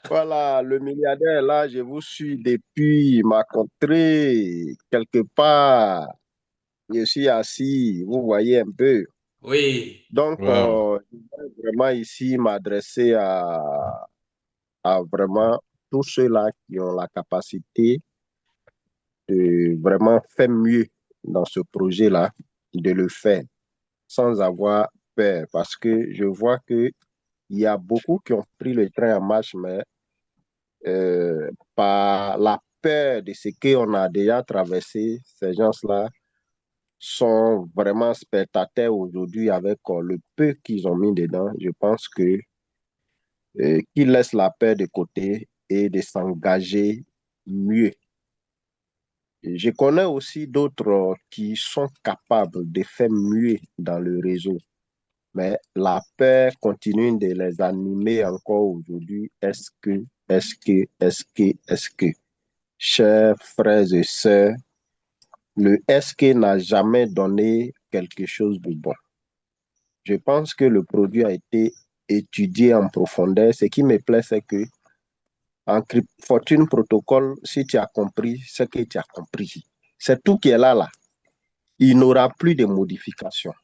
Voilà, le milliardaire est là. Je vous suis depuis ma contrée, quelque part. Je suis assis, vous voyez un peu. Oui. Donc, Wow. je voudrais vraiment ici m'adresser à vraiment tous ceux-là qui ont la capacité de vraiment faire mieux dans ce projet-là, de le faire sans avoir peur. Parce que je vois qu'il y a beaucoup qui ont pris le train en marche, mais par la peur de ce qu'on a déjà traversé, ces gens-là sont vraiment spectateurs aujourd'hui avec le peu qu'ils ont mis dedans. Je pense que qu'ils laissent la peur de côté et de s'engager mieux. Et je connais aussi d'autres qui sont capables de faire mieux dans le réseau, mais la peur continue de les animer encore aujourd'hui. Est-ce que, chers frères et sœurs, le est-ce que n'a jamais donné quelque chose de bon. Je pense que le produit a été étudié en profondeur. Ce qui me plaît, c'est que en Fortune Protocol, si tu as compris ce que tu as compris, c'est tout qui est là. Il n'aura plus de modifications.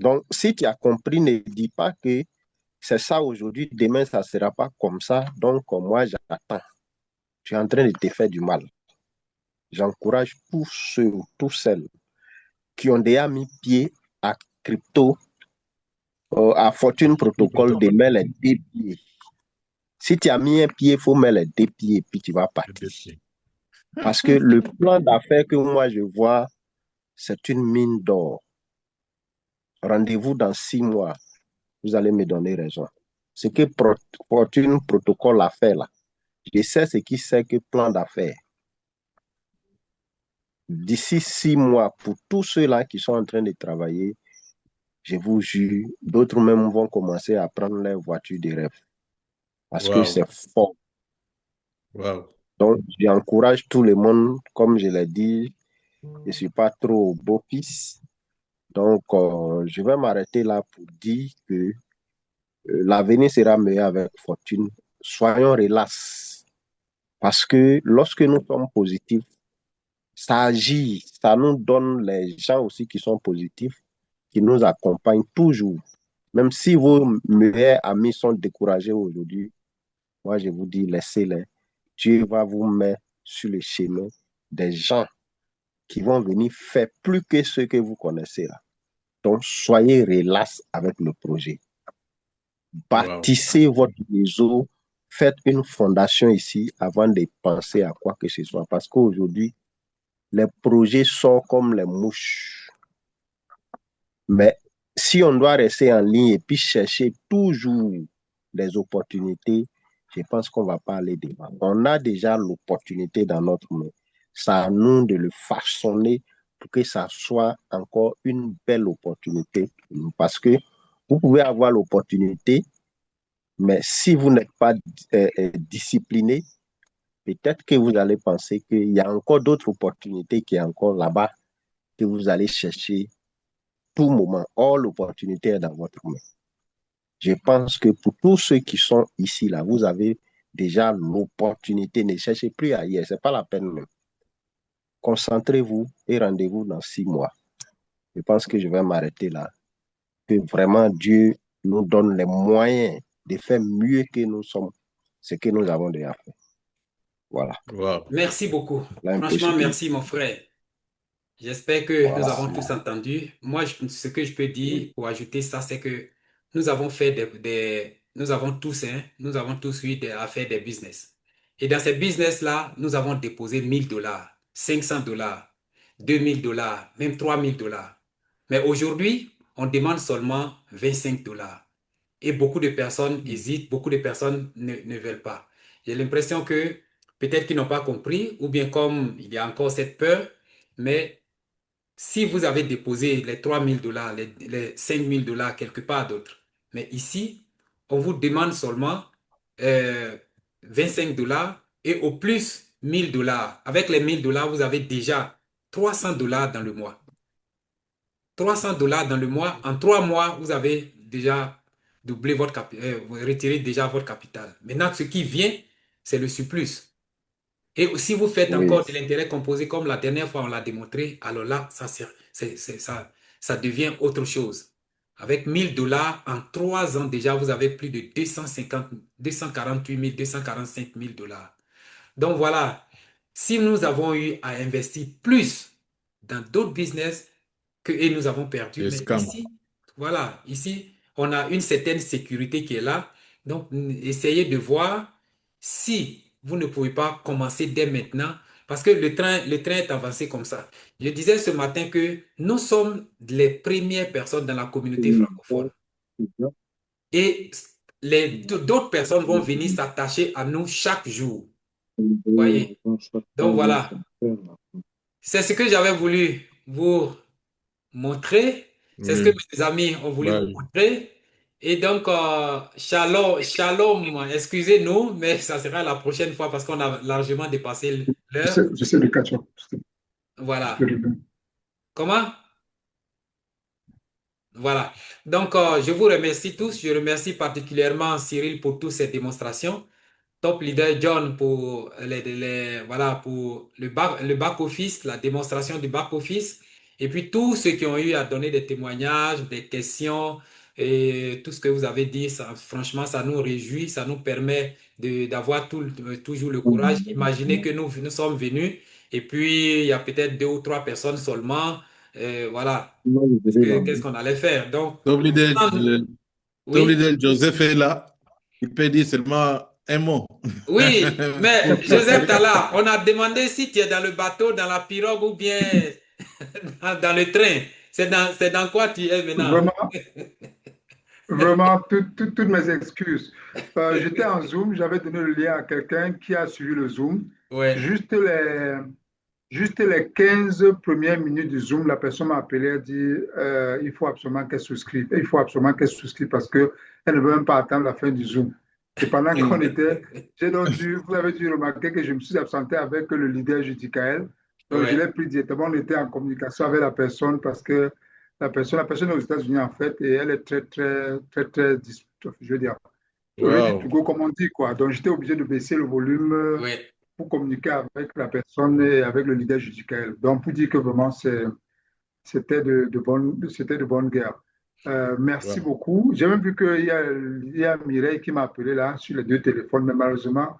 Donc, si tu as compris, ne dis pas que c'est ça aujourd'hui, demain, ça ne sera pas comme ça. Donc, moi, j'attends. Tu es en train de te faire du mal. J'encourage tous ceux, tous celles qui ont déjà mis pied à crypto, à Fortune Protocol, de mettre les deux pieds. Si tu as mis un pied, il faut mettre les deux pieds et puis tu vas partir. Parce que le plan d'affaires que moi je vois, c'est une mine d'or. Rendez-vous dans 6 mois, vous allez me donner raison. Ce que Fortune Protocol a fait là, je sais ce qui c'est que plan d'affaires. D'ici 6 mois, pour tous ceux-là qui sont en train de travailler, je vous jure, d'autres même vont commencer à prendre leur voiture de rêve. Parce que c'est fort. Wow. Donc, j'encourage tout le monde, comme je l'ai dit, je ne suis pas trop beau-fils. Donc, je vais m'arrêter là pour dire que l'avenir sera meilleur avec Fortune. Soyons relax. Parce que lorsque nous sommes positifs, ça agit, ça nous donne les gens aussi qui sont positifs, qui nous accompagnent toujours. Même si vos meilleurs amis sont découragés aujourd'hui, moi je vous dis, laissez-les. Dieu va vous mettre sur le chemin des gens qui vont venir faire plus que ce que vous connaissez là. Donc, soyez relax avec le projet. Bâtissez votre réseau, faites une fondation ici avant de penser à quoi que ce soit. Parce qu'aujourd'hui, les projets sortent comme les mouches. Mais si on doit rester en ligne et puis chercher toujours des opportunités, je pense qu'on ne va pas aller devant. On a déjà l'opportunité dans notre main. C'est à nous de le façonner pour que ça soit encore une belle opportunité. Parce que vous pouvez avoir l'opportunité, Mais si vous n'êtes pas discipliné, peut-être que vous allez penser qu'il y a encore d'autres opportunités qui sont encore là-bas que vous allez chercher tout moment. Or, l'opportunité est dans votre main. Je pense que pour tous ceux qui sont ici, là, vous avez déjà l'opportunité. Ne cherchez plus ailleurs. Ce n'est pas la peine même. Concentrez-vous et rendez-vous dans 6 mois. Je pense que je vais m'arrêter là. Que vraiment Dieu nous donne les moyens de faire mieux que nous sommes, ce que nous avons déjà fait. Voilà. Wow. Merci beaucoup. Là, un peu Franchement, ce que- merci, mon frère. J'espère que nous Voilà. avons tous entendu. Moi, ce que je peux dire pour ajouter ça, c'est que nous avons fait nous avons tous, hein, nous avons tous eu à faire des business. Et dans ces business-là, nous avons déposé 1000 $, 500 $, 2000 $, même 3000 $. Mais aujourd'hui, on demande seulement 25 $. Et beaucoup de personnes hésitent, beaucoup de personnes ne veulent pas. J'ai l'impression que peut-être qu'ils n'ont pas compris, ou bien comme il y a encore cette peur, mais si vous avez déposé les 3000 $, les 5000 $ quelque part d'autre, mais ici, on vous demande seulement 25 $ et au plus 1000 $. Avec les 1000 $, vous avez déjà 300 $ dans le mois. 300 $ dans le mois, en 3 mois, vous avez déjà doublé votre retiré déjà votre capital. Maintenant, ce qui vient, c'est le surplus. Et si vous faites Oui, encore de l'intérêt composé comme la dernière fois on l'a démontré, alors là, ça devient autre chose. Avec 1000 $ en 3 ans déjà, vous avez plus de 248 000, 245 000 $. Donc voilà, si nous avons eu à investir plus dans d'autres business et nous avons perdu, Les mais scams. ici, voilà, ici, on a une certaine sécurité qui est là. Donc, essayez de voir si vous ne pouvez pas commencer dès maintenant, parce que le train est avancé comme ça. Je disais ce matin que nous sommes les premières personnes dans la communauté francophone. Et d'autres personnes vont venir s'attacher à nous chaque jour. Voyez. Donc voilà, c'est ce que j'avais voulu vous montrer. C'est ce que Oui. mes amis ont voulu vous Bye. montrer. Et donc, shalom, shalom, excusez-nous, mais ça sera la prochaine fois parce qu'on a largement dépassé l'heure. Je sais de catch up. Voilà. Je reviens. Comment? Voilà. Donc, je vous remercie tous. Je remercie particulièrement Cyril pour toutes ces démonstrations. Top leader John pour voilà, pour le back office, la démonstration du back office. Et puis tous ceux qui ont eu à donner des témoignages, des questions et tout ce que vous avez dit, ça, franchement, ça nous réjouit, ça nous permet d'avoir toujours le courage. Imaginez que nous sommes venus et puis il y a peut-être 2 ou 3 personnes seulement. Voilà, qu'est-ce qu'on allait faire? Donc, Top leader, oui. Joseph est là. Il peut dire seulement un mot. Oui, mais Joseph Talla, on a demandé si tu es dans le bateau, dans la pirogue ou bien dans le train. C'est dans quoi tu es maintenant? Vraiment, vraiment, toutes mes excuses. J'étais en Zoom, j'avais donné le lien à quelqu'un qui a suivi le Zoom. Ouais. Juste les 15 premières minutes du Zoom, la personne m'a appelé et dit il faut absolument qu'elle souscrive. Il faut absolument qu'elle souscrive parce qu'elle ne veut même pas attendre la fin du Zoom. Et pendant qu'on était, vous avez dû remarquer que je me suis absenté avec le leader Judicaël. Donc, je Ouais. l'ai pris directement. On était en communication avec la personne parce que la personne est aux États-Unis en fait et elle est très, très, très, très, je veux dire, ready to Wow. go, comme on dit, quoi. Donc, j'étais obligé de baisser le volume Ouais. pour communiquer avec la personne et avec le leader judicaël. Donc, pour dire que vraiment, c'était de bonne guerre. Merci Wow. beaucoup. J'ai même vu qu'il y a Mireille qui m'a appelé là sur les 2 téléphones, mais malheureusement,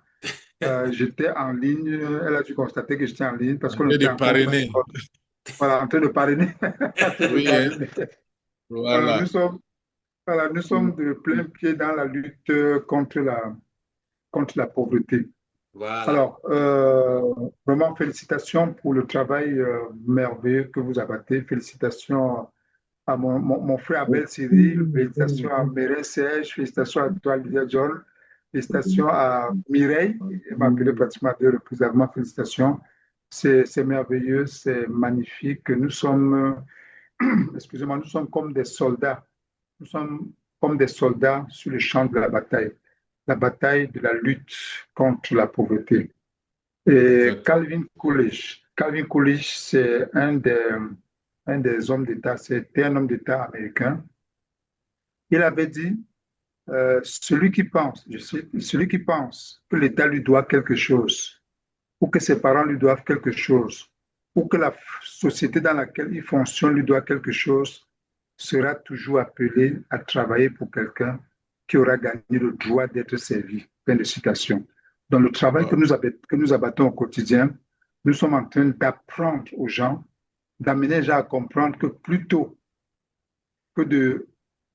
j'étais en ligne. Elle a dû constater que j'étais en ligne parce qu'on Et était de en parrainer. voilà, en train de parrainer. En train de Oui, hein. parrainer. Voilà, Voilà. nous sommes de plein pied dans la lutte contre la pauvreté. Voilà. Alors, vraiment, félicitations pour le travail merveilleux que vous abattez. Félicitations à mon frère Abel Cyril, félicitations à Mireille Serge, félicitations à toi, Lydia John, félicitations à Mireille, elle m'a appelé pratiquement 2 reprises, vraiment félicitations. C'est merveilleux, c'est magnifique. Nous sommes, excusez-moi, nous sommes comme des soldats. Nous sommes comme des soldats sur le champ de la bataille. la bataille de la lutte contre la pauvreté. Et Exact. Calvin Coolidge, c'est un des hommes d'État, c'était un homme d'État américain. Il avait dit, celui qui pense que l'État lui doit quelque chose, ou que ses parents lui doivent quelque chose, ou que la société dans laquelle il fonctionne lui doit quelque chose, sera toujours appelé à travailler pour quelqu'un qui aura gagné le droit d'être servi. Fin de citation. Dans le travail que nous abattons au quotidien, nous sommes en train d'apprendre aux gens, d'amener les gens à comprendre que plutôt que de,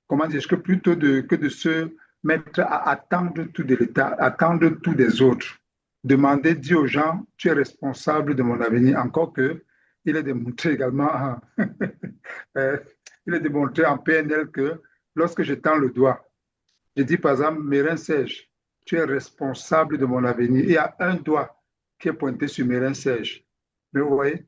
comment dire, que de se mettre à attendre tout de l'État, attendre tout des autres, dire aux gens, tu es responsable de mon avenir, encore que il est démontré également, il est démontré en PNL que lorsque je tends le doigt, je dis par exemple, Mérin Sège, tu es responsable de mon avenir. Il y a un doigt qui est pointé sur Mérin Sège. Mais vous voyez,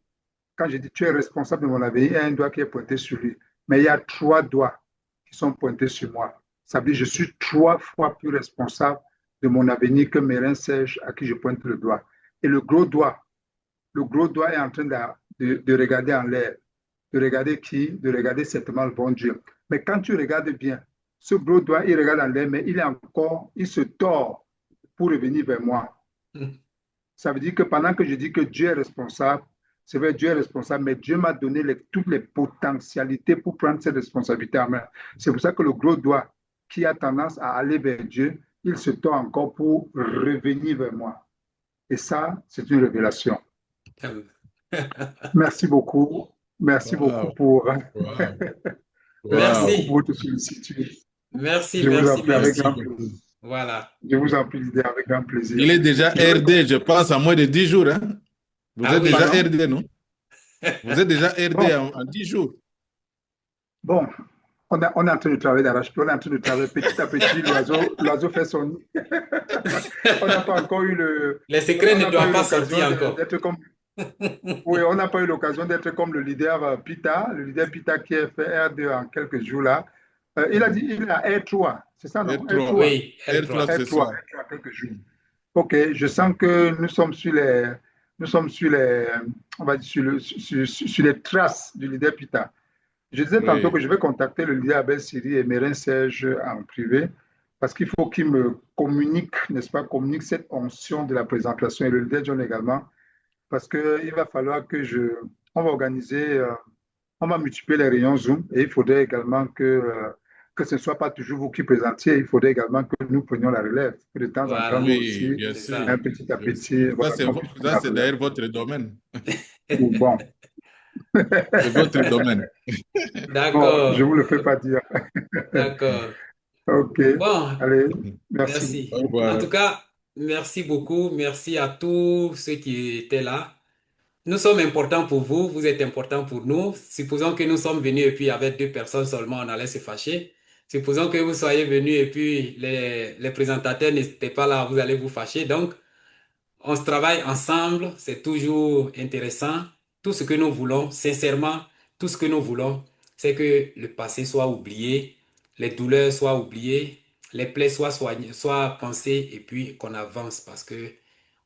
quand je dis tu es responsable de mon avenir, il y a un doigt qui est pointé sur lui. Mais il y a 3 doigts qui sont pointés sur moi. Ça veut dire que je suis 3 fois plus responsable de mon avenir que Mérin Sège à qui je pointe le doigt. Et le gros doigt est en train de regarder en l'air. De regarder qui? De regarder certainement le bon Dieu. Mais quand tu regardes bien, ce gros doigt, il regarde en l'air, mais il se tord pour revenir vers moi. Ça veut dire que pendant que je dis que Dieu est responsable, c'est vrai, Dieu est responsable, mais Dieu m'a donné toutes les potentialités pour prendre cette responsabilité en main. C'est pour ça que le gros doigt qui a tendance à aller vers Dieu, il se tord encore pour revenir vers moi. Et ça, c'est une révélation. Merci beaucoup. Merci beaucoup pour votre sollicitude. Merci, je vous en merci, prie avec merci. grand plaisir. Voilà. Je vous en prie d'idée avec grand plaisir. Il est déjà RD, je pense, en moins de 10 jours. Hein? Vous êtes oui, déjà pardon? RD, non? Vous êtes déjà RD en 10 jours. Bon, on est en train de travailler d'arrache-pied, on est en train de travailler petit à petit, l'oiseau fait son nid. On n'a pas encore eu le... Les secrets ne doivent pas sortir encore. D'être comme... Oui, on n'a pas eu l'occasion d'être comme le leader Pita qui a fait R2 en quelques jours là. Il a dit, il a R3, c'est ça, non? R3. Oui, R3 ce soir. R3 quelques jours. Ok, je sens que nous sommes sur les, on va dire sur les traces du leader Pita. Je disais tantôt que je vais contacter le leader Abel Siri et Mérin Serge en privé parce qu'il faut qu'ils me communiquent, n'est-ce pas, communiquent cette onction de la présentation et le leader John également parce qu'il va falloir on va organiser, on va multiplier les réunions Zoom et il faudrait également que ce ne soit pas toujours vous qui présentiez, il faudrait également que nous prenions la relève. Que de temps en temps, nous aussi, bien sûr. un petit à petit. Ça, c'est d'ailleurs votre domaine. Bon. C'est votre domaine. D'accord. Bon, je ne vous le fais pas dire. D'accord. OK. Bon, allez, merci. Au revoir. En tout cas, merci beaucoup. Merci à tous ceux qui étaient là. Nous sommes importants pour vous, vous êtes importants pour nous. Supposons que nous sommes venus et puis avec 2 personnes seulement, on allait se fâcher. Supposons que vous soyez venus et puis les présentateurs n'étaient pas là, vous allez vous fâcher. Donc, on se travaille ensemble, c'est toujours intéressant. Tout ce que nous voulons, sincèrement, tout ce que nous voulons, c'est que le passé soit oublié, les douleurs soient oubliées, les plaies soient soignées, soient pensées et puis qu'on avance parce que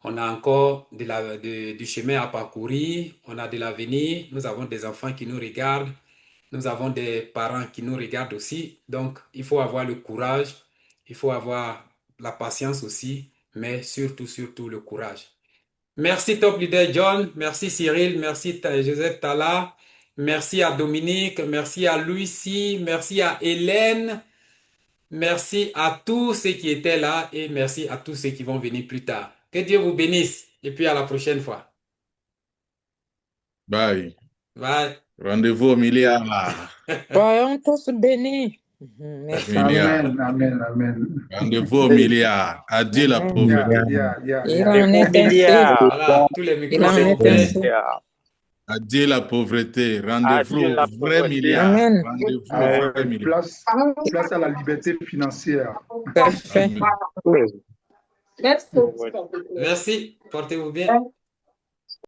on a encore du chemin à parcourir, on a de l'avenir, nous avons des enfants qui nous regardent, nous avons des parents qui nous regardent aussi. Donc, il faut avoir le courage, il faut avoir la patience aussi, mais surtout, surtout le courage. Merci Top Leader John, merci Cyril, merci Joseph Tala, merci à Dominique, merci à Lucie, merci à Hélène, merci à tous ceux qui étaient là et merci à tous ceux qui vont venir plus tard. Que Dieu vous bénisse et puis à la prochaine fois. Bye. Bye. Rendez-vous au milliard. Soyons tous bénis. Merci. Amen, amen, amen. Rendez-vous au milliard. Adieu la pauvreté. Il en est ainsi. Voilà, tous les micros sont ouverts. Adieu la pauvreté. Rendez-vous au vrai milliard. Amen. Rendez-vous au vrai milliard. Place à la liberté financière. Parfait. Merci, portez-vous bien.